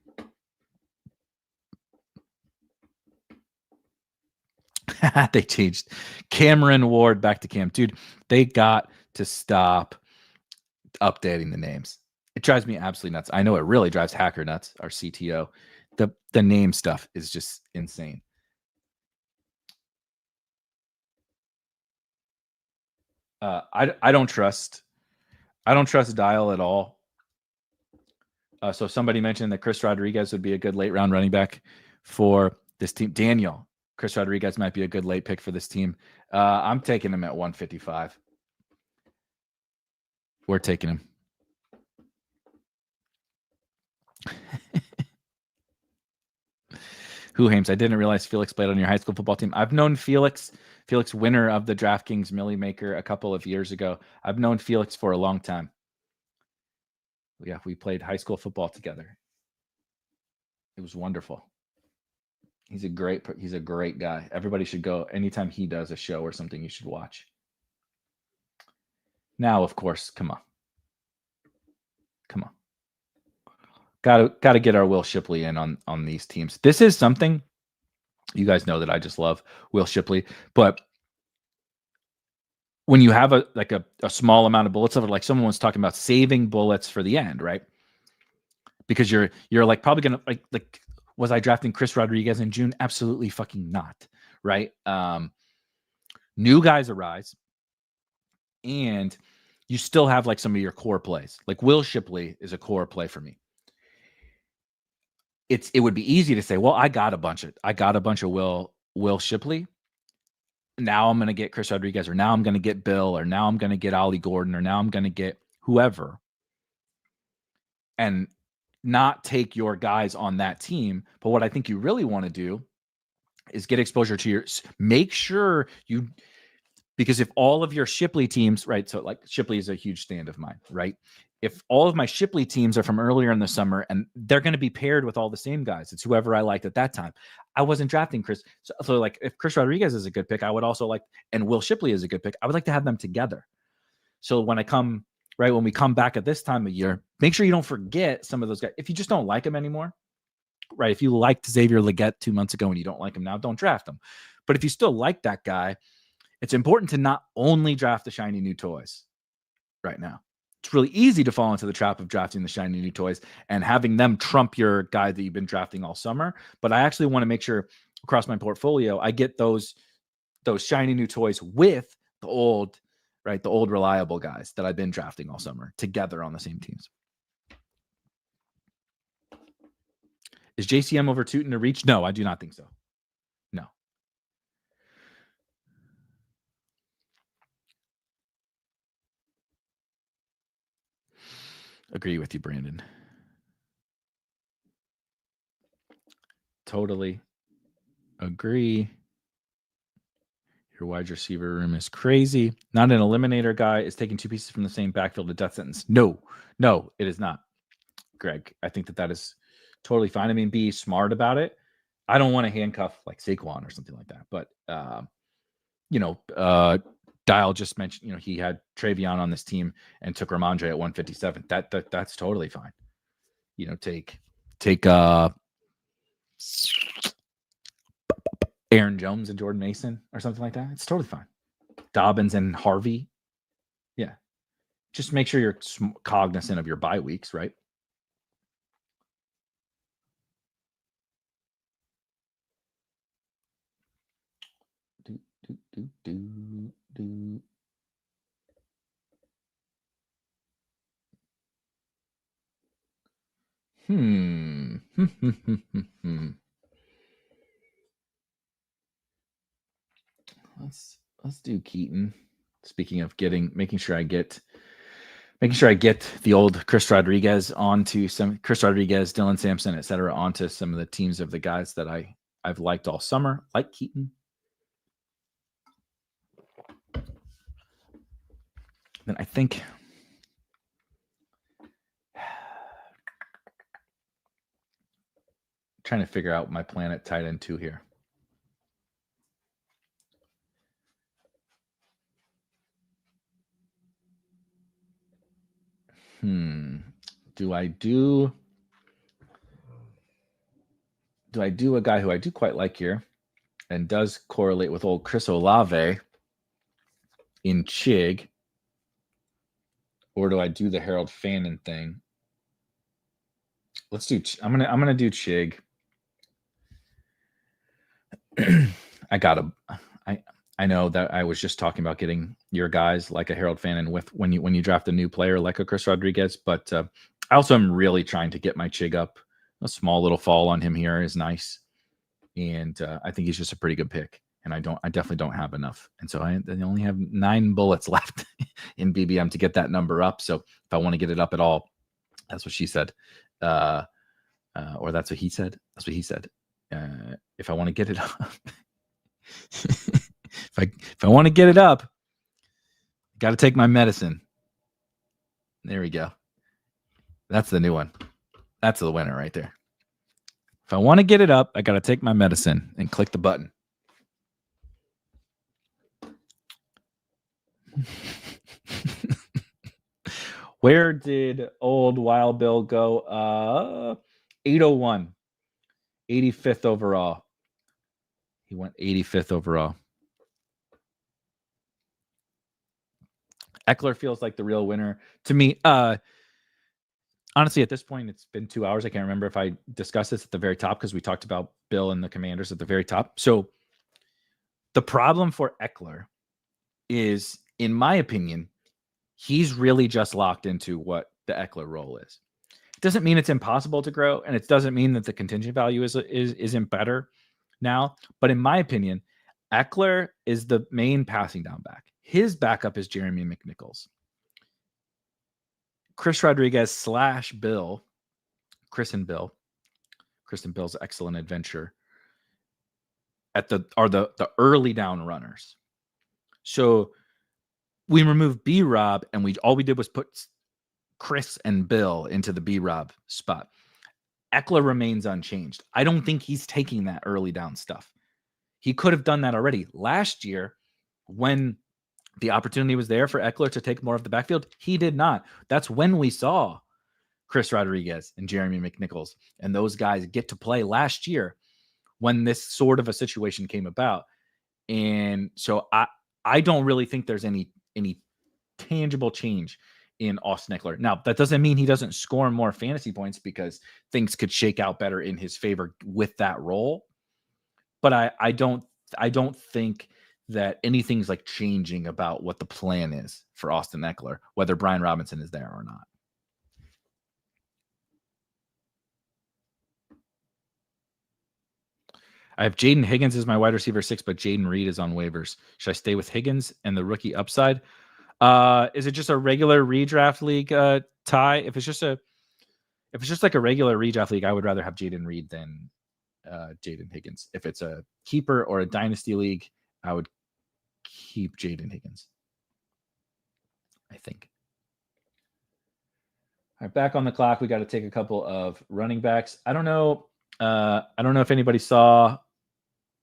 They changed Cameron Ward back to Cam. Dude, they got to stop updating the names. It drives me absolutely nuts. I know it really drives Hacker nuts, our CTO. The name stuff is just insane. I don't trust Dial at all. So somebody mentioned that Chris Rodriguez would be a good late round running back for this team. Daniel, Chris Rodriguez might be a good late pick for this team. I'm taking him at 155. We're taking him. Who Hames? I didn't realize Felix played on your high school football team. I've known Felix, winner of the DraftKings Millie Maker a couple of years ago. I've known Felix for a long time. Yeah, we played high school football together. It was wonderful. He's a great guy. Everybody should go anytime he does a show or something. You should watch. Now, of course, come on. Got to get our Will Shipley in on these teams. This is something you guys know that I just love Will Shipley, but when you have a small amount of bullets, like someone was talking about saving bullets for the end, right? Because you're like probably gonna like was I drafting Chris Rodriguez in June? Absolutely fucking not, right? New guys arise, and you still have like some of your core plays. Like Will Shipley is a core play for me. It would be easy to say, well, I got a bunch of Will Shipley. Now I'm going to get Chris Rodriguez, or now I'm going to get Bill, or now I'm going to get Ollie Gordon, or now I'm going to get whoever, and not take your guys on that team. But what I think you really want to do is get exposure to make sure you, because if all of your Shipley teams, right? So like Shipley is a huge stand of mine, right? If all of my Shipley teams are from earlier in the summer and they're going to be paired with all the same guys, it's whoever I liked at that time. I wasn't drafting Chris. So like if Chris Rodriguez is a good pick, I would also like, and Will Shipley is a good pick, I would like to have them together. So when we come back at this time of year, make sure you don't forget some of those guys. If you just don't like them anymore, right? If you liked Xavier Legette 2 months ago and you don't like him now, don't draft him. But if you still like that guy, it's important to not only draft the shiny new toys right now. It's really easy to fall into the trap of drafting the shiny new toys and having them trump your guy that you've been drafting all summer. But I actually want to make sure across my portfolio, I get those shiny new toys with the old reliable guys that I've been drafting all summer together on the same teams. Is JCM over Tootin a reach? No, I do not think so. No. Agree with you, Brandon. Totally agree. Your wide receiver room is crazy. Not an eliminator guy is taking two pieces from the same backfield to death sentence. No, it is not, Greg. I think that is totally fine. I mean, be smart about it. I don't want to handcuff like Saquon or something like that. But, Dial just mentioned, he had TreVeyon on this team and took Ramondre at 157. That's totally fine. Take Aaron Jones and Jordan Mason or something like that. It's totally fine. Dobbins and Harvey. Yeah. Just make sure you're cognizant of your bye weeks, right? Let's do Keaton. Speaking of making sure I get the old Chris Rodriguez, Dylan Sampson, etc. onto some of the teams of the guys that I've liked all summer, like Keaton. Then I think trying to figure out my plan at tight end 2 here. Do I do a guy who I do quite like here and does correlate with old Chris Olave in Chig, or do I do the Harold Fannin thing? Let's do. I'm gonna do Chig. I know that I was just talking about getting your guys like a Harold Fannin with when you draft a new player like a Chris Rodriguez, but I also am really trying to get my Chig up. A small little fall on him here is nice, and I think he's just a pretty good pick. And I definitely don't have enough, and so I only have 9 bullets left in BBM to get that number up. So if I want to get it up at all, that's what she said, or that's what he said. That's what he said. If I want to get it up. If I want to get it up, got to take my medicine. There we go. That's the new one. That's the winner right there. If I want to get it up, I got to take my medicine and click the button. Where did old Wild Bill go? 801. 85th overall. He went 85th overall. Eckler feels like the real winner to me. Honestly, at this point, it's been 2 hours. I can't remember if I discussed this at the very top because we talked about Bill and the Commanders at the very top. So the problem for Eckler is, in my opinion, he's really just locked into what the Eckler role is. It doesn't mean it's impossible to grow, and it doesn't mean that the contingent value isn't better now. But in my opinion, Eckler is the main passing down back. His backup is Jeremy McNichols. Chris Rodriguez / Bill, Chris and Bill's excellent adventure are the early down runners. So we removed BRob, and all we did was put Chris and Bill into the BRob spot. Eckler remains unchanged. I don't think he's taking that early down stuff. He could have done that already last year when the opportunity was there for Eckler to take more of the backfield. He did not. That's when we saw Chris Rodriguez and Jeremy McNichols and those guys get to play last year when this sort of a situation came about. And so I don't really think there's any tangible change in Austin Eckler. Now, that doesn't mean he doesn't score more fantasy points because things could shake out better in his favor with that role. But I don't think that anything's like changing about what the plan is for Austin Eckler, whether Brian Robinson is there or not. I have Jaden Higgins as my wide receiver 6, but Jaden Reed is on waivers. Should I stay with Higgins and the rookie upside? Is it just a regular redraft league, Ty? If it's just like a regular redraft league, I would rather have Jaden Reed than Jaden Higgins. If it's a keeper or a dynasty league, I would keep Jaden Higgins, I think. All right, back on the clock. We got to take a couple of running backs. I don't know if anybody saw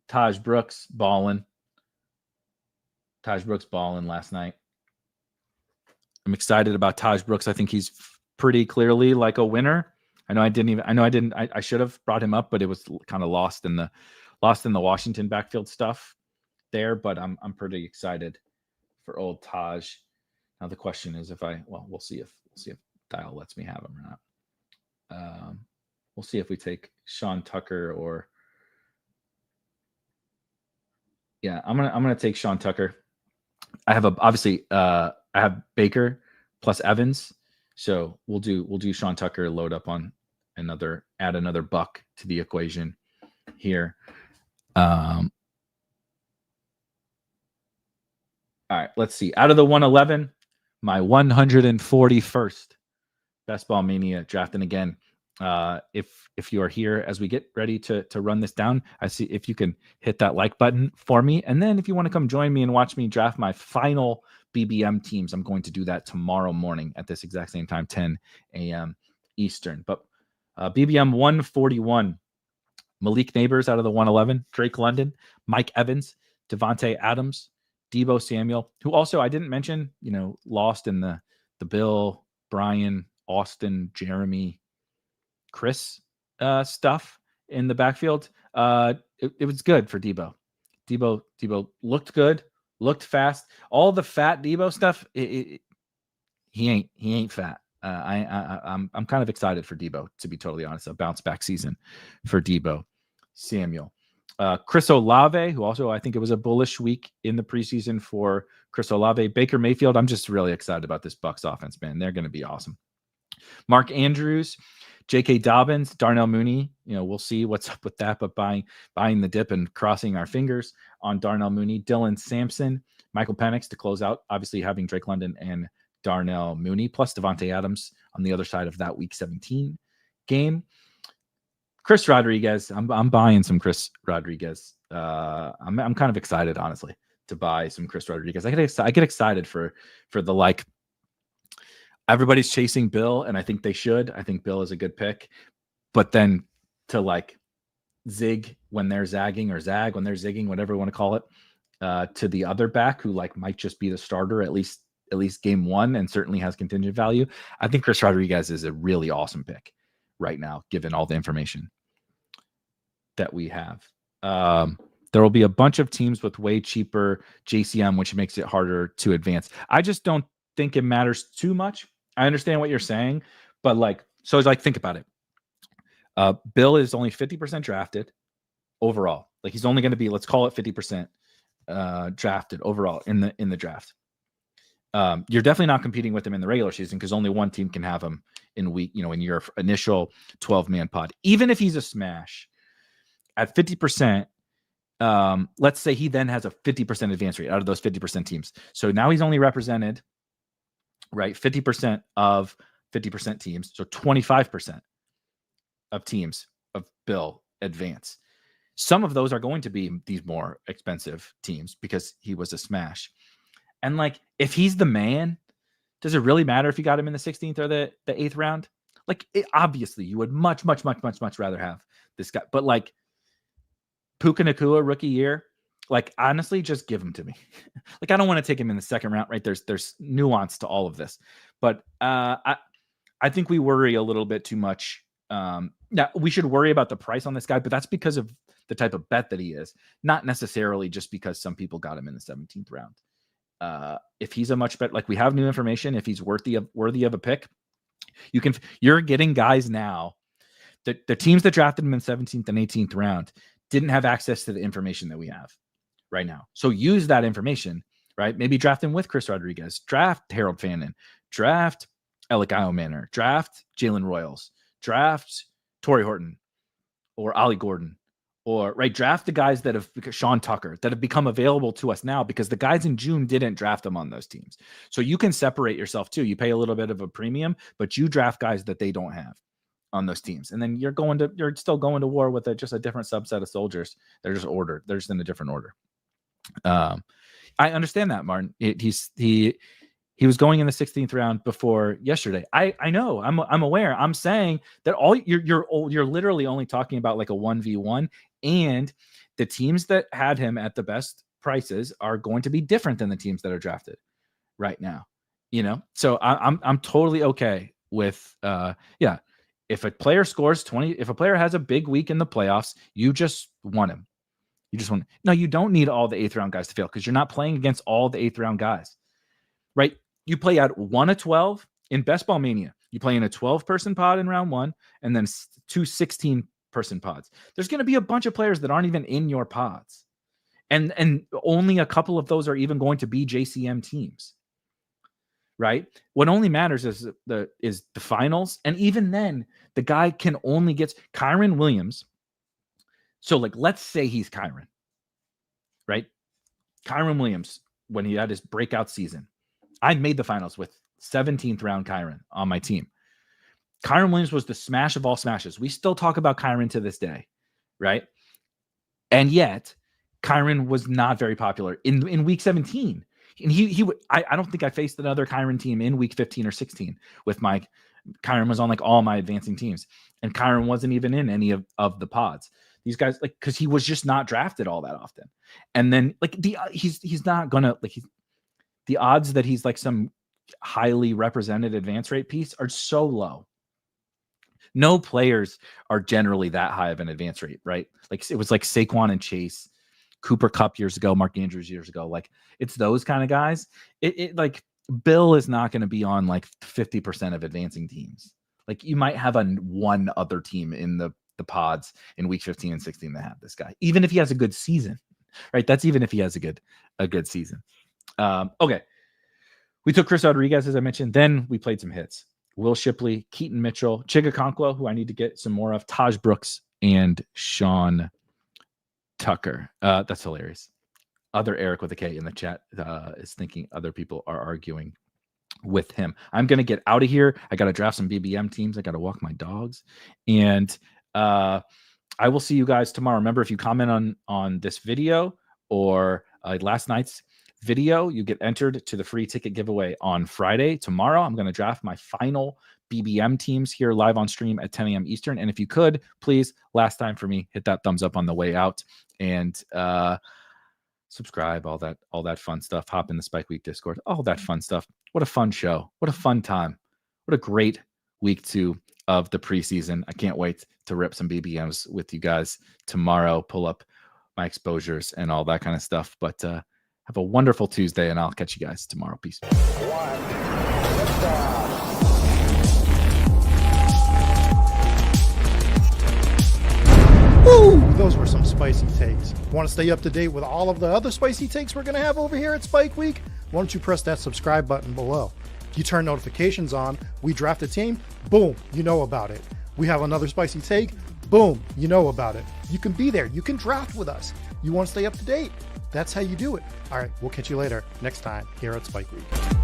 Taj Brooks balling last night. I'm excited about Taj Brooks. I think he's pretty clearly like a winner. I should have brought him up, but it was kind of lost in the lost in the Washington backfield stuff there, but I'm pretty excited for old Taj. Now the question is we'll see if Dial lets me have him or not. We'll see if we take Sean Tucker or I'm gonna take Sean Tucker. I have I have Baker plus Evans, so we'll do Sean Tucker, load up on add another buck to the equation here. All right, let's see. Out of the 111, my 141st Best Ball Mania drafting again. If you are here as we get ready to run this down, I see if you can hit that like button for me. And then if you want to come join me and watch me draft my final BBM teams, I'm going to do that tomorrow morning at this exact same time, 10 a.m. Eastern. But BBM 141, Malik Neighbors out of the 111, Drake London, Mike Evans, Devontae Adams, Deebo Samuel, who also I didn't mention, lost in the Bill, Brian, Austin, Jeremy, Chris stuff in the backfield. It was good for Deebo. Deebo looked good, looked fast. All the fat Deebo stuff, he ain't fat. I'm kind of excited for Deebo, to be totally honest. A bounce back season for Deebo Samuel. Chris Olave, who also I think it was a bullish week in the preseason for Chris Olave. Baker Mayfield, I'm just really excited about this Bucs offense, man. They're going to be awesome. Mark Andrews, J.K. Dobbins, Darnell Mooney. We'll see what's up with that, but buying the dip and crossing our fingers on Darnell Mooney. Dylan Sampson, Michael Penix to close out, obviously having Drake London and Darnell Mooney, plus Devontae Adams on the other side of that Week 17 game. Chris Rodriguez, I'm buying some Chris Rodriguez. I'm kind of excited, honestly, to buy some Chris Rodriguez. I get excited for the everybody's chasing Bill, and I think they should. I think Bill is a good pick, but then to zig when they're zagging or zag when they're zigging, whatever you want to call it, to the other back who might just be the starter at least game one and certainly has contingent value. I think Chris Rodriguez is a really awesome pick right now, given all the information that we have. There will be a bunch of teams with way cheaper JCM, which makes it harder to advance. I just don't think it matters too much. I understand what you're saying, but think about it. Bill is only 50% drafted overall. He's only going to be, let's call it 50% drafted overall in the draft. You're definitely not competing with him in the regular season because only one team can have him in your initial 12-man pod. Even if he's a smash at 50%, let's say he then has a 50% advance rate out of those 50% teams. So now he's only represented, right, 50% of 50% teams. So 25% of teams of Bill advance. Some of those are going to be these more expensive teams because he was a smash. And if he's the man, does it really matter if you got him in the 16th or the 8th round? Obviously you would much rather have this guy, but Puka Nacua rookie year, honestly, just give him to me. I don't want to take him in the second round, right? There's nuance to all of this, but I think we worry a little bit too much. Now we should worry about the price on this guy, but that's because of the type of bet that he is, not necessarily just because some people got him in the 17th round. If he's a much better, we have new information, if he's worthy of a pick, you're getting guys now. The teams that drafted him in 17th and 18th round didn't have access to the information that we have right now. So use that information, right? Maybe draft him with Chris Rodriguez, draft Harold Fannin, draft Alec Manor, draft Jalen Royals, draft Torrey Horton or Ollie Gordon, or draft the guys that have Sean Tucker that have become available to us now because the guys in June didn't draft them on those teams. So you can separate yourself too. You pay a little bit of a premium, but you draft guys that they don't have on those teams. And then you're still going to war with just a different subset of soldiers. They're just ordered. They're just in a different order. I understand that, Martin. He was going in the 16th round before yesterday. I know. I'm aware. I'm saying that you're literally only talking about a 1v1, and the teams that had him at the best prices are going to be different than the teams that are drafted right now. So I'm totally okay with if a player scores 20, if a player has a big week in the playoffs, you just want him. No, you don't need all the 8th round guys to fail because you're not playing against all the 8th round guys, right? You play at 1 of 12 in Best Ball Mania. You play in a 12-person pod in round 1 and then 2 16-person pods. There's going to be a bunch of players that aren't even in your pods. And only a couple of those are even going to be JCM teams, right? What only matters is the finals. And even then, the guy can only get Kyren Williams. So, like, let's say he's Kyren, right? Kyren Williams, when he had his breakout season, I made the finals with 17th round Kyren on my team. Kyren Williams was the smash of all smashes. We still talk about Kyren to this day, right? And yet, Kyren was not very popular in week 17. And I don't think I faced another Kyren team in week 15 or 16 with my Kyren was on like all my advancing teams. And Kyren wasn't even in any of the pods. These guys, like, because he was just not drafted all that often. And then like he's not gonna like the odds that he's like some highly represented advance rate piece are so low. No players are generally that high of an advance rate, right? Like it was like Saquon and Chase, Cooper Kupp years ago, Mark Andrews years ago. Like it's those kind of guys. It like Bill is not going to be on like 50% of advancing teams. Like you might have one other team in the pods in week 15 and 16 that have this guy, even if he has a good season, right? That's even if he has a good season. Okay. We took Chris Rodriguez, as I mentioned. Then we played some hits. Will Shipley, Keaton Mitchell, Chigakonkwo, who I need to get some more of, Taj Brooks, and Sean Tucker. That's hilarious. Other Eric with a K in the chat is thinking other people are arguing with him. I'm going to get out of here. I got to draft some BBM teams. I got to walk my dogs. And I will see you guys tomorrow. Remember, if you comment on this video or last night's video, you get entered to the free ticket giveaway on Friday. Tomorrow, I'm going to draft my final BBM teams here live on stream at 10 a.m. Eastern. And if you could, please, last time for me, hit that thumbs up on the way out and subscribe, all that fun stuff. Hop in the Spike Week Discord, all that fun stuff. What a fun show. What a fun time. What a great week 2 of the preseason. I can't wait to rip some BBMs with you guys tomorrow, pull up my exposures and all that kind of stuff. But have a wonderful Tuesday, and I'll catch you guys tomorrow. Peace.
Woo! Those were some spicy takes. Want to stay up to date with all of the other spicy takes we're going to have over here at Spike Week? Why don't you press that subscribe button below? You turn notifications on, we draft a team, boom, you know about it. We have another spicy take, boom, you know about it. You can be there. You can draft with us. You want to stay up to date? That's how you do it. All right, we'll catch you later next time here at Spike Week.